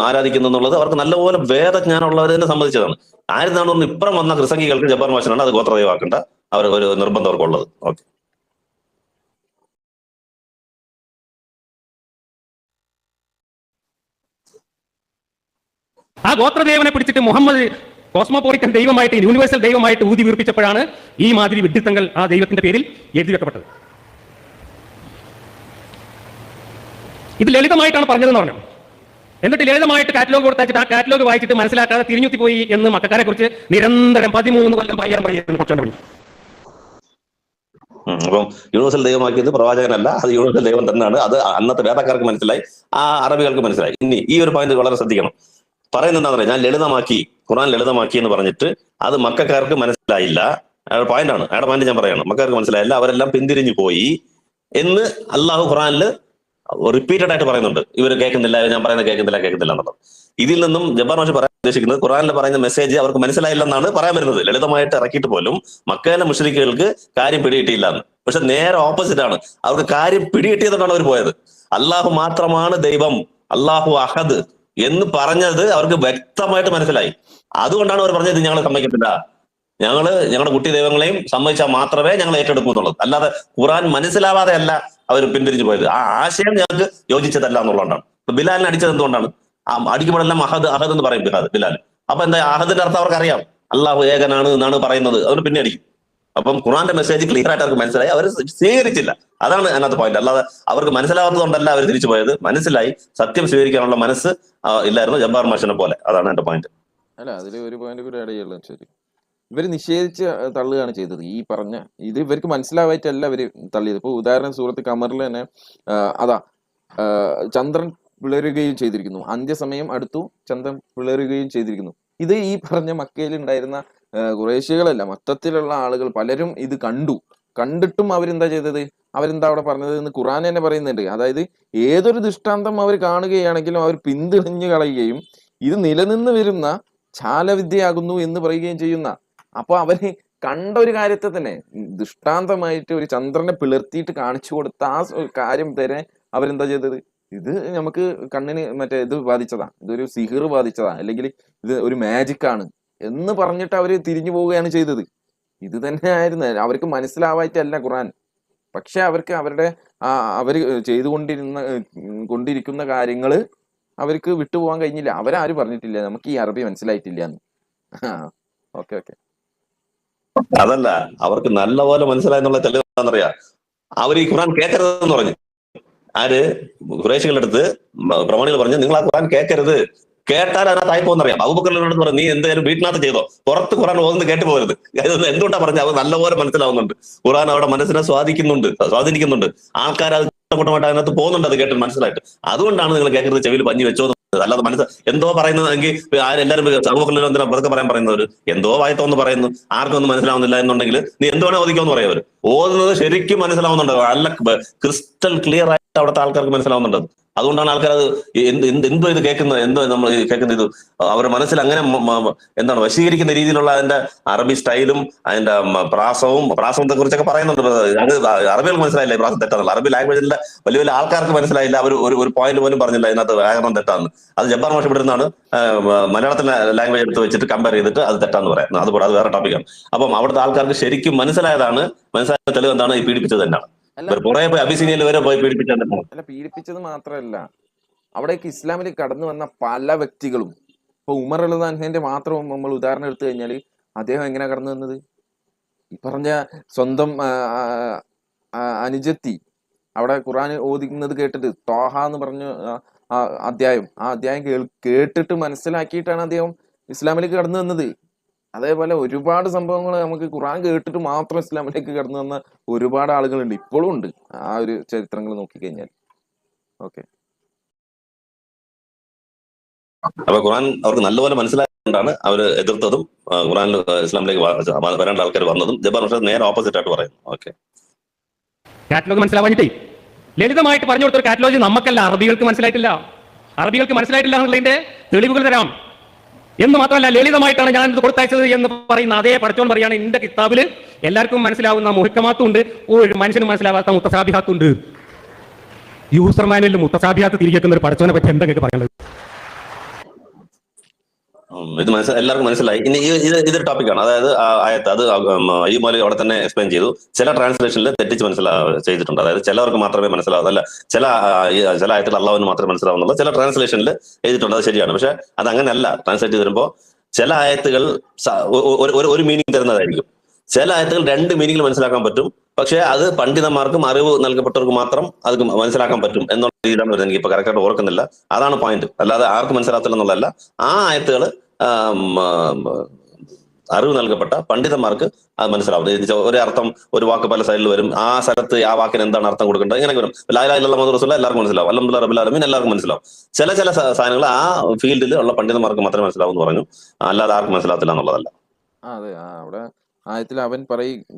ആരാധിക്കുന്നത് എന്നുള്ളത് അവർക്ക് നല്ലപോലെ വേദജ്ഞാനമുള്ളവരെ തന്നെ സംബന്ധിച്ചതാണ്. 1400 ഇപ്പുറം വന്ന ക്രിസംഗികൾക്ക് ജബ്ബാർ മാഷിനാണ് അത് ഗോത്രദൈവമാക്കേണ്ട അവർ ഒരു നിർബന്ധം അവർക്കുള്ളത്. ഓക്കെ. ആ ഗോത്രദേവനെ പിടിച്ചിട്ട് മുഹമ്മദ് കോസ്മോപോളിറ്റൻ ദൈവമായിട്ട്, യൂണിവേഴ്സൽ ദൈവമായിട്ട് ഊതി വീർപ്പിച്ചപ്പോഴാണ് ഈ മാതിരി വിഡ്ഢിത്തങ്ങൾ ആ ദൈവത്തിന്റെ പേരിൽ എഴുതി വെക്കപ്പെട്ടത്. ഇത് ലളിതമായിട്ടാണ് പറഞ്ഞതെന്ന് പറഞ്ഞു. എന്നിട്ട് ലളിതമായിട്ട് കാറ്റലോഗ് കൊടുത്തയച്ചിട്ട് ആ കാറ്റലോഗ് വായിച്ചിട്ട് മനസ്സിലാക്കാതെ തിരിഞ്ഞുത്തിപ്പോയി എന്ന് മക്കാരെ കുറിച്ച് നിരന്തരം 13 കൊല്ലം പറയാൻ. അപ്പം യൂണിവേഴ്സൽ ദൈവമാക്കിയത് പ്രവാചകനല്ല, അത് യൂണിവേഴ്സൽ ദൈവം തന്നെയാണ്. അത് അന്നത്തെ വേദക്കാർക്ക് മനസ്സിലായി, ആ അറബികൾക്ക് മനസ്സിലായി. ഇനി ഈ ഒരു പോയിന്റ് വളരെ ശ്രദ്ധിക്കണം. പറയുന്നത് എന്താ പറയുക, ഞാൻ ലളിതമാക്കി, ഖുർആൻ ലളിതമാക്കി എന്ന് പറഞ്ഞിട്ട് അത് മക്കാർക്ക് മനസ്സിലായില്ല. അയാളുടെ പോയിന്റാണ്, അയാളുടെ പോയിന്റ് ഞാൻ പറയണം. മക്കാർക്ക് മനസ്സിലായില്ല, അവരെല്ലാം പിന്തിരിഞ്ഞു പോയി എന്ന് അള്ളാഹു ഖുർആനിൽ റിപ്പീറ്റഡ് ആയിട്ട് പറയുന്നുണ്ട്. ഇവർ കേൾക്കുന്നില്ല, ഞാൻ പറയുന്നത് കേൾക്കുന്നില്ല എന്നുള്ളത്. ഇതിൽ നിന്നും ജബ്ബാർ മാഷ് പറയാൻ ഉദ്ദേശിക്കുന്നത് ഖുർആനിൽ പറയുന്ന മെസ്സേജ് അവർക്ക് മനസ്സിലായില്ലെന്നാണ് പറയാൻ വരുന്നത്. ലളിതമായിട്ട് ഇറക്കിയിട്ട് പോലും മക്കയിലെ മുശ്രിക്കുകൾക്ക് കാര്യം പിടികിട്ടിയില്ല എന്ന്. പക്ഷെ നേരെ ഓപ്പോസിറ്റ് ആണ്, അവർക്ക് കാര്യം പിടികിട്ടിയതുകൊണ്ടാണ് അവർ പോയത്. അള്ളാഹു മാത്രമാണ് ദൈവം, അള്ളാഹു അഹദ് എന്ന് പറഞ്ഞത് അവർക്ക് വ്യക്തമായിട്ട് മനസ്സിലായി. അതുകൊണ്ടാണ് അവർ പറഞ്ഞത് ഞങ്ങൾ സമ്മതിക്കത്തില്ല, ഞങ്ങളുടെ കുട്ടി ദൈവങ്ങളെയും സമ്മതിച്ചാൽ മാത്രമേ ഞങ്ങൾ ഏറ്റെടുക്കൂ എന്നുള്ളത്. അല്ലാതെ ഖുർആൻ മനസ്സിലാവാതെ അല്ല അവർ പിന്തിരിഞ്ഞു പോയത്. ആ ആശയം ഞങ്ങൾക്ക് യോജിച്ചതല്ല എന്നുള്ളതുകൊണ്ടാണ്. ബിലാലിനെ അടിച്ചത് എന്തുകൊണ്ടാണ്? അടിക്കുമ്പോഴെല്ലാം അഹദ് എന്ന് പറയും ബിലാൽ. അപ്പൊ എന്താ അഹദിന്റെ അർത്ഥം അവർക്ക് അറിയാം, അള്ളാഹു ഏകനാണ് എന്നാണ് പറയുന്നത്. അതുകൊണ്ട് പിന്നെ അടിക്കും. അപ്പം ഖുർആന്റെ മെസ്സേജ് ക്ലിയർ ആയിട്ട് അവർക്ക് മനസ്സിലായി, അവർ സ്വീകരിച്ചില്ല. അതാണ് അതിനകത്ത് പോയിന്റ്. അല്ലാതെ അവർക്ക് മനസ്സിലാവാത്തതുകൊണ്ടല്ല അവർ തിരിച്ചു പോയത്. മനസ്സിലായി, സത്യം സ്വീകരിക്കാനുള്ള മനസ്സ് ഇല്ലായിരുന്നു ജബ്ബാർ മാഷിനെ പോലെ. അതാണ് എന്റെ പോയിന്റ്. അല്ല, അതിൽ ഒരു പോയിന്റ് കൂടി ആഡ് ചെയ്യുള്ളൂ. ശരി, ഇവർ നിഷേധിച്ച് തള്ളുകയാണ് ചെയ്തത്. ഈ പറഞ്ഞ ഇത് ഇവർക്ക് മനസ്സിലാവായിട്ടല്ല ഇവര് തള്ളിയത്. ഇപ്പൊ ഉദാഹരണം സൂറത്ത് ഖമറിൽ തന്നെ ചന്ദ്രൻ പിളരുകയും ചെയ്തിരിക്കുന്നു, അന്ത്യസമയം അടുത്തു ചന്ദ്രൻ പിളരുകയും ചെയ്തിരിക്കുന്നു. ഇത് ഈ പറഞ്ഞ മക്കയിൽ ഉണ്ടായിരുന്ന ഖുറൈശികളല്ല, മൊത്തത്തിലുള്ള ആളുകൾ പലരും ഇത് കണ്ടിട്ടും അവരെന്താ ചെയ്തത്? അവരെന്താ അവിടെ പറഞ്ഞത് എന്ന് ഖുർആൻ തന്നെ പറയുന്നുണ്ട്. അതായത് ഏതൊരു ദൃഷ്ടാന്തം അവർ കാണുകയാണെങ്കിലും അവർ പിന്തിരിഞ്ഞു കളയുകയും ഇത് നിലനിന്ന് വരുന്ന ചാലവിദ്യയാകുന്നു എന്ന് പറയുകയും ചെയ്യുന്ന. അപ്പൊ അവര് കണ്ട ഒരു കാര്യത്തെ തന്നെ ദൃഷ്ടാന്തമായിട്ട് ഒരു ചന്ദ്രനെ പിളർത്തിയിട്ട് കാണിച്ചു കൊടുത്ത ആ കാര്യം തന്നെ അവരെന്താ ചെയ്തത്? ഇത് നമുക്ക് കണ്ണിന് ഇത് ബാധിച്ചതാ, ഇതൊരു സിഹിർ ബാധിച്ചതാ, അല്ലെങ്കിൽ ഇത് ഒരു മാജിക് ആണ് എന്ന് പറഞ്ഞിട്ട് അവര് തിരിഞ്ഞു പോവുകയാണ് ചെയ്തത്. ഇത് തന്നെ ആയിരുന്നു അവർക്ക് മനസ്സിലാവായിട്ടല്ല ഖുർആൻ. പക്ഷെ അവർക്ക് അവരുടെ അവര് കൊണ്ടിരിക്കുന്ന കാര്യങ്ങള് അവർക്ക് വിട്ടുപോകാൻ കഴിഞ്ഞില്ല. അവരാരും പറഞ്ഞിട്ടില്ല നമുക്ക് ഈ അറബി മനസ്സിലായിട്ടില്ല എന്ന്. ഓക്കെ. അതല്ല, അവർക്ക് നല്ലപോലെ മനസ്സിലായെന്നുള്ള തെളിവ് എന്താണെന്നറിയാം. അവർ ഈ ഖുർആൻ കേൾക്കരുതെന്ന് പറഞ്ഞു. ആര്? ഖുറൈശികളുടെ അടുത്ത് പ്രമാണികൾ പറഞ്ഞു, നിങ്ങൾ ആ ഖുർആൻ കേൾക്കരുത്, കേട്ടാൽ അതിനകത്ത് ആയിപ്പോന്നറിയാം. അബൂബക്കറിനോട് പറഞ്ഞു, നീ എന്തായാലും വീട്ടിനകത്ത് ചെയ്തോ, പുറത്ത് ഖുർആൻ ഓതുന്നത് കേട്ട് പോകരുത്. ഇതൊന്നും എന്തുകൊണ്ടാ പറഞ്ഞത്? അത് നല്ലപോലെ മനസ്സിലാവുന്നുണ്ട്. ഖുർആൻ അവിടെ മനസ്സിനെ സ്വാധീനിക്കുന്നുണ്ട്. ആൾക്കാർ അത് കൂട്ടമായിട്ട് അതിനകത്ത് പോകുന്നുണ്ട്, അത് കേട്ട് മനസ്സിലായിട്ട്. അതുകൊണ്ടാണ് നിങ്ങൾ കേൾക്കരുത്, ചെവിയിൽ പഞ്ഞി വെച്ചോ. അല്ലാതെ എന്തോ പറയുന്നതെങ്കിൽ എല്ലാവരും അബൂബക്കറിനെ എന്തിനാ വെറുതെ പറയുന്നവർ എന്തോ വായത്തോന്ന് പറയുന്നു, ആർക്കൊന്നും മനസ്സിലാവുന്നില്ല എന്നുണ്ടെങ്കിൽ നീ എന്തോനെ ഓദിക്കോന്ന് പറയും. അവർ ഓതുന്നത് ശരിക്കും മനസ്സിലാവുന്നുണ്ട്, നല്ല ക്രിസ്റ്റൽ ക്ലിയർ ആയിട്ട് അവിടുത്തെ ആൾക്കാർക്ക് മനസ്സിലാവുന്നുണ്ട്. അതുകൊണ്ടാണ് ആൾക്കാർ അത് എന്തോ ഇത് കേൾക്കുന്നത്, എന്തോ നമ്മൾ കേൾക്കുന്നത്, ഇത് അവരുടെ മനസ്സിൽ അങ്ങനെ എന്താണ് വശീകരിക്കുന്ന രീതിയിലുള്ള അതിന്റെ അറബി സ്റ്റൈലും അതിന്റെ പ്രാസത്തെ കുറിച്ചൊക്കെ പറയുന്നുണ്ട്. അത് അറബികൾക്ക് മനസ്സിലായില്ല ഈ പ്രാസം തെറ്റാന്നുള്ളത്. അറബി ലാംഗ്വേജിലെ വലിയ വലിയ ആൾക്കാർക്ക് മനസ്സിലായില്ല. അവർ ഒരു പോയിന്റ് പോലും പറഞ്ഞില്ല ഇതിനകത്ത് വ്യാകരണം തെറ്റാന്ന്. അത് ജബ്ബാർ മാഷ് ഇവിടുന്നാണ് മലയാളത്തിലെ ലാംഗ്വേജ് എടുത്ത് വെച്ചിട്ട് കമ്പയർ ചെയ്തിട്ട് അത് തെറ്റാന്ന് പറയുന്നത്. അതുപോലെ അത് വേറെ ടോപ്പിക്കാണ്. അപ്പം അവിടുത്തെ ആൾക്കാർക്ക് ശരിക്കും മനസ്സിലായ തെളിവ് എന്താണ്? ഈ പീഡിപ്പിച്ചത് തന്നെയാണ്. കുറെ പോയി അബിസീനിയയിൽ വരെ പോയി പീഡിപ്പിച്ചത്. അല്ല, പീഡിപ്പിച്ചത് മാത്രമല്ല, അവിടേക്ക് ഇസ്ലാമിലേക്ക് കടന്നു വന്ന പല വ്യക്തികളും, ഇപ്പൊ ഉമർ റളിയല്ലാഹുവിന്റെ മാത്രം നമ്മൾ ഉദാഹരണം എടുത്തു കഴിഞ്ഞാൽ അദ്ദേഹം എങ്ങനെ കടന്നു വന്നത്? ഈ പറഞ്ഞ സ്വന്തം അനുജത്തി അവിടെ ഖുർആൻ ഓദിക്കുന്നത് കേട്ടിട്ട്, ത്വാഹ എന്ന് പറഞ്ഞ അധ്യായം കേട്ടിട്ട് മനസ്സിലാക്കിയിട്ടാണ് അദ്ദേഹം ഇസ്ലാമിലേക്ക് കടന്നു വന്നത്. അതേപോലെ ഒരുപാട് സംഭവങ്ങൾ നമുക്ക് ഖുർആൻ കേട്ടിട്ട് മാത്രം ഇസ്ലാമിലേക്ക് കടന്നു വന്ന ഒരുപാട് ആളുകളുണ്ട്, ഇപ്പോഴും ഉണ്ട് ആ ഒരു ചരിത്രങ്ങൾ നോക്കിക്കഴിഞ്ഞാൽ. ഓക്കെ, അപ്പൊ ഖുർആൻ അവർക്ക് നല്ലപോലെ മനസ്സിലായതുകൊണ്ടാണ് അവർ എതിർത്തതും ഖുർആനിൽ ഇസ്ലാമിലേക്ക് വരേണ്ട ആൾക്കാർ വന്നതും. ജബ്ബാർ മാഷ് നേരെ ഓപ്പോസിറ്റ് ആയിട്ട് പറയുന്നു. ഓക്കെ, കാറ്റലോഗ് മനസ്സിലാവാഞ്ഞിട്ടേ ലളിതമായിട്ട് പറഞ്ഞു കൊടുത്തൊരു കാറ്റലോഗ് നമുക്കല്ല, അറബികൾക്ക് മനസ്സിലായിട്ടില്ല എന്നുള്ളതിന്റെ തെളിവുകൾ തരാം എന്ന് മാത്രമല്ല, ലളിതമായിട്ടാണ് ഞാൻ ഇത് കൊടുത്തയച്ചത് എന്ന് പറയുന്ന അതേ പടച്ചോൻ പറയാണ്, എന്റെ കിതാബിൽ എല്ലാവർക്കും മനസ്സിലാവുന്ന മുഹക്കമാത്തുണ്ട്, ഒരു മനുഷ്യനും മനസ്സിലാവാത്ത മുത്തസാബിഹാത്തുണ്ട്. യൂസർ മാനുവലിൽ മുത്തസാബിഹാത്ത് തിരികെക്കുന്ന ഒരു പടച്ചോനെ പറ്റി എന്താ നിങ്ങൾക്ക് പറയാനുള്ളത്? ഇത് എല്ലാവർക്കും മനസ്സിലായി. ഇനി ഇതൊരു ടോപ്പിക്കാണ്. അതായത് ആയത്ത് അത് ഈ പോലെ അവിടെ തന്നെ എക്സ്പ്ലെയിൻ ചെയ്തു. ചില ട്രാൻസ്ലേഷനിൽ തെറ്റിച്ച് ചെയ്തിട്ടുണ്ട്. അതായത് ചിലവർക്ക് മാത്രമേ മനസ്സിലാവൂ, അല്ല ചില ആയത്തിൽ അള്ളാഹുവിന് മാത്രമേ മനസ്സിലാവുന്നുള്ളൂ. ചില ട്രാൻസ്ലേഷനിൽ എഴുതിയിട്ടുണ്ട്, അത് ശരിയാണ്. പക്ഷെ അത് അങ്ങനെയല്ല. ട്രാൻസ്ലേറ്റ് ചെയ്ത് വരുമ്പോൾ ചില ആയത്തുകൾ ഒരു മീനിങ് തരുന്നതായിരിക്കും, ചില ആയത്തുകൾ രണ്ട് മീനിങ്ങിൽ മനസ്സിലാക്കാൻ പറ്റും. പക്ഷെ അത് പണ്ഡിതന്മാർക്കും അറിവ് നൽകപ്പെട്ടവർക്ക് മാത്രം അത് മനസ്സിലാക്കാൻ പറ്റും എന്നുള്ള രീതിയിലാണ് വരുന്നത്. എനിക്ക് ഇപ്പൊ കറക്റ്റായിട്ട് ഓർക്കുന്നില്ല. അതാണ് പോയിന്റ്. അല്ലാതെ ആർക്കും മനസ്സിലാത്തില്ല എന്നുള്ളതല്ല. ആ ആയത്തുകൾ അറിവ് നൽകപ്പെട്ട പണ്ഡിതന്മാർക്ക് അത് മനസ്സിലാവും. ഒരു അർത്ഥം, ഒരു വാക്ക് പല സൈഡിൽ വരും, ആ സ്ഥലത്ത് ആ വാക്കിന് എന്താണ് അർത്ഥം കൊടുക്കേണ്ടത്, ഇങ്ങനെ വരും. ലാ ഇലാഹ ഇല്ലല്ലാഹ് മുഹമ്മദുർ റസൂലുള്ളാഹി എല്ലാവർക്കും മനസ്സിലാവും, അൽഹംദുലില്ലാഹി റബ്ബിൽ ആലമീൻ എല്ലാവർക്കും മനസ്സിലാവും. ചില സാധനങ്ങൾ ആ ഫീൽഡിൽ ഉള്ള പണ്ഡിതന്മാർക്ക് മാത്രമേ മനസ്സിലാവൂ എന്ന് പറഞ്ഞു, അല്ലാതെ ആർക്കും മനസ്സിലാത്തില്ല എന്നുള്ളതല്ല. അതെ, അവിടെ ആയത്തിൽ അവൻ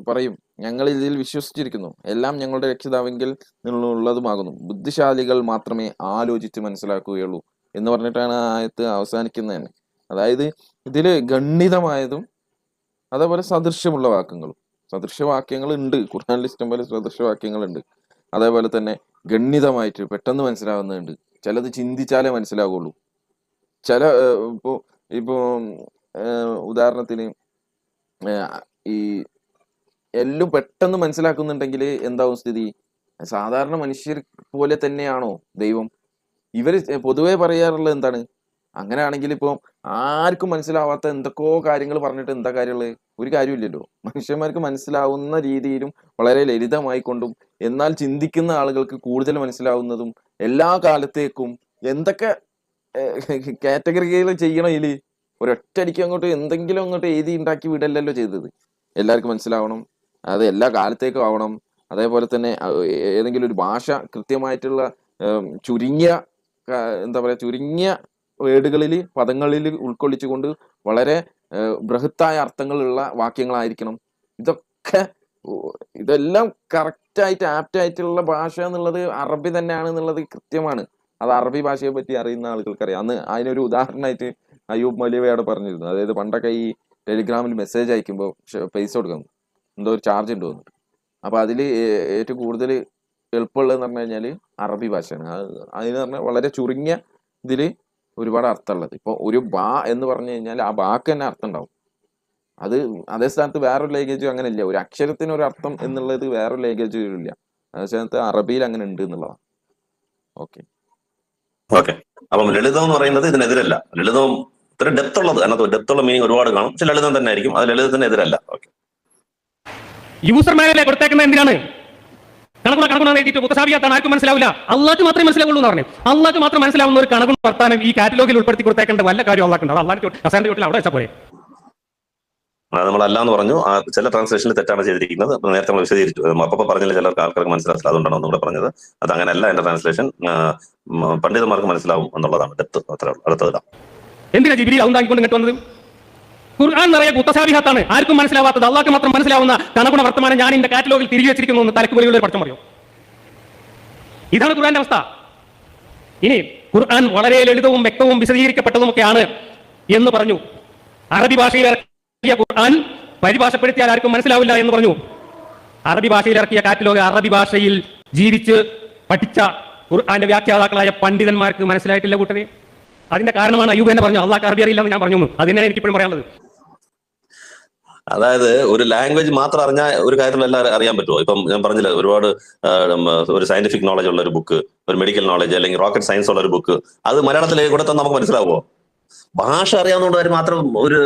പറയും, ഞങ്ങൾ ഇതിൽ വിശ്വസിച്ചിരിക്കുന്നു, എല്ലാം ഞങ്ങളുടെ രക്ഷിതാവെങ്കിൽ നിന്നുള്ളതുമാകുന്നു, ബുദ്ധിശാലികൾ മാത്രമേ ആലോചിച്ച് മനസ്സിലാക്കുകയുള്ളൂ എന്ന് പറഞ്ഞിട്ടാണ് ആ ആയത്ത് അവസാനിക്കുന്നത് തന്നെ. അതായത് ഇതിൽ ഗണ്ഡിതമായതും അതേപോലെ സദൃശ്യമുള്ള സദൃശ്യവാക്യങ്ങൾ ഉണ്ട് ഖുർആനിൽ, ഇഷ്ടം പോലെ സദൃശ്യവാക്യങ്ങളുണ്ട്. അതേപോലെ തന്നെ ഗണ്ഡിതമായിട്ട് പെട്ടെന്ന് മനസ്സിലാവുന്നുണ്ട്. ചിലത് ചിന്തിച്ചാലേ മനസ്സിലാവുള്ളൂ. ഇപ്പോ ഉദാഹരണത്തിന് ഈ എല്ലാം പെട്ടെന്ന് മനസ്സിലാക്കുന്നുണ്ടെങ്കിൽ എന്താവും സ്ഥിതി? സാധാരണ മനുഷ്യർ പോലെ തന്നെയാണോ ദൈവം? ഇവര് പൊതുവെ പറയാറുള്ളത് എന്താണ്? അങ്ങനെയാണെങ്കിൽ ഇപ്പൊ ആർക്കും മനസ്സിലാവാത്ത എന്തൊക്കെയോ കാര്യങ്ങൾ പറഞ്ഞിട്ട് എന്താ കാര്യമുള്ളത്? ഒരു കാര്യമില്ലല്ലോ. മനുഷ്യന്മാർക്ക് മനസ്സിലാവുന്ന രീതിയിലും വളരെ ലളിതമായിക്കൊണ്ടും എന്നാൽ ചിന്തിക്കുന്ന ആളുകൾക്ക് കൂടുതൽ മനസ്സിലാവുന്നതും എല്ലാ കാലത്തേക്കും എന്തൊക്കെ കാറ്റഗറികൾ ചെയ്യണം ഇതില് ഒരൊറ്റയടിക്ക് അങ്ങോട്ട് എന്തെങ്കിലും അങ്ങോട്ട് എഴുതി ഉണ്ടാക്കി വിടല്ലല്ലോ ചെയ്തത്. എല്ലാവർക്കും മനസ്സിലാവണം, അത് എല്ലാ കാലത്തേക്കും ആവണം. അതേപോലെ തന്നെ ഏതെങ്കിലും ഒരു ഭാഷ കൃത്യമായിട്ടുള്ള ചുരുങ്ങിയ വേർഡുകളിൽ പദങ്ങളിൽ ഉൾക്കൊള്ളിച്ചുകൊണ്ട് വളരെ ബൃഹത്തായ അർത്ഥങ്ങളുള്ള വാക്യങ്ങളായിരിക്കണം. ഇതെല്ലാം കറക്റ്റായിട്ട് ആപ്റ്റായിട്ടുള്ള ഭാഷ എന്നുള്ളത് അറബി തന്നെയാണ് എന്നുള്ളത് കൃത്യമാണ്. അത് അറബി ഭാഷയെ പറ്റി അറിയുന്ന ആളുകൾക്കറിയാം. അന്ന് അതിനൊരു ഉദാഹരണമായിട്ട് അയ്യൂബ് മൗലവിയോട് പറഞ്ഞിരുന്നു. അതായത് പണ്ടൊക്കെ ഈ ടെലിഗ്രാമിൽ മെസ്സേജ് അയക്കുമ്പോൾ പൈസ കൊടുക്കണം, എന്തോ ഒരു ചാർജ് ഉണ്ട് തോന്നുന്നു. അപ്പൊ അതിൽ ഏറ്റവും കൂടുതൽ എളുപ്പമുള്ളതെന്ന് പറഞ്ഞു കഴിഞ്ഞാൽ അറബി ഭാഷയാണ്. അതിന് പറഞ്ഞാൽ വളരെ ചുരുങ്ങിയ ഇതിൽ ഒരുപാട് അർത്ഥമുള്ളത്. ഇപ്പോൾ ഒരു ബാ എന്ന് പറഞ്ഞു കഴിഞ്ഞാൽ ആ ബാക്ക് തന്നെ അർത്ഥം ഉണ്ടാവും. അത് അതേ സ്ഥാനത്ത് വേറൊരു ലാംഗ്വേജും അങ്ങനെ ഇല്ല. ഒരു അക്ഷരത്തിന് ഒരു അർത്ഥം എന്നുള്ളത് വേറൊരു ലാംഗ്വേജും ഇല്ല. അതേ സ്ഥാനത്ത് അറബിയിൽ അങ്ങനെ ഉണ്ട് എന്നുള്ളതാണ്. ഓക്കെ, അപ്പം ലളിതം എന്ന് പറയുന്നത് ഇതിനെതിരല്ല. ലളിതം ഇത്ര ഡെപ്ത് ഉള്ളത്, അതിനകത്ത് ഡെപ്ത് ഉള്ള മീനിങ് ഒരുപാട് കാണും. പക്ഷെ ലളിതം തന്നെ ആയിരിക്കും, അത് ലളിതത്തിന് എതിരല്ല. ഓക്കെ, യൂസർ മാനുവൽ കൊടുത്തേക്കുന്നത് എന്തിനാണ്? കണക്കുണ എഴുതിയിട്ട് മുത്തശാബിഹാത്താണ്, ആർക്കും മനസ്സിലാവില്ല, അള്ളാഹ്ക്ക് മാത്രമേ മനസ്സിലാവുള്ളൂ എന്ന് പറഞ്ഞു. അള്ളാഹ്ക്ക് മാത്രം മനസ്സിലാവുന്ന ഒരു കണക്കും വർത്താനം ഈ കാറ്റലോഗിൽ ഉൾപ്പെടുത്തി കൊടുത്തേക്കേണ്ട വല്ല കാര്യം അള്ളാഹ്ക്കുണ്ട്. അത് അള്ളാഹ് ഹസാന്റെ വീട്ടിൽ അവിടെ വെച്ചാൽ പോരെ. നമ്മളല്ല എന്ന് പറഞ്ഞു. ചില ട്രാൻസ്ലേഷനിൽ തെറ്റാണ് ചെയ്തിരിക്കുന്നത്. നേരത്തെ നമ്മൾ വിശദീകരിച്ചു. അപ്പൊ പറഞ്ഞില്ല, ചിലർക്ക് ആൾക്കാർക്ക് മനസ്സിലാവില്ല, അതുകൊണ്ടാണ് ഒന്നുകൂടെ പറഞ്ഞത്. അത് അങ്ങനെയല്ല. എന്റെ ട്രാൻസ്ലേഷൻ പണ്ഡിതന്മാർക്ക് മനസ്സിലാവും എന്നുള്ളതാണ്. അടുത്തതിടാം. എന്തിനാ ജിബ്രീൽ ഔന്താക്കിക്കൊണ്ട് ഇങ്ങോട്ട് വന്നത്? ഖുർആൻ നിറയെ മുത്തശാബിഹാത്താണ്, ആർക്കും മനസ്സിലാവാത്തത്, അള്ളാഹ്ക്ക് മാത്രം മനസ്സിലാവുന്ന കണക്കുണ വർത്തമാനം ഞാൻ എന്റെ കാറ്റലോഗിൽ തിരികെ വെച്ചിരിക്കുന്നു എന്ന് തലക്ക് വെളിയുള്ള ഒരു പക്ഷം പറയും. ഇതാണ് ഖുർആന്റെ അവസ്ഥ. ഇനി ഖുർആൻ വളരെ ലളിതവും വ്യക്തവും വിശദീകരിക്കപ്പെട്ടതുമൊക്കെയാണ് എന്ന് പറഞ്ഞു. അറബി ഭാഷയിൽ ഇറക്കിയ ഖുർആൻ പരിഭാഷപ്പെടുത്തിയാൽ ആർക്കും മനസ്സിലാവില്ല എന്ന് പറഞ്ഞു. അറബി ഭാഷയിൽ ഇറക്കിയ കാറ്റലോഗ് അറബി ഭാഷയിൽ ജീവിച്ച് പഠിച്ച ഖുർആന്റെ വ്യാഖ്യാതാക്കളായ പണ്ഡിതന്മാർക്ക് മനസ്സിലായിട്ടില്ല കൂട്ടരെ. അതിന്റെ കാരണമാണ് അയ്യൂബ് എന്നെ പറഞ്ഞു അള്ളാഹ് അറബി അറിയില്ല എന്ന് ഞാൻ പറഞ്ഞു. അതിനാണ് എനിക്കിപ്പോഴും പറയാനുള്ളത്. അതായത് ഒരു ലാംഗ്വേജ് മാത്രം അറിഞ്ഞാൽ ഒരു കാര്യത്തിലെല്ലാം അറിയാൻ പറ്റുമോ? ഇപ്പം ഞാൻ പറഞ്ഞില്ല, ഒരുപാട് ഒരു സയന്റിഫിക് നോളജ് ഉള്ള ഒരു ബുക്ക്, ഒരു മെഡിക്കൽ നോളജ് അല്ലെങ്കിൽ റോക്കറ്റ് സയൻസ് ഉള്ള ഒരു ബുക്ക്, അത് മലയാളത്തിലേക്ക് കൊടുത്താൽ നമുക്ക് മനസ്സിലാവുമോ? ഭാഷ അറിയാവുന്നതുകൊണ്ട് മാത്രം ഒരു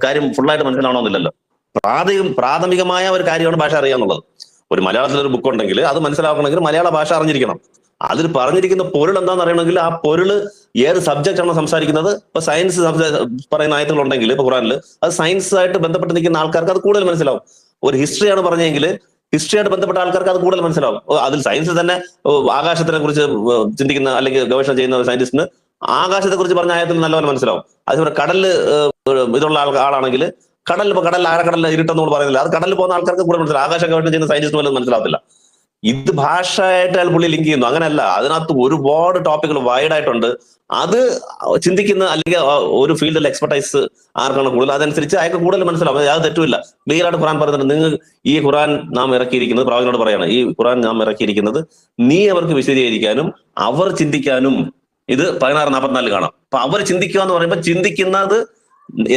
കാര്യം ഫുള്ളായിട്ട് മനസ്സിലാവണമെന്നില്ലല്ലോ. പ്രാഥമികമായ ഒരു കാര്യമാണ് ഭാഷ അറിയാന്നുള്ളത്. ഒരു മലയാളത്തിലൊരു ബുക്ക് ഉണ്ടെങ്കിൽ അത് മനസ്സിലാക്കണമെങ്കിൽ മലയാള ഭാഷ അറിഞ്ഞിരിക്കണം. അതിൽ പറഞ്ഞിരിക്കുന്ന പൊരുൾ എന്താണെന്ന് അറിയണമെങ്കിൽ ആ പൊരുള് ഏത് സബ്ജക്റ്റ് ആണോ സംസാരിക്കുന്നത്. ഇപ്പൊ സയൻസ് പറയുന്ന ആയത്തുകളുണ്ടെങ്കിൽ ഇപ്പൊ ഖുറാനിൽ അത് സയൻസുമായിട്ട് ബന്ധപ്പെട്ട് നിൽക്കുന്ന ആൾക്കാർക്ക് അത് കൂടുതൽ മനസ്സിലാവും. ഒരു ഹിസ്റ്ററിയാണ് പറഞ്ഞെങ്കിൽ ഹിസ്റ്ററിയായിട്ട് ബന്ധപ്പെട്ട ആൾക്കാർക്ക് അത് കൂടുതൽ മനസ്സിലാവും. അതിൽ സയൻസിൽ തന്നെ ആകാശത്തിനെ കുറിച്ച് ചിന്തിക്കുന്ന അല്ലെങ്കിൽ ഗവേഷണം ചെയ്യുന്ന ഒരു സയന്റിസ്റ്റിന് ആകാശത്തെ കുറിച്ച് പറഞ്ഞ ആയത്തിൽ നല്ലപോലെ മനസ്സിലാവും. അതേപോലെ കടലിൽ ഇതുള്ള ആളാണെങ്കിൽ കടലിൽ ആഴക്കടലിൽ ഇരുട്ടെന്ന് പറയുന്നില്ല, അത് കടലിൽ പോകുന്ന ആൾക്കാർക്ക് കൂടുതൽ മനസ്സിലാവും. ആകാശ ഗവേഷണം ചെയ്യുന്ന സയന്റിസ്റ്റിന് വല്ലതും മനസ്സിലാവത്തില്ല. ഇത് ഭാഷയായിട്ട് അയാൾ പുള്ളി ലിങ്ക് ചെയ്യുന്നു. അങ്ങനെയല്ല, അതിനകത്ത് ഒരുപാട് ടോപ്പിക്കുകൾ വൈഡ് ആയിട്ടുണ്ട്. അത് ചിന്തിക്കുന്ന അല്ലെങ്കിൽ ഒരു ഫീൽഡിൽ എക്സ്പെർട്ടൈസ് ആർക്കാണ് കൂടുതൽ അതനുസരിച്ച് അയാൾക്ക് കൂടുതൽ മനസ്സിലാവും. അത് തെറ്റുമില്ല. ക്ലിയർ ആയിട്ട് ഖുറാൻ പറയുന്നുണ്ട്, നിങ്ങൾ ഈ ഖുറാൻ നാം ഇറക്കിയിരിക്കുന്നത്, പ്രവാചകനോട് പറയാണ്, ഈ ഖുറാൻ നാം ഇറക്കിയിരിക്കുന്നത് നീ അവർക്ക് വിശദീകരിക്കാനും അവർ ചിന്തിക്കാനും. ഇത് 16:44 കാണാം. അപ്പൊ അവർ ചിന്തിക്കുക എന്ന് പറയുമ്പോൾ ചിന്തിക്കുന്നത്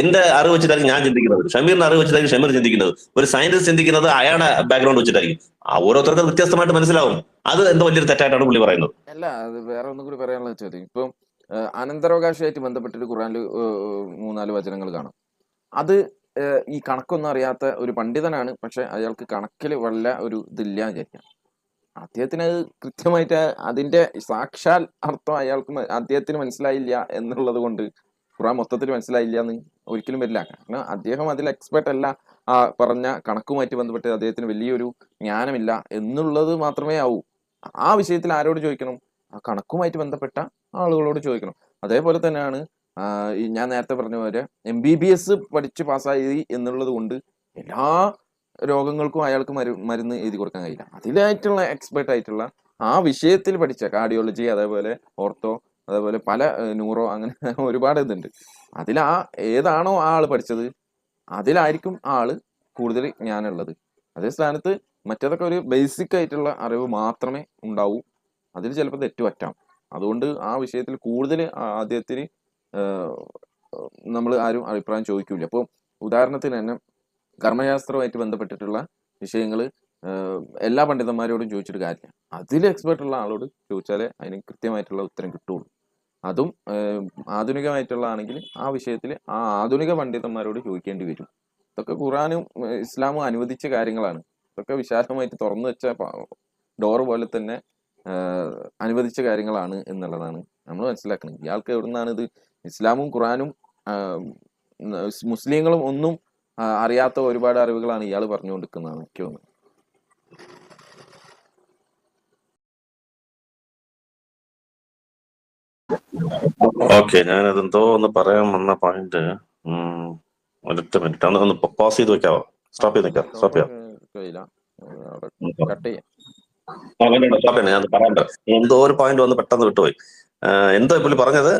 എന്റെ അറിവ് വെച്ചിട്ടായിരിക്കും ഞാൻ ചിന്തിക്കുന്നത്, ഷമീറിന്റെ അറിവ് വെച്ചിട്ടായിരിക്കും ഷമീർ ചിന്തിക്കുന്നത്, ഒരു സയന്റിസ്റ്റ് ചിന്തിക്കുന്നത് അയാളുടെ ബാക്ക്ഗ്രൗണ്ട് വെച്ചിട്ടായിരിക്കും. ഓരോരുത്തർക്കും വ്യത്യസ്തമായിട്ട് മനസ്സിലാവും. അത് എന്തോ വലിയൊരു തെറ്റായിട്ടാണ് പുള്ളി പറയുന്നത്. അല്ല, അത് വേറെ ഒന്നും കൂടി പറയാനുള്ള ചോദ്യം. ഇപ്പം അനന്തരാവകാശമായിട്ട് ബന്ധപ്പെട്ടിട്ട് ഖുറാനിൽ 3-4 വചനങ്ങൾ കാണാം. അത് ഈ കണക്കൊന്നും അറിയാത്ത ഒരു പണ്ഡിതനാണ്, പക്ഷെ അയാൾക്ക് കണക്കിൽ വല്ല ഒരു ഇതില്ല വിചാരിക്കാം. അദ്ദേഹത്തിന് അത് കൃത്യമായിട്ട് അതിന്റെ സാക്ഷാൽ അർത്ഥം അദ്ദേഹത്തിന് മനസ്സിലായില്ല എന്നുള്ളത് കൊണ്ട് ഖുറാൻ മൊത്തത്തിൽ മനസ്സിലായില്ല എന്ന് ഒരിക്കലും വരില്ല. കാരണം അദ്ദേഹം അതിൽ എക്സ്പെർട്ട് അല്ല. ആ പറഞ്ഞ കണക്കുമായിട്ട് ബന്ധപ്പെട്ട് അദ്ദേഹത്തിന് വലിയൊരു ജ്ഞാനമില്ല എന്നുള്ളത് മാത്രമേ ആവൂ. ആ വിഷയത്തിൽ ആരോട് ചോദിക്കണം? ആ കണക്കുമായിട്ട് ബന്ധപ്പെട്ട ആളുകളോട് ചോദിക്കണം. അതേപോലെ തന്നെയാണ് ഞാൻ നേരത്തെ പറഞ്ഞ പോലെ MBBS പഠിച്ച് പാസ്സായി എന്നുള്ളത് കൊണ്ട് എല്ലാ രോഗങ്ങൾക്കും അയാൾക്ക് മരുന്ന് എഴുതി കൊടുക്കാൻ കഴിയില്ല. അതിലായിട്ടുള്ള എക്സ്പെർട്ട് ആയിട്ടുള്ള ആ വിഷയത്തിൽ പഠിച്ച കാർഡിയോളജി, അതേപോലെ ഓർത്തോ, അതേപോലെ പല ന്യൂറോ, അങ്ങനെ ഒരുപാട് ഇതുണ്ട്. ഏതാണോ ആ ആള് പഠിച്ചത് അതിലായിരിക്കും ആള് കൂടുതൽ ജ്ഞാനമുള്ളത്. അതേ സ്ഥാനത്ത് മറ്റേതൊക്കെ ഒരു ബേസിക് ആയിട്ടുള്ള അറിവ് മാത്രമേ ഉണ്ടാവൂ. അതിൽ ചിലപ്പോൾ തെറ്റുപറ്റാം. അതുകൊണ്ട് ആ വിഷയത്തിൽ കൂടുതൽ അദ്ദേഹത്തിന് നമ്മൾ ആരും അഭിപ്രായം ചോദിക്കൂല. അപ്പോൾ ഉദാഹരണത്തിന് തന്നെ കർമ്മശാസ്ത്രവുമായിട്ട് ബന്ധപ്പെട്ടിട്ടുള്ള വിഷയങ്ങൾ എല്ലാ പണ്ഡിതന്മാരോടും ചോദിച്ചിട്ട് കാര്യമില്ല. അതിൽ എക്സ്പെർട്ടുള്ള ആളോട് ചോദിച്ചാലേ അതിന് കൃത്യമായിട്ടുള്ള ഉത്തരം കിട്ടുള്ളൂ. അതും ആധുനികമായിട്ടുള്ള ആണെങ്കിൽ ആ വിഷയത്തിൽ ആ ആധുനിക പണ്ഡിതന്മാരോട് ചോദിക്കേണ്ടി വരും. ഇതൊക്കെ ഖുറാനും ഇസ്ലാമും അനുവദിച്ച കാര്യങ്ങളാണ്. ഇതൊക്കെ വിശാലമായിട്ട് തുറന്നു വെച്ച ഡോർ പോലെ തന്നെ അനുവദിച്ച കാര്യങ്ങളാണ് എന്നുള്ളതാണ് നമ്മൾ മനസ്സിലാക്കുന്നത്. ഇയാൾക്ക് എവിടുന്നാണ് ഇത്? ഇസ്ലാമും ഖുറാനും മുസ്ലിങ്ങളും ഒന്നും അറിയാത്ത ഒരുപാട് അറിവുകളാണ് ഇയാൾ പറഞ്ഞുകൊണ്ടിരിക്കുന്നതാണ് എനിക്ക് തോന്നുന്നത്. ഓക്കെ, ഞാനതെന്തോ ഒന്ന് പറയാൻ വന്ന പോയിന്റ് ഒരൊറ്റ മിനിറ്റ് ഒന്ന് പോസ് ചെയ്ത് വെക്കാവോ? സ്റ്റോപ്പ് ചെയ്ത് വെക്കാം. സ്റ്റോപ്പ് ചെയ്യാം. ഞാൻ പറയാണ്ട് എന്തോ ഒരു പോയിന്റ് വന്ന് പെട്ടെന്ന് വിട്ടുപോയി. എന്തോ പുള്ളി പറഞ്ഞത്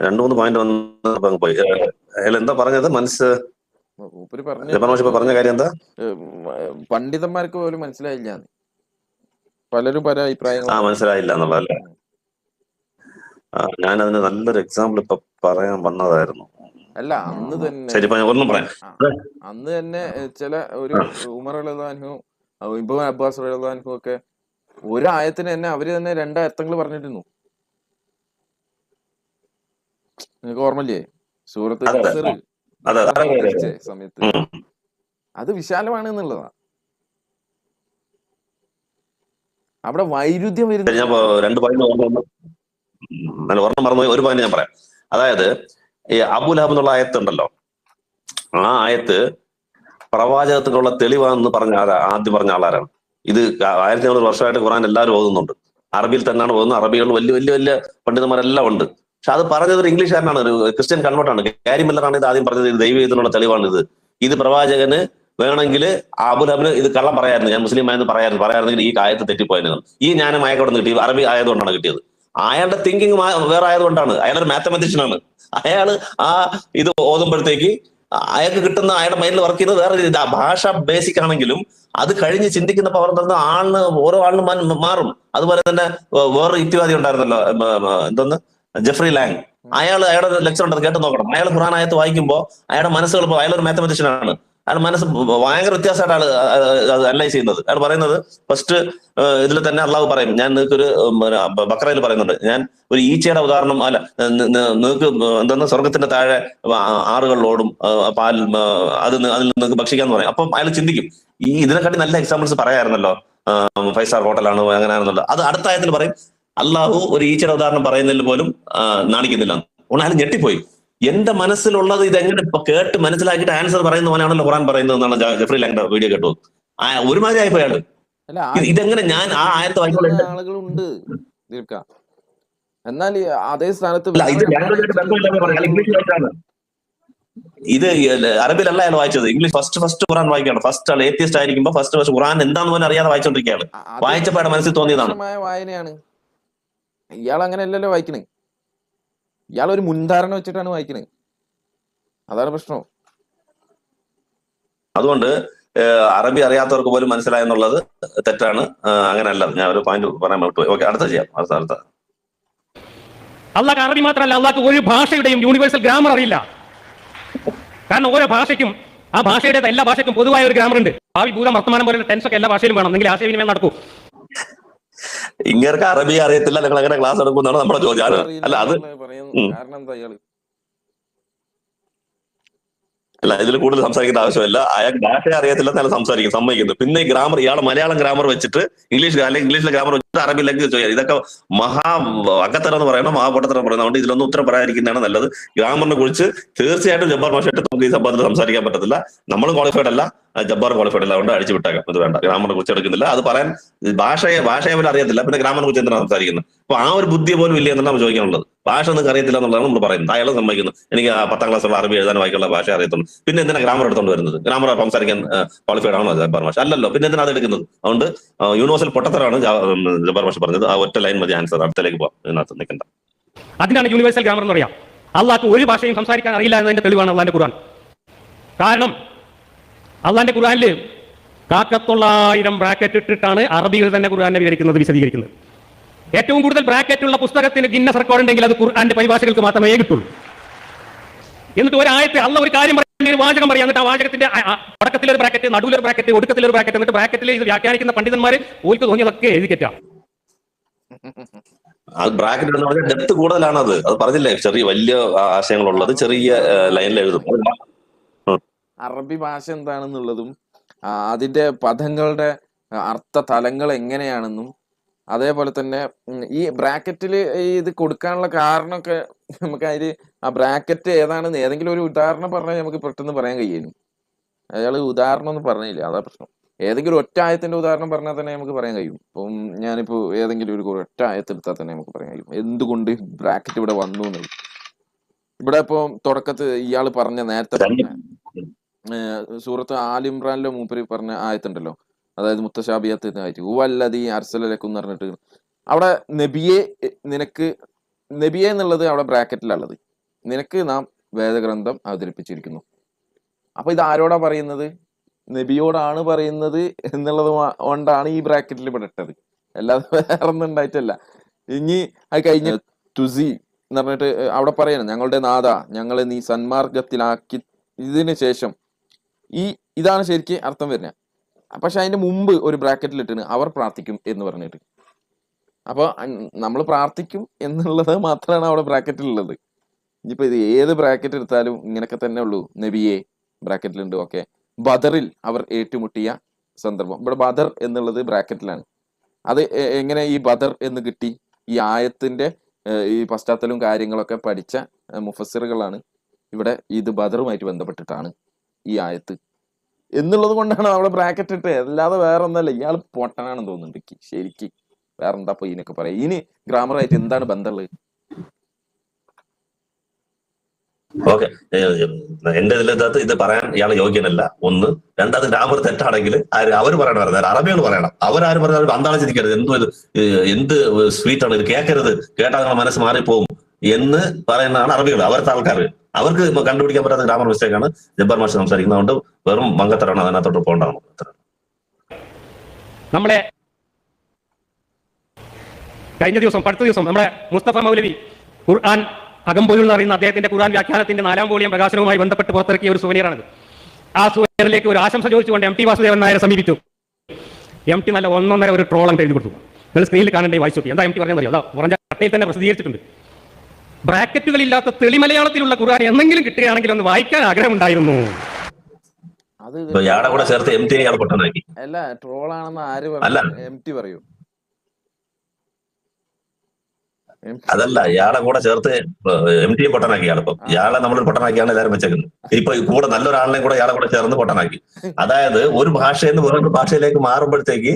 2-3 പോയിന്റ് വന്ന് പോയി. എന്താ പറഞ്ഞത്? പറഞ്ഞ കാര്യം എന്താ? പണ്ഡിതന്മാർക്ക് പോലും മനസ്സിലായില്ല. പലരും പല അഭിപ്രായങ്ങൾ മനസ്സിലായില്ല എന്നുള്ളതല്ലേ? ഞാൻ അതിന് നല്ലൊരു എക്സാമ്പിൾ ഇപ്പൊ പറയാൻ വന്നതായിരുന്നു. അല്ല, അന്ന് തന്നെ ഒന്നും പറയാം. അന്ന് തന്നെ ചില ഒരു ഉമർ റളിയല്ലാഹു അൻഹു, ഇബ്നു അബ്ബാസ് റളിയല്ലാഹു അൻഹു ഒക്കെ ഒരു ആയത്തിന് തന്നെ അവര് തന്നെ 2 അർത്ഥങ്ങൾ പറഞ്ഞിരുന്നു. നിങ്ങൾക്ക് ഓർമ്മയില്ലേ? സൂറത്ത് സമയത്ത് അത് വിശാലമാണ് എന്നുള്ളതാ. അവിടെ വൈരുദ്ധ്യം ഞാൻ വരുന്നില്ല. 2 പോയിന്റ് നല്ല ഒരെണ്ണം മറന്നുപോയി. ഒരു പോയിന്റ് ഞാൻ പറയാം. അതായത് ഈ അബൂ ലഹബ് എന്നുള്ള ആയത്ത് ഉണ്ടല്ലോ, ആ ആയത്ത് പ്രവാചകത്തിനുള്ള തെളിവാണെന്ന് പറഞ്ഞ ആദ്യം പറഞ്ഞ ആളാരാണ്? ഇത് 1400 വർഷമായിട്ട് ഖുർആൻ എല്ലാവരും ഓതുന്നുണ്ട്. അറബിയിൽ തന്നെയാണ് ഓതുന്നത്. അറബികൾ വലിയ വലിയ വലിയ പണ്ഡിതന്മാരെല്ലാം ഉണ്ട്. പക്ഷെ അത് പറഞ്ഞത് ഒരു ഇംഗ്ലീഷുകാരനാണ്, ഒരു ക്രിസ്ത്യൻ കൺവേർട്ടാണ്. ഗാരി മില്ലറാണ് ഇത് ആദ്യം പറഞ്ഞത്. ഇത് ദൈവത്തിനുള്ള തെളിവാണ് ഇത് പ്രവാചകന് വേണമെങ്കിൽ അബുലഹബിന് ഇത് കള്ളം പറയായിരുന്നു, ഞാൻ മുസ്ലിം ആയെന്ന് പറയായിരുന്നെങ്കിൽ ഈ ആയത്ത് തെറ്റിപ്പോയെന്ന്. ഈ ജ്ഞാനം അയാൾക്കോട് കിട്ടി, അറബി ആയതുകൊണ്ടാണ് കിട്ടിയത്. അയാളുടെ തിങ്കിങ് വേറെ ആയതുകൊണ്ടാണ്. അയാളൊരു മാത്തമാറ്റീഷ്യനാണ്. അയാള് ആ ഇത് ഓതുമ്പോഴത്തേക്ക് അയാൾക്ക് കിട്ടുന്ന, അയാളുടെ മൈൻഡിൽ വർക്ക് ചെയ്യുന്നത് വേറെ ഭാഷ ബേസിക് ആണെങ്കിലും അത് കഴിഞ്ഞ് ചിന്തിക്കുന്ന പവർ തന്നെ ആളിന്, ഓരോ ആളിനും മാറും. അതുപോലെ തന്നെ വേറൊരു യുക്തിവാദി ഉണ്ടായിരുന്നല്ലോ, എന്തോന്ന്, ജെഫ്രി ലാങ്. അയാളുടെ ലെക്ചർ ഉണ്ട്, കേട്ട് നോക്കണം. അയാൾ ഖുർആൻ ആയത്ത് വായിക്കുമ്പോൾ അയാളുടെ മനസ്സ് എളുപ്പം, അയാളൊരു മാത്തമാറ്റീഷ്യനാണ്. അയാൾ മനസ്സ് ഭയങ്കര വ്യത്യാസമായിട്ട് അത് അനലൈസ് ചെയ്യുന്നത്. അയാൾ പറയുന്നത് ഫസ്റ്റ് ഇതിൽ തന്നെ അള്ളാഹു പറയും, ഞാൻ നിങ്ങൾക്കൊരു ബക്രയിൽ പറയുന്നുണ്ട്, ഞാൻ ഒരു ഈച്ചയുടെ ഉദാഹരണം, അല്ല നിങ്ങൾക്ക് എന്തെന്ന്, സ്വർഗത്തിന്റെ താഴെ ആറുകളിലോടും പാൽ, അതിൽ നിങ്ങൾക്ക് ഭക്ഷിക്കാന്ന് പറയും. അപ്പം അയാൾ ചിന്തിക്കും, ഇതിനെക്കാട്ടി നല്ല എക്സാമ്പിൾസ് പറയായിരുന്നല്ലോ, 5 സ്റ്റാർ ഹോട്ടലാണ് അങ്ങനെയാണെന്നുള്ളത്. അത് അടുത്ത ആയത്തിൽ പറയും, അള്ളാഹു ഒരു ഈച്ചയുടെ ഉദാഹരണം പറയുന്നതിൽ പോലും നാണിക്കുന്നില്ല. അയാൾ ഞെട്ടിപ്പോയി. എന്റെ മനസ്സിലുള്ളത് ഇതെങ്ങനെ കേട്ട് മനസ്സിലാക്കിയിട്ട് ആൻസർ പറയുന്ന പോലെയാണല്ലോ ഖുർആൻ പറയുന്നത് എന്നാണ് ജെഫ്രി ലാങ്ങിന്റെ വീഡിയോ കേട്ടു. ഒരുമാതിരി ആയിപ്പോ അയാള്. ഇതെങ്ങനെ ഞാൻ ആ ആയത്ത് വായിക്കുമ്പോൾ ആളുകളുണ്ട് ദീർഘ. എന്നാൽ അതേ സ്ഥാനത്ത് ഇത് അറബിലല്ല അയാൾ വായിച്ചത്, ഇംഗ്ലീഷ് ഫസ്റ്റ് ഖുർആൻ വായിക്കുകയാണ്. ഫസ്റ്റ് ആൾ ഏത്യസ്റ്റ് ആയിരിക്കുമ്പോ ഫസ്റ്റ് ഖുർആൻ എന്താന്ന് പോലും അറിയാതെ വായിച്ചോണ്ടിരിക്കുകയാണ്. വായിച്ചപ്പോൾ മനസ്സിൽ തോന്നിയതാണ്. വായനയാണ്. ഇയാൾ അങ്ങനെയല്ലല്ലോ വായിക്കണേ. ഇയാൾ ഒരു മുൻധാരണ വെച്ചിട്ടാണ് വായിക്കണേ. അതാണ് പ്രശ്നം. അതുകൊണ്ട് അറബി അറിയാത്തവർക്ക് പോലും മനസ്സിലായെന്നുള്ളത് തെറ്റാണ്. അങ്ങനെയല്ല. ഞാൻ ഒരു പോയിന്റ് പറയാൻ വിട്ടു. ഓക്കെ, അടുത്ത ചെയ്യാം. അടുത്ത അള്ളാഹ് അറബി മാത്രമല്ല, അള്ളാഹ് ഒരു ഭാഷയുടെയും യൂണിവേഴ്സൽ ഗ്രാമർ അറിയില്ല. കാരണം ഓരോ ഭാഷയ്ക്കും ആ ഭാഷയുടെ എല്ലാ ഭാഷയ്ക്കും പൊതുവായ ഒരു ഗ്രാമർ ഉണ്ട്. ഭാവി ഭൂതം വർത്തമാനം പോലുള്ള ടെൻസ് ഒക്കെ എല്ലാ ഭാഷയിലും വേണം, എന്നെങ്കിൽ ആശയവിനിമയം നടക്കൂ. ഇങ്ങനെ അറബി അറിയത്തില്ല, നിങ്ങൾ അങ്ങനെ ക്ലാസ് എടുക്കുന്നതാണ് നമ്മുടെ ചോദ്യം. അല്ല അത് കാരണം എന്താ ഇയാള് അല്ല, ഇതിൽ കൂടുതൽ സംസാരിക്കേണ്ട ആവശ്യമില്ല. അയാൾ ഭാഷ അറിയത്തില്ലെന്ന് അയാൾ സംസാരിക്കും, സമ്മതിക്കുന്നു. പിന്നെ ഈ ഗ്രാമർ, ഇയാളെ മലയാളം ഗ്രാമർ വെച്ചിട്ട് ഇംഗ്ലീഷിലെ ഗ്രാമർ വെച്ചിട്ട് അറബിയിലേക്ക് ചോദിക്കാം. ഇതൊക്കെ അകത്തരം എന്ന് പറയണം, മഹാപൊട്ടത്തരം പറയുന്നത്. അതുകൊണ്ട് ഇതിലൊന്നും ഉത്തരം പറയാതിരിക്കുന്നതാണ് നല്ലത്. ഗ്രാമറിനെ കുറിച്ച് തീർച്ചയായിട്ടും ജബ്ബാർ മാഷായിട്ട് നമുക്ക് ഈ സംഭവത്തിൽ സംസാരിക്കാൻ പറ്റത്തില്ല. നമ്മളും ക്വാളിഫൈഡ് അല്ല, ജബ്ബാർ ക്വാളിഫൈഡ് അല്ല. അതുകൊണ്ട് അടിച്ചു വിട്ടേക്കാം, ഇത് വേണ്ട. ഗ്രാമറിനെ കുറിച്ച് എടുക്കുന്നില്ല. അത് പറയാൻ ഭാഷയെ പോലും അറിയത്തില്ല, പിന്നെ ഗ്രാമറിനെ കുറിച്ച് എന്താണ് സംസാരിക്കുന്നത്? അപ്പൊ ആ ഒരു ബുദ്ധി പോലും ഇല്ല എന്നാണ് ചോദിക്കാനുള്ളത്. ഭാഷ നിങ്ങൾക്ക് അറിയത്തില്ല എന്നുള്ളതാണ് നമ്മൾ പറയുന്നത്. അയാൾ സമ്മതിക്കുന്നു, എനിക്ക് 10ാം ക്ലാസ്സുള്ള അറബി എഴുതാൻ വായിക്കാനുള്ള ഭാഷ അറിയത്തുള്ളൂ. പിന്നെ എന്തിനാ ഗ്രാമർ എടുത്തോണ്ട് വരുന്നത്? ഗ്രാമർ സംസാരിക്കാൻ ക്വാളിഫൈഡ് ആണോ ജബ്ബാർ മാഷ്? അല്ലല്ലോ, പിന്നെ എന്തിനാ അത് എടുക്കുന്നത്? അതുകൊണ്ട് യൂണിവേഴ്സൽ പൊട്ടത്തരാണ് ജബ്ബാർ മാഷ് പറഞ്ഞത്. ആ ഒറ്റ ലൈൻ മതി ആൻസർ. അടുത്തേക്ക് പോവാം, ഇതിനകത്ത് നിൽക്കണ്ട. അതിനാണ് യൂണിവേഴ്സൽ ഗ്രാമർ എന്ന് പറയാം. അള്ളാഹ്ക്ക് ഒരു ഭാഷയും സംസാരിക്കാൻ അറിയില്ല എന്നതിന്റെ തെളിവാണ് അള്ളാന്റെ ഖുർആൻ. കാരണം അള്ളാന്റെ ഖുർആനിൽ 900 ബ്രാക്കറ്റ് ഇട്ടിട്ടാണ് അറബികൾ തന്നെ ഖുർആനെ വിശദീകരിക്കുന്നത്. ഏറ്റവും കൂടുതൽ ബ്രാക്കറ്റ് ഉള്ള പുസ്തകത്തിന് ഗിന്നസ് റെക്കോർഡ് ഉണ്ടെങ്കിൽ അത് ഖുർആന്റെ പരിഭാഷകൾക്ക് മാത്രമേ കിട്ടുള്ളൂ. എന്നിട്ട് ഒരായത്തെ അള്ള ഒരു കാര്യം പറയുന്ന ഒരു വാചകം പറയാം, എന്നിട്ട് ആ വാചകത്തിന്റെ തുടക്കത്തിലൊരു ബ്രാക്കറ്റ്, നടുവിലൊരു ബ്രാക്കറ്റ്, ഒടുക്കത്തിലൊരു ബ്രാക്കറ്റ്, എന്നിട്ട് ബ്രാക്കറ്റിൽ ഇത് വ്യാഖ്യാനിക്കുന്ന പണ്ഡിതന്മാർ ഓൽക്ക് തോന്നിയതൊക്കെ എഴുതി കെറ്റാം. ബ്രാക്കറ്റ് എന്ന് പറഞ്ഞാൽ ഡെപ്ത് കൂടുതലാണ്. അത് പറഞ്ഞില്ലേ, ചെറിയ വലിയ ആശയങ്ങളുള്ളത് ചെറിയ ലൈനിൽ എഴുതും. അറബി ഭാഷ എന്താണെന്നുള്ളതും അതിന്റെ പദങ്ങളുടെ അർത്ഥ തലങ്ങൾ എങ്ങനെയാണെന്നും, അതേപോലെ തന്നെ ഈ ബ്രാക്കറ്റിൽ ഇത് കൊടുക്കാനുള്ള കാരണമൊക്കെ നമുക്ക് അതിൽ ആ ബ്രാക്കറ്റ് ഏതാണെന്ന് ഏതെങ്കിലും ഒരു ഉദാഹരണം പറഞ്ഞാൽ നമുക്ക് പെട്ടെന്ന് പറയാൻ കഴിയുന്നു. അയാൾ ഉദാഹരണം ഒന്നും പറഞ്ഞില്ല, അതാ പ്രശ്നം. ഏതെങ്കിലും ഒറ്റ ആയത്തിന്റെ ഉദാഹരണം പറഞ്ഞാൽ തന്നെ നമുക്ക് പറയാൻ കഴിയും. ഇപ്പം ഞാനിപ്പോ ഏതെങ്കിലും ഒരു ഒറ്റ ആയത്തെടുത്താൽ തന്നെ നമുക്ക് പറയാൻ കഴിയും എന്തുകൊണ്ട് ബ്രാക്കറ്റ് ഇവിടെ വന്നു എന്നുള്ളത്. ഇവിടെ ഇപ്പൊ തുടക്കത്ത് ഇയാൾ പറഞ്ഞ നേരത്തെ പറഞ്ഞ സൂറത്ത് ആലിമ്രാനിലെ മൂപ്പര് പറഞ്ഞ ആയത്തുണ്ടല്ലോ, അതായത് മുത്തശാബിയത്ത് വല്ലതി അർസലക്കും എന്ന് പറഞ്ഞിട്ട് അവിടെ നബിയെ എന്നുള്ളത് അവിടെ ബ്രാക്കറ്റിലുള്ളത്, നിനക്ക് നാം വേദഗ്രന്ഥം അവതരിപ്പിച്ചിരിക്കുന്നു. അപ്പൊ ഇത് ആരോടാ പറയുന്നത്? നബിയോടാണ് പറയുന്നത് എന്നുള്ളത് കൊണ്ടാണ് ഈ ബ്രാക്കറ്റിൽ ഇവിടെ ഇട്ടത്, അല്ലാതെ വേറെ ഒന്നും ഉണ്ടായിട്ടല്ല. ഇനി അത് കഴിഞ്ഞ തുസി എന്ന് പറഞ്ഞിട്ട് അവിടെ പറയണം, ഞങ്ങളുടെ നാഥ ഞങ്ങളെ നീ സന്മാർഗത്തിലാക്കി. ഇതിന് ശേഷം ഇതാണ് ശരിക്ക് അർത്ഥം വരുന്നത്. പക്ഷെ അതിന്റെ മുമ്പ് ഒരു ബ്രാക്കറ്റിൽ ഇട്ടാണ് അവർ പ്രാർത്ഥിക്കും എന്ന് പറഞ്ഞിട്ട്. അപ്പൊ നമ്മൾ പ്രാർത്ഥിക്കും എന്നുള്ളത് മാത്രമാണ് അവിടെ ബ്രാക്കറ്റിലുള്ളത്. ഇനിയിപ്പോ ഇത് ഏത് ബ്രാക്കറ്റ് എടുത്താലും ഇങ്ങനെയൊക്കെ തന്നെ ഉള്ളൂ. നബിയെ ബ്രാക്കറ്റിലുണ്ട്. ഓക്കെ, ബദറിൽ അവർ ഏറ്റുമുട്ടിയ സന്ദർഭം, ഇവിടെ ബദർ എന്നുള്ളത് ബ്രാക്കറ്റിലാണ്. അത് എങ്ങനെ ഈ ബദർ എന്ന് കിട്ടി? ഈ ആയത്തിന്റെ ഈ പശ്ചാത്തലവും കാര്യങ്ങളൊക്കെ പഠിച്ച മുഫസ്സിറുകളാണ് ഇവിടെ ഇത് ബദറുമായിട്ട് ബന്ധപ്പെട്ടിട്ടാണ് ഈ ആയത്ത് എന്നുള്ളത് കൊണ്ടാണ് അവിടെ ബ്രാക്കറ്റ് ഇട്ട്, അല്ലാതെ വേറെ ഒന്നല്ല. ഇയാൾ പൊട്ടനാണെന്ന് തോന്നുന്നുണ്ട് ശരിക്ക്. വേറെ എന്താ ഇപ്പൊ ഇതിനൊക്കെ പറയാം? ഇനി ഗ്രാമറായിട്ട് എന്താണ് ബന്ധമുള്ളത്? ഓക്കെ, എന്റെ ഇതിനകത്ത് ഇത് പറയാൻ ഇയാൾ യോഗ്യനല്ല. ഒന്ന്. രണ്ടാമത് ഗ്രാമർ തെറ്റാണെങ്കിൽ അവർ പറയണം, പറഞ്ഞാൽ അറബികൾ പറയണം. അവരാരും പറഞ്ഞാൽ അന്താളിച്ചിരിക്കരുത്, എന്ത് സ്വീറ്റ് ആണ് ഇത്, കേൾക്കരുത്, കേട്ടാൽ നിങ്ങളുടെ മനസ്സ് മാറിപ്പോകും എന്ന് പറയുന്നതാണ് അറബികൾ. അവരുടെ ആൾക്കാർ. അവർക്ക് കണ്ടുപിടിക്കാൻ പറ്റാത്ത ഗ്രാമർ മിസ്റ്റേക്കാണ് ജബ്ബാർ മാഷ് സംസാരിക്കുന്നതുകൊണ്ട് വെറും മങ്കത്തരാണ്, അതിനകത്തോട്ട് പോകേണ്ടതാണ്. നമ്മളെ കഴിഞ്ഞ ദിവസം അടുത്ത ദിവസം നമ്മുടെ മുസ്തഫ മൗലവി ഖുർആൻ അകംപൊരുൾ എന്ന് പറയുന്ന അദ്ദേഹത്തിന്റെ ഖുർആൻ വ്യാഖ്യാനത്തിന്റെ 4ാം വോളിയം പ്രകാശനവുമായി ബന്ധപ്പെട്ട് പുറത്തിറക്കിയ ഒരു സുവനീറാണിത്. ആ സുവനീറിലേക്ക് ഒരു ആശംസ ചോദിച്ചുകൊണ്ട് എം ടി വാസുദേവൻ നായരെ സമീപിച്ചു. എം ടി നല്ല 1.5 ഒരു ട്രോളം എഴുതി കൊടുത്തു. നിങ്ങൾ സ്ക്രീനിൽ കാണേണ്ട വായിച്ചു നോക്കി. എന്താ എം ടി പറഞ്ഞറിയോ? അതാ പറഞ്ഞ കട്ടയിൽ തന്നെ പ്രസിദ്ധീകരിച്ചിട്ടുണ്ട്. ബ്രാക്കറ്റുകളില്ലാത്ത തെളി മലയാളത്തിലുള്ള ഖുർആൻ എന്തെങ്കിലും കിട്ടുകയാണെങ്കിൽ ഒന്ന് വായിക്കാൻ ആഗ്രഹമുണ്ടായിരുന്നു. അല്ല, ട്രോളാണെന്ന് ആര് പറഞ്ഞു? എം ടി പറയൂ. അതല്ല, ഇയാളെ കൂടെ ചേർത്ത് എം ടി പൊട്ടനാക്കി. ഇയാളിപ്പം ഇയാളെ നമ്മൾ പൊട്ടനാക്കിയാണ് എല്ലാവരും വെച്ചേക്കുന്നത്. ഇപ്പൊ കൂടെ നല്ലൊരാളിനെ കൂടെ ഇയാളെ കൂടെ ചേർന്ന് പൊട്ടനാക്കി. അതായത് ഒരു ഭാഷയിൽ നിന്ന് വേറൊരു ഭാഷയിലേക്ക് മാറുമ്പോഴത്തേക്ക്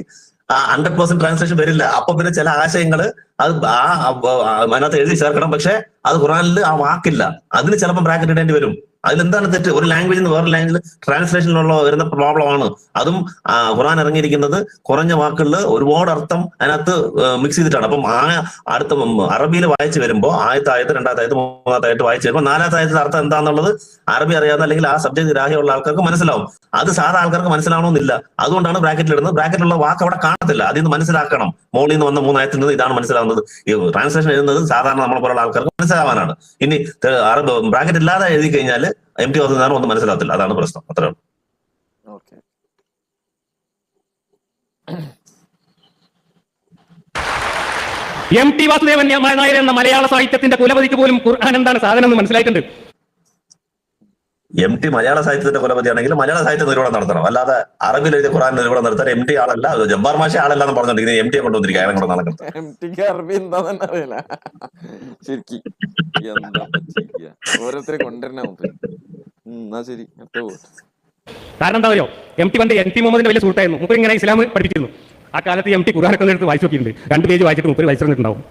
100% ട്രാൻസ്ലേഷൻ വരില്ല. അപ്പൊ പിന്നെ ചില ആശയങ്ങള് അത് അതിനകത്ത് എഴുതി ചേർക്കണം. പക്ഷെ അത് ഖുറാനിൽ ആ വാക്കില്ല, അതിന് ചിലപ്പോൾ ബ്രാക്കറ്റ് ഇടേണ്ടി വരും. അതിലെന്താണ് തെറ്റ്? ഒരു ലാംഗ്വേജിൽ നിന്ന് വേറെ ലാംഗ്വേജിൽ ട്രാൻസ്ലേഷനിലുള്ള വരുന്ന പ്രോബ്ലമാണ്. അതും ഖുറാൻ ഇറങ്ങിയിരിക്കുന്നത് കുറഞ്ഞ വാക്കുകളിൽ ഒരുപാട് അർത്ഥം അതിനകത്ത് മിക്സ് ചെയ്തിട്ടാണ്. അപ്പം അടുത്ത അറബിയിൽ വായിച്ചു വരുമ്പോൾ ആയത്തായത്, രണ്ടാമത്തായത്, മൂന്നാമത്തായിട്ട് വായിച്ചു വരുമ്പോൾ 4ാമത്തെ അർത്ഥം എന്താണെന്നുള്ളത് അറബി അറിയാവുന്ന അല്ലെങ്കിൽ ആ സബ്ജക്ട് ഗ്രാഹ്യമുള്ള ആൾക്കാർക്ക് മനസ്സിലാവും. അത് സാധാ ആൾക്കാർക്ക് മനസ്സിലാവണമെന്നില്ല. അതുകൊണ്ടാണ് ബ്രാക്കറ്റിൽ ഇടുന്നത്. ബ്രാക്കറ്റിലുള്ള വാക്ക് അവിടെ കാണത്തില്ല, അതിൽ നിന്ന് മനസ്സിലാക്കണം. മോളിൽ നിന്ന് വന്ന 3 ആയത്തിൽ നിന്ന് ഇതാണ് മനസ്സിലാവുന്നത്. ഈ ട്രാൻസ്ലേഷൻ എഴുതുന്നത് സാധാരണ നമ്മളെ പോലുള്ള ആൾക്കാർക്ക് മനസ്സിലാവാനാണ്. ഇനി ബ്രാക്കറ്റ് ഇല്ലാതെ എഴുതി കഴിഞ്ഞാൽ എം ടി വാസുദേവൻ ഒന്നും മനസ്സിലാകത്തില്ല. അതാണ് പ്രശ്നം. അത്രയാണ്. എം ടി വാസുദേവൻ നായർ എന്ന മലയാള സാഹിത്യത്തിന്റെ കുലപതിക്ക് പോലും ഖുർആൻ എന്താണ് സാധനം എന്ന് മനസ്സിലായിട്ടുണ്ട്. എം ടി മലയാള സാഹിത്യത്തിന്റെ കുലപതിയാണെങ്കിൽ മലയാള സാഹിത്യ നിരൂപണം നടത്തണം. അല്ലാതെ അറബിൽ എഴുതിയ ഖുർആൻ നിരൂപണം നടത്താൻ എം ടി ആളല്ല, ജബ്ബാർ മാഷി ആളല്ല എന്ന് പറഞ്ഞിട്ടുണ്ടെങ്കിൽ എം ടിയെ കൊണ്ടുവന്നിരിക്കുക. അയാളെ കൂടെ നടക്കുന്നത്. എം ടിക്ക് അറബി എന്താണെന്ന് അറിയില്ല ശരിക്കും. ഓരോരുത്തരെ കൊണ്ടുവരണ ശരി. കാരണം എന്താ പറയുക, എം ടി പണ്ട് എം ടി മുഹമ്മദിന്റെ വലിയ സുഹൃത്തായിരുന്നു. മുപ്പർ ഇങ്ങനെ ഇസ്ലാം പഠിപ്പിച്ചിരുന്നു. ആ കാലത്ത് എം ടി ഖുർആനൊക്കെ എടുത്ത് വായിച്ചു നോക്കിയിട്ടുണ്ട്. 2 പേജ് വായിച്ചിട്ട് 30 വായിച്ചിട്ടുണ്ടാവും.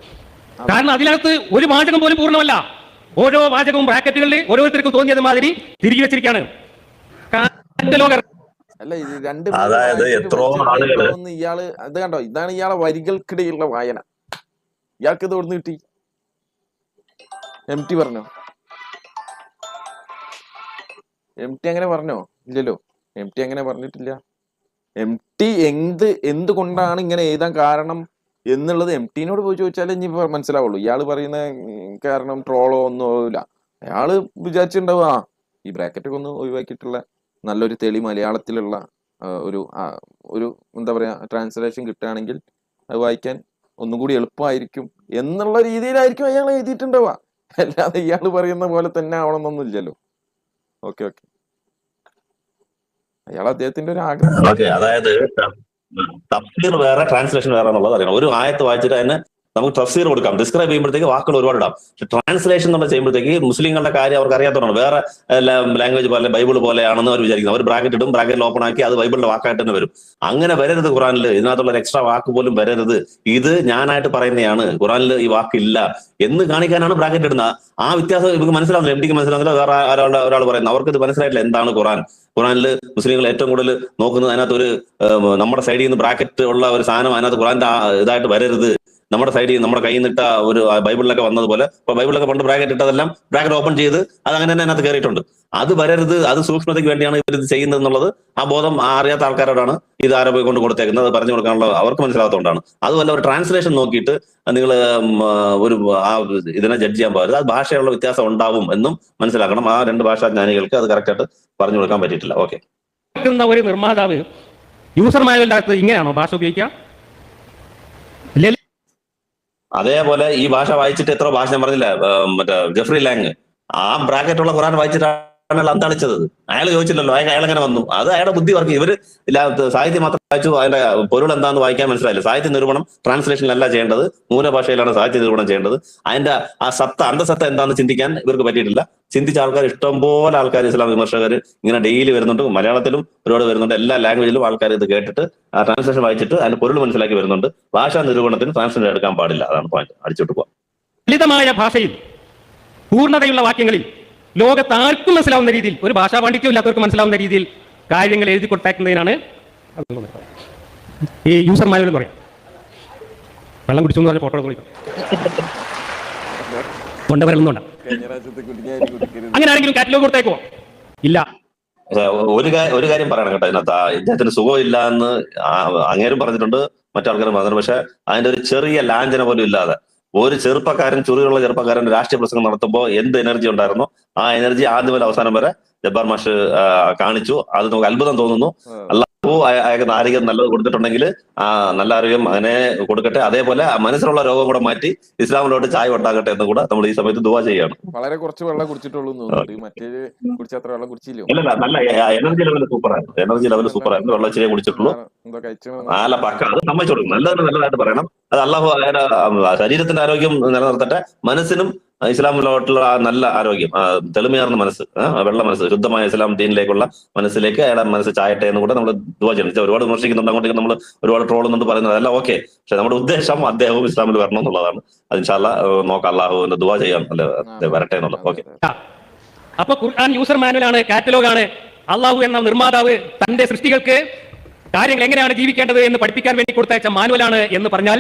കാരണം അതിനകത്ത് ഒരു വാചകം പോലും പൂർണ്ണമല്ല. ഓരോ വാചകവും ബ്രാക്കറ്റുകളിൽ ഓരോരുത്തർക്കും തോന്നിയത് മാതിരി തിരികെ വെച്ചിരിക്കുകയാണ്. അല്ല, ഇത് 2 ഇയാള് അത് കണ്ടോ? ഇതാണ് ഇയാളെ വരികൾക്കിടയിലുള്ള വായന. ഇയാൾക്ക് ഇത് എവിടുന്ന് കിട്ടി? എം ടി പറഞ്ഞോ? എം ടി അങ്ങനെ പറഞ്ഞോ? ഇല്ലല്ലോ, എം ടി അങ്ങനെ പറഞ്ഞിട്ടില്ല. എം ടി എന്തുകൊണ്ടാണ് ഇങ്ങനെ എഴുതാൻ കാരണം എന്നുള്ളത് എം ടിനോട് പോയി ചോദിച്ചാലേ ഇനി മനസ്സിലാവുള്ളൂ. ഇയാള് പറയുന്ന കാരണം ട്രോളോ ഒന്നും ആവില്ല. അയാള് വിചാരിച്ചിട്ടുണ്ടാവുക ഈ ബ്രാക്കറ്റൊക്കെ ഒന്ന് ഒഴിവാക്കിയിട്ടുള്ള നല്ലൊരു തെളി മലയാളത്തിലുള്ള ഒരു എന്താ പറയാ ട്രാൻസ്ലേഷൻ കിട്ടുകയാണെങ്കിൽ അത് വായിക്കാൻ ഒന്നും കൂടി എളുപ്പമായിരിക്കും എന്നുള്ള രീതിയിലായിരിക്കും അയാൾ എഴുതിയിട്ടുണ്ടാവുക. അല്ലാതെ ഇയാൾ പറയുന്ന പോലെ തന്നെ ആവണമെന്നൊന്നും ഇല്ലല്ലോ. ഓക്കെ, അയാൾ അദ്ദേഹത്തിന്റെ ഒരു ആഗ്രഹം. അതായത് തഫ്സീർ വേറെ, ട്രാൻസ്ലേഷൻ വേറെ എന്നുള്ളത് അറിയണം. ഒരു ആയത്ത് വായിച്ചിട്ട് അതിന് നമുക്ക് തഫ്സീർ കൊടുക്കാം, ഡിസ്ക്രൈബ് ചെയ്യുമ്പോഴത്തേക്ക് വാക്കുകൾ ഒരുപാട് ഇടാം. പക്ഷെ ട്രാൻസ്ലേഷൻ നമ്മൾ ചെയ്യുമ്പോഴത്തേക്ക് മുസ്ലിങ്ങളുടെ കാര്യം അവർക്ക് അറിയാത്തതാണ്. വേറെ ലാംഗ്വേജ് പോലെ ബൈബിൾ പോലെയാണെന്ന് അവർ വിചാരിക്കുന്നത്. അവർ ബ്രാക്കറ്റ് ഇടും, ബ്രാക്കറ്റിൽ ഓപ്പൺ ആക്കി അത് ബൈബിളിന്റെ വാക്കായിട്ട് തന്നെ വരും. അങ്ങനെ വരരുത് ഖുറാനിൽ. ഇതിനകത്തുള്ള ഒരു എക്സ്ട്രാ വാക്ക് പോലും വരരുത്. ഇത് ഞാനായിട്ട് പറയുന്നതാണ്, ഖുറാനിൽ ഈ വാക്കില്ല എന്ന് കാണിക്കാനാണ് ബ്രാക്കറ്റ് ഇടുന്നത്. ആ വ്യത്യാസം ഇവർക്ക് മനസ്സിലാവുന്നില്ല. എം ടിക്ക് മനസ്സിലാവുന്നില്ല, വേറെ ഒരാൾ പറയുന്നത്. അവർക്ക് ഇത് മനസ്സിലായിട്ടില്ല എന്താണ് ഖുറാനിൽ മുസ്ലിങ്ങൾ ഏറ്റവും കൂടുതൽ നോക്കുന്നത്. അതിനകത്ത് ഒരു നമ്മുടെ സൈഡിൽ നിന്ന് ബ്രാക്കറ്റ് ഉള്ള ഒരു സാധനം അതിനകത്ത് ഖുറാന്റെ ഇതായിട്ട് വരരുത്. നമ്മുടെ സൈഡിൽ നമ്മുടെ കയ്യിൽ നിന്നിട്ട ഒരു ബൈബിളിലൊക്കെ വന്നതുപോലെ, ഇപ്പൊ ബൈബിളിലൊക്കെ പണ്ട് ബ്രാക്കറ്റ് ഇട്ടതെല്ലാം ബ്രാക്കറ്റ് ഓപ്പൺ ചെയ്ത് അത് അങ്ങനെ തന്നെ അതിനകത്ത് കയറിയിട്ടുണ്ട്. അത് വരരുത്, അത് സൂക്ഷ്മതയ്ക്ക് വേണ്ടിയാണ് ഇവർ ഇത് ചെയ്യുന്നത് എന്നുള്ളത് ആ ബോധം അറിയാത്ത ആൾക്കാരോടാണ് ഇത് ആരോപി കൊണ്ട് കൊടുത്തേക്കുന്നത്. പറഞ്ഞു കൊടുക്കാനുള്ള അവർക്ക് മനസ്സിലാകാത്തതുകൊണ്ടാണ്. അതുമല്ല, ഒരു ട്രാൻസ്ലേഷൻ നോക്കിയിട്ട് നിങ്ങൾ ഇതിനെ ജഡ്ജ് ചെയ്യാൻ പാടില്ല. അത് ഭാഷയുള്ള വ്യത്യാസം ഉണ്ടാവും എന്നും മനസ്സിലാക്കണം. ആ 2 ഭാഷാ ജ്ഞാനികൾക്ക് അത് കറക്റ്റായിട്ട് പറഞ്ഞു കൊടുക്കാൻ പറ്റിയിട്ടില്ല. ഓക്കെ, ഒരു നിർമ്മാതാവ് യൂസർ മാനുവലിന്റെ അകത്ത് ഇങ്ങനെയാണോ ഭാഷ ഉപയോഗിക്കുക? അതേപോലെ ഈ ഭാഷ വായിച്ചിട്ട് എത്ര ഭാഷ ഞാൻ പറഞ്ഞില്ല, മറ്റേ ജെഫ്രി ലാങ് ആ ബ്രാക്കറ്റ് ഉള്ള ഖുറാൻ വായിച്ചിട്ടാണ് അന്താളിച്ചത്. അയാൾ ചോദിച്ചില്ലല്ലോ, അയാൾ എങ്ങനെ വന്നു? അത് അയാളുടെ ബുദ്ധി വർക്ക്. ഇവര് സാഹിത്യം മാത്രം വായിച്ചു, അതിന്റെ പൊരുൾ എന്താണെന്ന് വായിക്കാൻ മനസ്സിലായില്ല. സാഹിത്യ നിരൂപണം ട്രാൻസ്ലേഷനിലല്ല ചെയ്യേണ്ടത്, മൂലഭാഷയിലാണ് സാഹിത്യ നിരൂപണം ചെയ്യേണ്ടത്. അതിന്റെ ആ അന്തസത്ത എന്താണെന്ന് ചിന്തിക്കാൻ ഇവർക്ക് പറ്റിയിട്ടില്ല. ചിന്തിച്ച ആൾക്കാർ, ഇഷ്ടംപോലെ ആൾക്കാർ, ഇസ്ലാം വിമർശകർ ഇങ്ങനെ ഡെയിലി വരുന്നുണ്ട്. മലയാളത്തിലും ഒരുപാട് വരുന്നുണ്ട്. എല്ലാ ലാംഗ്വേജിലും ആൾക്കാർ ഇത് കേട്ടിട്ട് ആ ട്രാൻസ്ലേഷൻ വായിച്ചിട്ട് അതിന്റെ പൊരുൾ മനസ്സിലാക്കി വരുന്നുണ്ട്. ഭാഷാ നിരൂപണത്തിന് ട്രാൻസ്ലേഷൻ എടുക്കാൻ പാടില്ല. അതാണ് പോയിന്റ്. അടിച്ചോട്ട് പോവാം. ലളിതമായ ഭാഷയിൽ പൂർണ്ണതയുള്ള വാക്യങ്ങളിൽ ലോകത്ത് ആർക്കും മനസ്സിലാവുന്ന രീതിയിൽ, ഒരു ഭാഷാ പാണ്ഡിത്യം ഇല്ലാത്തവർക്ക് മനസ്സിലാവുന്ന രീതിയിൽ കാര്യങ്ങൾ എഴുതി കൊടുത്തേക്കുന്നതിനാണ് ഈ യൂസർ മാനുവൽ എന്ന് പറയാം. വെള്ളം കുടിച്ചു എന്ന് പറഞ്ഞ ഫോട്ടോ കൊണ്ടുവരുന്നുണ്ട്. അങ്ങനെ ആരെങ്കിലും കാറ്റലോഗ് കൊടുത്തേക്കോ? ഇല്ല. ഒരു കാര്യം പറയണം കേട്ടോ, ഇതിനകത്ത് ഇദ്ദേഹത്തിന് സുഖമില്ല എന്ന് അങ്ങേരും പറഞ്ഞിട്ടുണ്ട്, മറ്റാൾക്കാരും പറഞ്ഞിട്ടുണ്ട്. പക്ഷെ അതിന്റെ ഒരു ചെറിയ ലാഞ്ചന പോലും ഇല്ലാതെ ഒരു ചെറുപ്പക്കാരൻ, ചുറിയുള്ള ചെറുപ്പക്കാരൻ രാഷ്ട്രീയ പ്രസംഗം നടത്തുമ്പോൾ എന്ത് എനർജി ഉണ്ടായിരുന്നോ ആ എനർജി ആദ്യം മുതൽ അവസാനം വരെ ജബ്ബാർ മാഷ് കാണിച്ചു. അത് നമുക്ക് അത്ഭുതം തോന്നുന്നു. അല്ലാഹു അയാൾക്ക് ആരോഗ്യം നല്ലത് കൊടുത്തിട്ടുണ്ടെങ്കിൽ ആ നല്ല ആരോഗ്യം അങ്ങനെ കൊടുക്കട്ടെ. അതേപോലെ മനസ്സിലുള്ള രോഗം കൂടെ മാറ്റി ഇസ്ലാമിലോട്ട് ചായ ഉണ്ടാകട്ടെ എന്ന് കൂടെ നമ്മൾ ഈ സമയത്ത് ദുആ ചെയ്യാണ്. വളരെ കുറച്ച് വെള്ളം കുടിച്ചിട്ടുള്ളൂ, മറ്റേത് കുടിച്ചത്ര വെള്ളം കുടിച്ചില്ലോ? അല്ലല്ല, നല്ല എനർജി ലെവൽ സൂപ്പറായിരുന്നു. എനർജി ലെവൽ സൂപ്പറായിരുന്നു. വെള്ളം ഇച്ചിരി കുടിച്ചിട്ടുള്ളൂ. അല്ല പക്ക, അത് സമ്മതിച്ചോളൂ. നല്ലതായിട്ട് പറയണം. അത് അല്ലാഹു ശരീരത്തിന്റെ ആരോഗ്യം നിലനിർത്തട്ടെ, മനസ്സിനും ഇസ്ലാമിലോട്ടുള്ള നല്ല ആരോഗ്യം, തെളിമയാർന്ന മനസ്സ്, വെള്ള മനസ്സ്, ശുദ്ധമായ ഇസ്ലാം ദീനിലേക്കുള്ള മനസ്സിലേക്ക് അയാളെ മനസ്സ് ചായട്ടെ എന്ന് കൂടെ നമ്മൾ ദുആ ചെയ്യണം. ഒരുപാട് വിമർശിക്കുന്നുണ്ട്, അങ്ങോട്ടേക്ക് നമ്മൾ ഒരുപാട് ട്രോളുന്നുണ്ട്, പറയുന്നത് അതല്ല ഓക്കെ. പക്ഷെ നമ്മുടെ ഉദ്ദേശം അദ്ദേഹവും ഇസ്ലാമിൽ വരണം എന്നുള്ളതാണ്. അത് ഇൻഷാ അല്ലാഹ് നോക്കാം, അല്ലാഹുവിന്റെ ദുആ ചെയ്യാൻ വരട്ടെ എന്നുള്ളത്. ഓക്കെ. അപ്പൊ ഖുർആൻ യൂസർ മാനുവലാണ്, കാറ്റലോഗാണ്. അള്ളാഹു എന്ന നിർമ്മാതാവ് തന്റെ സൃഷ്ടികൾക്ക് കാര്യങ്ങൾ എങ്ങനെയാണ് ജീവിക്കേണ്ടത് എന്ന് പഠിപ്പിക്കാൻ വേണ്ടി കൊടുത്തയച്ച മാനുവലാണ് എന്ന് പറഞ്ഞാൽ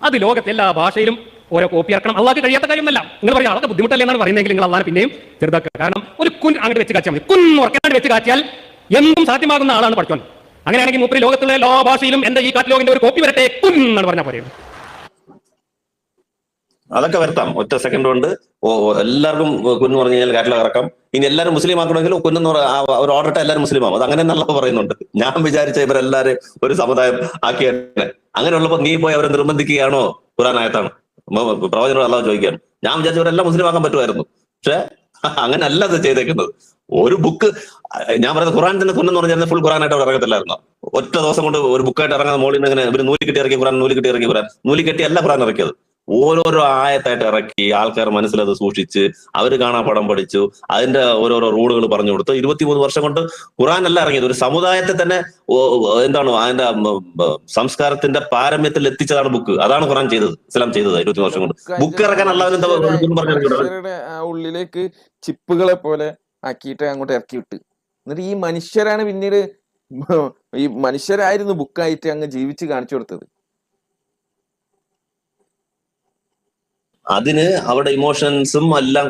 അത് ലോകത്തെ എല്ലാ ഭാഷയിലും ഓരോ കോപ്പി ഇറക്കണം. അള്ളാഹ്ക്ക് കഴിയാത്ത കാര്യമൊന്നല്ല. നിങ്ങൾ പറയാം അതൊക്കെ ബുദ്ധിമുട്ടല്ലേ എന്നാണ് പറയുന്നതെങ്കിൽ നിങ്ങൾ അള്ളാഹ് പിന്നെയും ചെറുതാക്കുക. കാരണം ഒരു കുൻ അങ്ങോട്ട് വെച്ച് കാച്ചാൽ മതി. കുൻ ഉറക്കാണ്ട് വെച്ച് കാച്ചാൽ എന്തും സാധ്യമാകുന്ന ആളാണ് പഠിച്ചോൻ. അങ്ങനെയാണെങ്കിൽ മൂപ്പര് ലോകത്തുള്ള എല്ലാ ഭാഷയിലും എന്റെ ഈ കാറ്റലോഗിന്റെ ഒരു കോപ്പി വരട്ടെ കുൻ എന്നാണ് പറഞ്ഞാൽ പോരെ. അതൊക്കെ വരുത്താം. ഒറ്റ സെക്കൻഡ് കൊണ്ട് എല്ലാവർക്കും കുന്നു പറഞ്ഞു കഴിഞ്ഞാൽ കാറ്റലോഗ് ഇറക്കാം. ഇനി എല്ലാവരും മുസ്ലിം ആക്കണമെങ്കിൽ കുന്നെന്ന് ഒരു ഓർഡർ ഇട്ട് എല്ലാവരും മുസ്ലിം ആവും. അത് അങ്ങനെ നല്ല പറയുന്നുണ്ട്. ഞാൻ വിചാരിച്ച ഇവരെല്ലാരും ഒരു സമുദായം ആക്കിയാണ്. അങ്ങനെ ഉള്ളപ്പോൾ നീ പോയി അവരെ നിർബന്ധിക്കുകയാണോ? ഖുർആനായത്താണ്, പ്രവചനം അല്ലാതെ ചോദിക്കുകയാണ്. ഞാൻ വിചാരിച്ചവരെല്ലാം മുസ്ലിം ആക്കാൻ പറ്റുമായിരുന്നു. പക്ഷെ അങ്ങനെ അല്ല അത് ചെയ്തേക്കുന്നത്. ഒരു ബുക്ക് ഞാൻ പറയുന്നത് ഖുർആൻ തന്നെ കുന്നെന്ന് പറഞ്ഞാൽ ഫുൾ ഖുർആനായിട്ട് അവിടെ ഇറങ്ങത്തില്ലായിരുന്നു. ഒറ്റ ദിവസം കൊണ്ട് ഒരു ബുക്കായിട്ട് ഇറങ്ങുന്ന മോളിൽ നിന്ന് ഇങ്ങനെ ഇവർ നൂലി കെട്ടി ഇറക്കി ഖുർആൻ, നൂലി കെട്ടി അല്ല ഖുർആൻ ഇറക്കിയത്. ഓരോരോ ആയത്തായിട്ട് ഇറക്കി ആൾക്കാർ മനസ്സിലത് സൂക്ഷിച്ച് അവർ കാണാൻ പടം പഠിച്ചു, അതിന്റെ ഓരോരോ റൂളുകൾ പറഞ്ഞു കൊടുത്ത് 23 വർഷം കൊണ്ട് ഖുർആൻ അല്ല ഇറങ്ങിയത്. ഒരു സമുദായത്തെ തന്നെ എന്താണ് അതിന്റെ സംസ്കാരത്തിന്റെ പാരമ്യത്തിൽ എത്തിച്ചതാണ് ബുക്ക്. അതാണ് ഖുർആൻ ചെയ്തത്, ഇസ്ലാം ചെയ്തത് 20 വർഷം കൊണ്ട്. ബുക്ക് ഇറക്കാൻ അല്ലാതെ ഉള്ളിലേക്ക് ചിപ്പുകളെ പോലെ ആക്കിയിട്ട് അങ്ങോട്ട് ഇറക്കി വിട്ട്, എന്നിട്ട് ഈ മനുഷ്യരാണ് പിന്നീട് ഈ മനുഷ്യരായിരുന്നു ബുക്കായിട്ട് അങ്ങ് ജീവിച്ച് കാണിച്ചു കൊടുത്തത്. അതിന് അവിടെ ഇമോഷൻസും എല്ലാം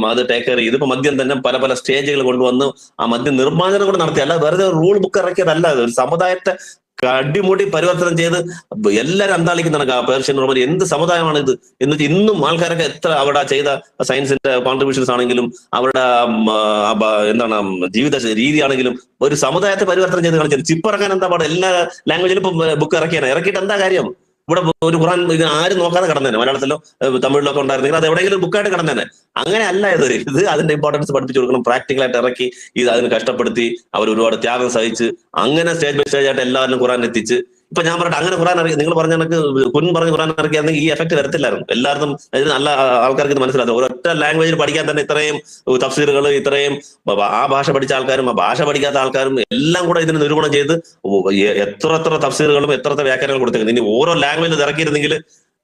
അത് ടേക്ക് കെയർ ചെയ്ത് ഇപ്പൊ മദ്യം തന്നെ പല പല സ്റ്റേജുകൾ കൊണ്ടുവന്ന് ആ മദ്യം നിർമ്മാർജ്ജനം കൂടെ നടത്തി. അല്ല വെറുതെ റൂൾ ബുക്ക് ഇറക്കിയതല്ല. ഒരു സമുദായത്തെ അടിമുടി പരിവർത്തനം ചെയ്ത് എല്ലാവരും അന്താളിക്കുന്നതാണ്. പേർഷ്യൻ റോമൻ എന്ത് സമുദായമാണ് ഇത് എന്നിട്ട് ഇന്നും ആൾക്കാരൊക്കെ എത്ര അവിടെ ചെയ്ത സയൻസിന്റെ കോൺട്രിബ്യൂഷൻസ് ആണെങ്കിലും അവരുടെ എന്താണ് ജീവിത രീതി ആണെങ്കിലും ഒരു സമുദായത്തെ പരിവർത്തനം ചെയ്ത് കാണിച്ചത്. ചിപ്പ് ഇറക്കാൻ എന്താ പാട്? എല്ലാ ലാംഗ്വേജിലും ഇപ്പൊ ബുക്ക് ഇറക്കിയാണ്. ഇറക്കിയിട്ട് എന്താ കാര്യം? ഇവിടെ ഒരു ഖുർആൻ ഇത് ആരും നോക്കാതെ കടന്നേനെ. മലയാളത്തിലോ തമിഴിലൊക്കെ ഉണ്ടായിരുന്നെങ്കിൽ അത് എവിടെയെങ്കിലും ബുക്കായിട്ട് കടന്നേനെ. അങ്ങനെ അല്ല ഇത് അതിന്റെ ഇമ്പോർട്ടൻസ് പഠിപ്പിച്ചു കൊടുക്കണം. പ്രാക്ടിക്കലായിട്ട് ഇറക്കി ഇത് അതിന് കഷ്ടപ്പെടുത്തി അവർ ഒരുപാട് ത്യാഗം സഹിച്ച് അങ്ങനെ സ്റ്റേജ് ബൈ സ്റ്റേജ് ആയിട്ട് എല്ലാവരും ഖുർആൻ എത്തിച്ച്. ഇപ്പൊ ഞാൻ പറഞ്ഞിട്ട് അങ്ങനെ ഖുർആൻ ഇറക്കി നിങ്ങൾ പറഞ്ഞ കണക്ക് പറഞ്ഞ് ഖുർആൻ ഇറക്കിയാണെങ്കിൽ ഈ എഫക്ട് വരത്തില്ലായിരുന്നു. എല്ലാവർക്കും നല്ല ആൾക്കാർക്ക് ഇത് മനസ്സിലാകും. ഒരൊറ്റ ലാംഗ്വേജിൽ പഠിക്കാൻ തന്നെ ഇത്രയും തഫ്സീറുകൾ, ഇത്രയും ആ ഭാഷ പഠിച്ച ആൾക്കാരും ആ ഭാഷ പഠിക്കാത്ത ആൾക്കാരും എല്ലാം കൂടെ ഇതിന് നിരൂപണം ചെയ്ത് എത്ര തഫ്സീറുകളും എത്ര വ്യാഖ്യാനങ്ങൾ കൊടുത്തേക്കുന്നത്. ഇനി ഓരോ ലാംഗ്വേജിൽ ഇറക്കിയിരുന്നെങ്കിൽ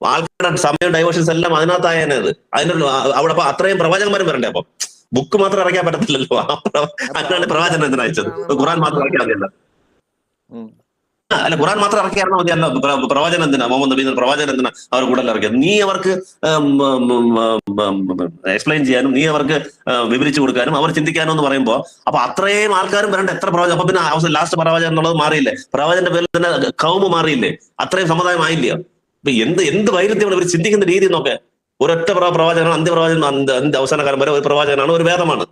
ആൾക്കാരുടെ സമയം ഡൈവേഷൻസ് എല്ലാം അതിനകത്തായത്. അതിന്റെ അവിടെ അപ്പൊ അത്രയും പ്രവാചകന്മാരും വരണ്ടേ? അപ്പൊ ബുക്ക് മാത്രം ഇറക്കാൻ പറ്റത്തില്ലല്ലോ. അതിനാണ് പ്രവാചകൻ എന്തിനാ അയച്ചത്? ഖുർആൻ മാത്രം ഇറക്കിയാൽ മതിയല്ല. അല്ല ഖുർആൻ മാത്രം ഇറക്കിയായിരുന്നു മതിയല്ല. പ്രവാചകൻ എന്തിനാ? മുഹമ്മദ് നബി പ്രവാചകൻ എന്തിനാ അവർ കൂടുതൽ ഇറക്കിയത്? നീ അവർക്ക് എക്സ്പ്ലെയിൻ ചെയ്യാനും നീ അവർക്ക് വിവരിച്ചു കൊടുക്കാനും അവർ ചിന്തിക്കാനും എന്ന് പറയുമ്പോൾ അപ്പൊ അത്രയും ആൾക്കാരും വരണ്ട. എത്ര പ്രവാചകൻ? അപ്പൊ പിന്നെ അവസാനം ലാസ്റ്റ് പ്രവാചകൻ എന്നുള്ളത് മാറിയില്ലേ? പ്രവാചകന്റെ പേരിൽ തന്നെ കൗമ് മാറിയില്ലേ? അത്രയും സമുദായം ആയില്ല. അപ്പൊ എന്ത് വൈരുദ്ധ്യമാണ് ഇവർ ചിന്തിക്കുന്ന രീതി നോക്കെ. ഒരൊറ്റ പ്രവാചകനാണ്, അന്ത്യപ്രവാചകൻ, അവസാന കാലം വരെ ഒരു പ്രവാചകനാണ്, ഒരു വേദമാണ്.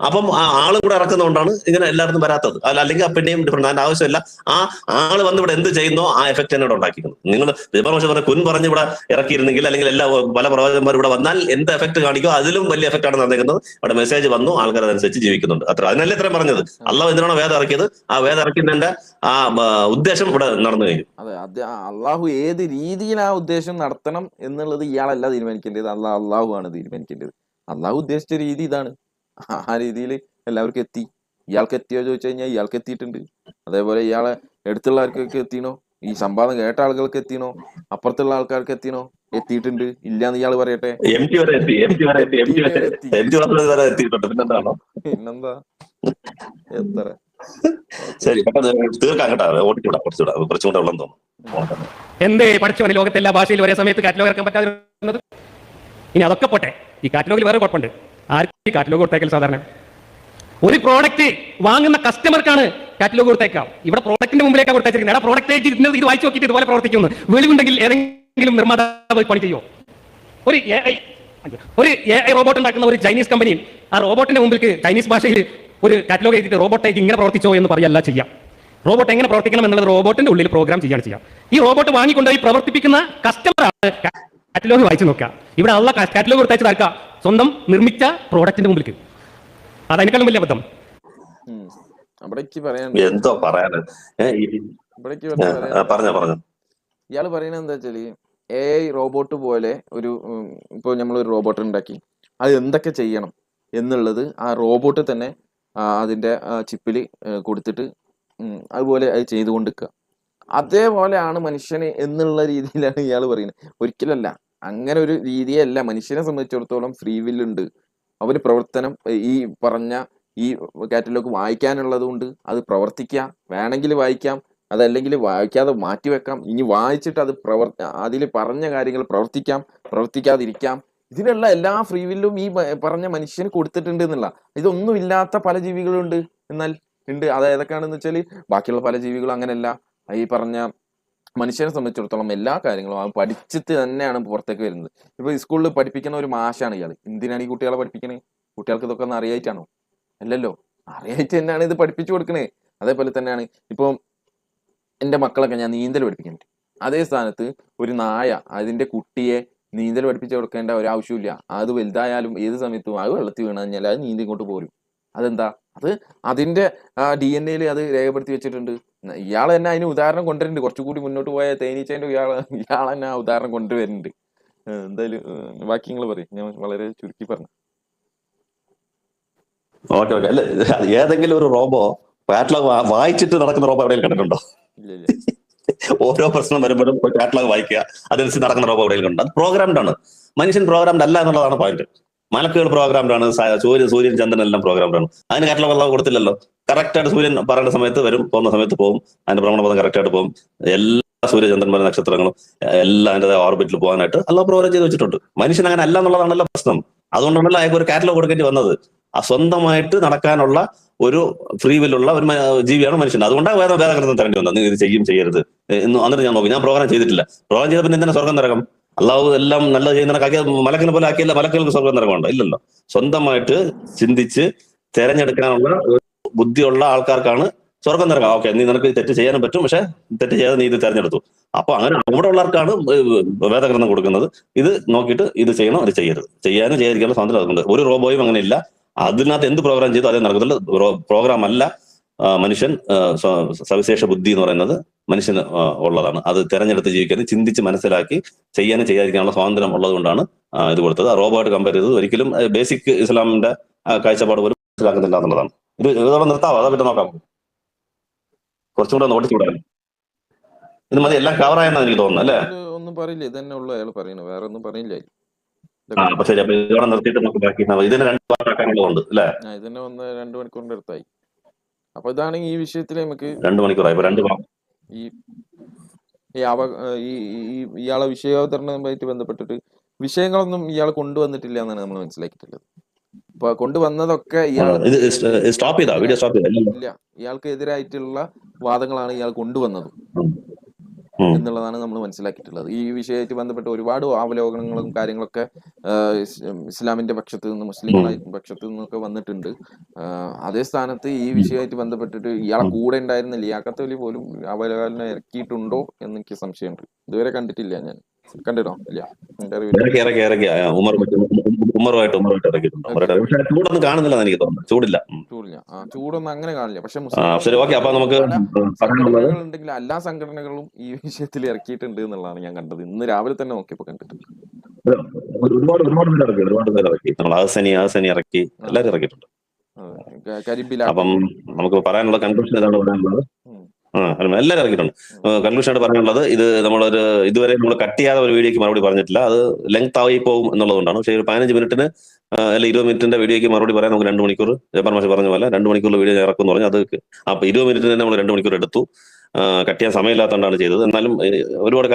അപ്പം ആ ആള് കൂടെ ഇറക്കുന്നതുകൊണ്ടാണ് ഇങ്ങനെ എല്ലായിടത്തും വരാത്തത്. അല്ലെങ്കിൽ ആ പിന്നെയും ഡിഫറൻറ്റ്, അതിന്റെ ആവശ്യമില്ല. ആ ആള് വന്ന് ഇവിടെ എന്ത് ചെയ്യുന്നോ ആ എഫക്ട് തന്നെ ഇവിടെ ഉണ്ടാക്കിക്കുന്നത്. നിങ്ങൾ ജബ്ബാർ മാഷ് പറഞ്ഞ കുൻ പറഞ്ഞ് ഇവിടെ ഇറക്കിയിരുന്നെങ്കിൽ, അല്ലെങ്കിൽ എല്ലാ പല പ്രവാചകന്മാർ ഇവിടെ വന്നാൽ എന്ത് എഫക്ട് കാണിക്കോ അതിലും വലിയ എഫക്ട് ആണ് നടന്നിരിക്കുന്നത്. അവിടെ മെസ്സേജ് വന്നു, ആൾക്കാർ അതനുസരിച്ച് ജീവിക്കുന്നുണ്ട്. അത്ര അതിനല്ലേ ഇത്രയും പറഞ്ഞത്. അള്ളാഹ് എന്തിനാണോ വേദം ഇറക്കിയത്, ആ വേദം ഇറക്കുന്നതിന്റെ ആ ഉദ്ദേശം ഇവിടെ നടന്നു കഴിഞ്ഞു. അതെ, അള്ളാഹു ഏത് രീതിയിൽ ആ ഉദ്ദേശം നടത്തണം എന്നുള്ളത് ഇയാളല്ല തീരുമാനിക്കേണ്ടത്, അള്ളാഹു ആണ് തീരുമാനിക്കേണ്ടത്. അള്ളാഹു ഉദ്ദേശിച്ച രീതി ഇതാണ്, ആ രീതിയിൽ എല്ലാവർക്കും എത്തി. ഇയാൾക്ക് എത്തിയോ ചോദിച്ചു കഴിഞ്ഞാൽ ഇയാൾക്ക് എത്തിയിട്ടുണ്ട്. അതേപോലെ ഇയാളെ എടുത്തുള്ള ആൾക്കൊക്കെ എത്തിയണോ, ഈ സംവാദം കേട്ട ആളുകൾക്ക് എത്തിയണോ, അപ്പുറത്തുള്ള ആൾക്കാർക്ക് എത്തിയണോ, എത്തിയിട്ടുണ്ട്. ഇല്ലാന്ന് ഇയാൾ പറയട്ടെ, പിന്നെന്താ എത്ര ശരി, തീർക്കാം കേട്ടോ. ഓടിക്കൂടാ, കുറച്ചുകൂടെ ഉള്ളെന്ന് തോന്നുന്നു. എന്തേ പഠിച്ചോനെ ലോകത്തെ എല്ലാ ഭാഷയിലും ഒരേ സമയത്ത് കാറ്റലോഗ് ഇറക്കാൻ പറ്റാതിരുന്നത്? ഇനി അതൊക്കെ പോട്ടെ, ഈ കാറ്റലോഗിൽ വേറെ കുഴപ്പമുണ്ട്. ആർക്ക് ഈ കാറ്റലോഗ് കൊടുത്തേക്കൽ? സാധാരണ ഒരു പ്രോഡക്റ്റ് വാങ്ങുന്ന കസ്റ്റമർക്കാണ് കാറ്റലോഗ് കൊടുത്തേക്കാം. ഇവിടെ പ്രോഡക്റ്റിന്റെ മുമ്പിലേക്കാണ് കൊടുത്തേച്ചിരിക്കുന്നത്. ആ പ്രോഡക്റ്റ് ഇത് വായിച്ചു നോക്കിയിട്ട് ഇതുപോലെ പ്രവർത്തിക്കുന്നു. വെളിവുണ്ടെങ്കിൽ ഏതെങ്കിലും നിർമ്മാതാവ് പണി ചെയ്യുമോ? ഒരു AI റോബോട്ട് ഉണ്ടാക്കുന്ന ഒരു ചൈനീസ് കമ്പനി ആ റോബോട്ടിന്റെ മുമ്പിൽ ചൈനീസ് ഭാഷയിൽ ഒരു കാറ്റലോഗ് എഴുതിയിട്ട് റോബോട്ടേക്ക് ഇങ്ങനെ പ്രവർത്തിച്ചോ എന്ന് പറയല്ല ചെയ്യാം. റോബോട്ട് എങ്ങനെ പ്രവർത്തിക്കണം എന്നുള്ളത് റോബോട്ടിന്റെ ഉള്ളിൽ പ്രോഗ്രാം ചെയ്യാണ് ചെയ്യാം. ഈ റോബോട്ട് വാങ്ങിക്കൊണ്ടുപോയി പ്രവർത്തിപ്പിക്കുന്ന കസ്റ്റമറാണ് കാറ്റലോഗ് വായിച്ചു നോക്കുക. ഇവിടെ ഉള്ള കാറ്റലോഗ് കൊടുത്തയച്ച് തർക്കുക സ്വന്തം നിർമ്മിച്ച പ്രോഡക്റ്റിന്റെ മുമ്പിൽ. അതതിനേക്കാളും വലിയ അബദ്ധം. എന്തോ പറയാന് പറഞ്ഞു. ഇയാള് പറയുന്നത് എന്താ വെച്ചാല്, AI റോബോട്ട് പോലെ ഒരു ഇപ്പോൾ നമ്മളൊരു റോബോട്ട് ഉണ്ടാക്കി അത് എന്തൊക്കെ ചെയ്യണം എന്നുള്ളത് ആ റോബോട്ട് തന്നെ അതിന്റെ ചിപ്പിൽ കൊടുത്തിട്ട് അതുപോലെ അത് ചെയ്തുകൊണ്ടിരിക്കുക. അതേപോലെയാണ് മനുഷ്യന് എന്നുള്ള രീതിയിലാണ് ഇയാൾ പറയുന്നത്. ഒരിക്കലല്ല, അങ്ങനെ ഒരു രീതിയല്ല. മനുഷ്യനെ സംബന്ധിച്ചിടത്തോളം ഫ്രീ വില്ലുണ്ട്. അവന് പ്രവർത്തനം ഈ പറഞ്ഞ ഈ കാറ്റലോഗ് വായിക്കാനുള്ളത് കൊണ്ട് അത് പ്രവർത്തിക്കാം, വേണമെങ്കിൽ വായിക്കാം, അതല്ലെങ്കിൽ വായിക്കാതെ മാറ്റിവെക്കാം. ഇനി വായിച്ചിട്ട് അത് അതിൽ പറഞ്ഞ കാര്യങ്ങൾ പ്രവർത്തിക്കാം, പ്രവർത്തിക്കാതിരിക്കാം. ഇതിനുള്ള എല്ലാ ഫ്രീ വില്ലും ഈ പറഞ്ഞ മനുഷ്യന് കൊടുത്തിട്ടുണ്ട് എന്നുള്ള. ഇതൊന്നും ഇല്ലാത്ത പല ജീവികളുണ്ട്, എന്നാൽ ഉണ്ട്. അത് ഏതൊക്കെയാണെന്ന് വെച്ചാൽ ബാക്കിയുള്ള പല ജീവികളും അങ്ങനെയല്ല. ഈ പറഞ്ഞ മനുഷ്യനെ സംബന്ധിച്ചിടത്തോളം എല്ലാ കാര്യങ്ങളും അവൻ പഠിച്ചിട്ട് തന്നെയാണ് പുറത്തേക്ക് വരുന്നത്. ഇപ്പൊ സ്കൂളിൽ പഠിപ്പിക്കുന്ന ഒരു മാഷാണ് ഇയാൾ. എന്തിനാണ് ഈ കുട്ടികളെ പഠിപ്പിക്കണേ? കുട്ടികൾക്ക് ഇതൊക്കെ ഒന്ന് അറിയായിട്ടാണോ? അല്ലല്ലോ, അറിയായിട്ട് തന്നെയാണ് ഇത് പഠിപ്പിച്ചു കൊടുക്കണേ. അതേപോലെ തന്നെയാണ് ഇപ്പോൾ എൻ്റെ മക്കളൊക്കെ ഞാൻ നീന്തൽ പഠിപ്പിക്കുന്നുണ്ട്. അതേ സ്ഥാനത്ത് ഒരു നായ അതിന്റെ കുട്ടിയെ നീന്തൽ പഠിപ്പിച്ചു കൊടുക്കേണ്ട ഒരാവശ്യമില്ല. അത് വലുതായാലും ഏത് സമയത്തും അത് വെള്ളത്തിൽ വീണ് കഴിഞ്ഞാൽ അത് നീന്തി ഇങ്ങോട്ട് പോരും. അതെന്താ? അത് അതിന്റെ DNA അത് രേഖപ്പെടുത്തി വെച്ചിട്ടുണ്ട്. ഇയാൾ തന്നെ അതിന് ഉദാഹരണം കൊണ്ടുവരുന്നുണ്ട്. കുറച്ചുകൂടി മുന്നോട്ട് പോയ തേനീച്ചേന്റെ ഇയാൾ തന്നെ ആ ഉദാഹരണം കൊണ്ടുവരുന്നുണ്ട്. എന്തായാലും ബാക്കി നിങ്ങൾ പറയും, ഞാൻ വളരെ ചുരുക്കി പറഞ്ഞു. ഓക്കെ അല്ല, ഏതെങ്കിലും ഒരു റോബോ കാറ്റലോഗ് വായിച്ചിട്ട് നടക്കുന്ന റോബോ എവിടെയും കണ്ടിട്ടുണ്ടോ? ഓരോ പ്രശ്നം വരുമ്പോഴും കാറ്റലോഗ് വായിക്കുക, അതനുസരിച്ച് നടക്കുന്ന റോബോ എവിടെയും കണ്ടു. അത് പ്രോഗ്രാംഡ് ആണ്. മനുഷ്യൻ പ്രോഗ്രാംഡ് അല്ല എന്നുള്ളതാണ് പോയിന്റ്. മലക്കുകൾ പ്രോഗ്രാംഡ് ആണ്, സൂര്യൻ ചന്ദ്രൻ എല്ലാം പ്രോഗ്രാംഡ് ആണ്. അതിന് കാറ്റലോഗ് അല്ലാതെ കൊടുത്തില്ലല്ലോ. കറക്റ്റ് ആയിട്ട് സൂര്യൻ പറയേണ്ട സമയത്ത് വരും, പോകുന്ന സമയത്ത് പോകും, അതിന്റെ ഭ്രമണപഥം കറക്റ്റ് ആയിട്ട് പോകും. എല്ലാ സൂര്യചന്ദ്രന്മാരും നക്ഷത്രങ്ങളും എല്ലാം അതിന്റെ ഓർബിറ്റിൽ പോകാനായിട്ട് അല്ലാതെ പ്രോഗ്രാം ചെയ്ത് വെച്ചിട്ടുണ്ട്. മനുഷ്യൻ അങ്ങനെ അല്ല എന്നുള്ളതാണല്ലോ പ്രശ്നം. അതുകൊണ്ടാണല്ലോ അയാൾക്ക് ഒരു കാറ്റലോഗ് കൊടുക്കേണ്ടി വന്നത്. ആ സ്വന്തമായിട്ട് നടക്കാനുള്ള ഒരു ഫ്രീ വില്ലുള്ള ഒരു ജീവിയാണ് മനുഷ്യൻ. അതുകൊണ്ടാണ് വേദഗ്രന്ഥം തരേണ്ടി വന്നത്. നിങ്ങൾ ഇത് ചെയ്യും ചെയ്യരുത് എന്ന്. എന്നിട്ട് ഞാൻ നോക്കി, ഞാൻ പ്രോഗ്രാം ചെയ്തിട്ടില്ല. പ്രോഗ്രാം ചെയ്ത പിന്നെ എന്തിനാ സ്വർഗം നരകം? അള്ളാഹു എല്ലാം നല്ലത് ചെയ്യുന്നതിനൊക്കെ മലക്കിനെ പോലെ ആക്കിയല്ല. മലക്കുകൾക്ക് സ്വർഗം നരകമുണ്ടോ? ഇല്ലല്ലോ. സ്വന്തമായിട്ട് ചിന്തിച്ച് തെരഞ്ഞെടുക്കാനുള്ള ബുദ്ധിയുള്ള ആൾക്കാർക്കാണ് സ്വർഗം നരകം. ഓക്കെ, നീ നിനക്ക് തെറ്റ് ചെയ്യാനും പറ്റും, പക്ഷെ തെറ്റ് ചെയ്യാതെ നീ ഇത് തെരഞ്ഞെടുത്തു. അപ്പൊ അങ്ങനെ അവിടെ ഉള്ളവർക്കാണ് വേദഗ്രന്ഥം കൊടുക്കുന്നത്. ഇത് നോക്കിയിട്ട് ഇത് ചെയ്യണം, അത് ചെയ്യരുത്, ചെയ്യാനും ചെയ്യാതിരിക്കാനുള്ള സ്വാതന്ത്ര്യം അതുകൊണ്ട്. ഒരു റോബോയും അങ്ങനെ ഇല്ല. അതിനകത്ത് എന്ത് പ്രോഗ്രാം ചെയ്തു അതേ നടക്കത്തുള്ളൂ. പ്രോഗ്രാം അല്ല. മനുഷ്യൻ സവിശേഷ ബുദ്ധി എന്ന് പറയുന്നത് മനുഷ്യന് ഉള്ളതാണ്. അത് തെരഞ്ഞെടുത്ത് ജീവിക്കാനും ചിന്തിച്ച് മനസ്സിലാക്കി ചെയ്യാനും ചെയ്യാതിരിക്കാനുള്ള സ്വാതന്ത്ര്യം ഉള്ളത് കൊണ്ടാണ് ഇത് കൊടുത്തത്. റോബോട്ട് കമ്പയർ ചെയ്തത് ഒരിക്കലും ബേസിക് ഇസ്ലാമിന്റെ കാഴ്ചപ്പാട് പോലും മനസ്സിലാക്കുന്നില്ല എന്നുള്ളതാണ്. ഇത് ഇതോടെ നിർത്താവോ? അതാ പറ്റും, നോക്കാം. കുറച്ചും കൂടെ നോട്ടിച്ച് വിടാൻ ഇത് മതി. എല്ലാം കവറായെന്നാണ് എനിക്ക് തോന്നുന്നത്, അല്ലേ? ഒന്നും പറയില്ല, ഇതന്നെ ഉള്ളു അയാൾ പറയുന്നത്, വേറെ ഒന്നും പറയില്ല. അപ്പൊ ശരി, അപ്പൊ ഇതോടെ നിർത്തിയിട്ട് നമുക്ക് ബാക്കി ഇതിന് 2 പാർട്ടാക്കാനുള്ളതുണ്ട്, അല്ലേ? ഇതിനെ 2 മണിക്കൂറിന്റെ അടുത്തായി. അപ്പൊ ഇതാണ് ഈ വിഷയത്തിൽ നമുക്ക് 2 മണിക്കൂറായി. ഇയാളെ വിഷയാവതരണവുമായിട്ട് ബന്ധപ്പെട്ടിട്ട് വിഷയങ്ങളൊന്നും ഇയാൾ കൊണ്ടുവന്നിട്ടില്ല എന്നാണ് നമ്മൾ മനസ്സിലാക്കിയിട്ടുള്ളത്. അപ്പൊ കൊണ്ടുവന്നതൊക്കെ ഇല്ല, ഇയാൾക്ക് എതിരായിട്ടുള്ള വാദങ്ങളാണ് ഇയാൾ കൊണ്ടുവന്നത്. എന്നുള്ളതാണ് നമ്മൾ മനസ്സിലാക്കിയിട്ടുള്ളത്. ഈ വിഷയമായിട്ട് ബന്ധപ്പെട്ട് ഒരുപാട് അവലോകനങ്ങളും കാര്യങ്ങളൊക്കെ ഇസ്ലാമിന്റെ പക്ഷത്ത് നിന്ന്, മുസ്ലിങ്ങളെ പക്ഷത്ത് നിന്നൊക്കെ വന്നിട്ടുണ്ട്. അതേ സ്ഥാനത്ത് ഈ വിഷയമായിട്ട് ബന്ധപ്പെട്ടിട്ട് ഇയാളെ കൂടെ ഉണ്ടായിരുന്ന ലിയാഖത്ത് അലി പോലും അവലോകനം ഇറക്കിയിട്ടുണ്ടോ എന്നെനിക്ക് സംശയമുണ്ട്. ഇതുവരെ കണ്ടിട്ടില്ല. ഞാൻ കണ്ടിട്ടോ? ഇല്ല. എന്റെ അറിവില്ല. ഉമറുമായിട്ട് ഇറക്കിയിട്ടുണ്ട്. പക്ഷെ ചൂടൊന്നും കാണുന്നില്ല എനിക്ക് തോന്നുന്നു. ചൂടില്ല. ചൂടൊന്നും അങ്ങനെ കാണില്ല. പക്ഷെ ശരി, ഓക്കെ. അപ്പൊ നമുക്ക് സംഘടനകൾ ഉണ്ടെങ്കിൽ എല്ലാ സംഘടനകളും ഈ വിഷയത്തിൽ ഇറക്കിയിട്ടുണ്ട് എന്നുള്ളതാണ് ഞാൻ കണ്ടത്. ഇന്ന് രാവിലെ തന്നെ നോക്കിയപ്പോ കണ്ടിട്ടുണ്ട്. ഒരുപാട് പേര് ഇറക്കി. നമ്മൾ ആസനി ഇറക്കി, എല്ലാവരും ഇറക്കിയിട്ടുണ്ട്. അപ്പം നമുക്ക് പറയാനുള്ള കൺക്ലൂഷൻ ഏതാണ് പറയാനുള്ളത്? എല്ലാവരും ഇറക്കിയിട്ടുണ്ട്. കൺക്ലൂഷനായിട്ട് പറയാനുള്ളത്, ഇത് നമ്മളൊരു ഇതുവരെ നമ്മൾ കട്ട് ചെയ്യാതെ ഒരു വീഡിയോക്ക് മറുപടി പറഞ്ഞിട്ടില്ല. അത് ലെങ്ത് ആയി പോകും എന്നുള്ളതുകൊണ്ടാണ്. പക്ഷേ ഒരു 15 മിനിറ്റിന് അല്ല 20 മിനിറ്റിന്റെ വീഡിയോക്ക് മറുപടി പറയാൻ നമുക്ക് 2 മണിക്കൂർ, ജബ്ബാർ മാഷ് പറഞ്ഞ പോലെ 2 മണിക്കൂറിൽ വീഡിയോ ഇറക്കും എന്ന് പറഞ്ഞു. അത് അപ്പൊ 20 മിനിറ്റിന് തന്നെ നമ്മൾ 2 മണിക്കൂർ എടുത്തു. കട്ട് ചെയ്യാൻ സമയമില്ലാത്തതുകൊണ്ടാണ് ചെയ്തത്. എന്നാലും ഒരുപാട്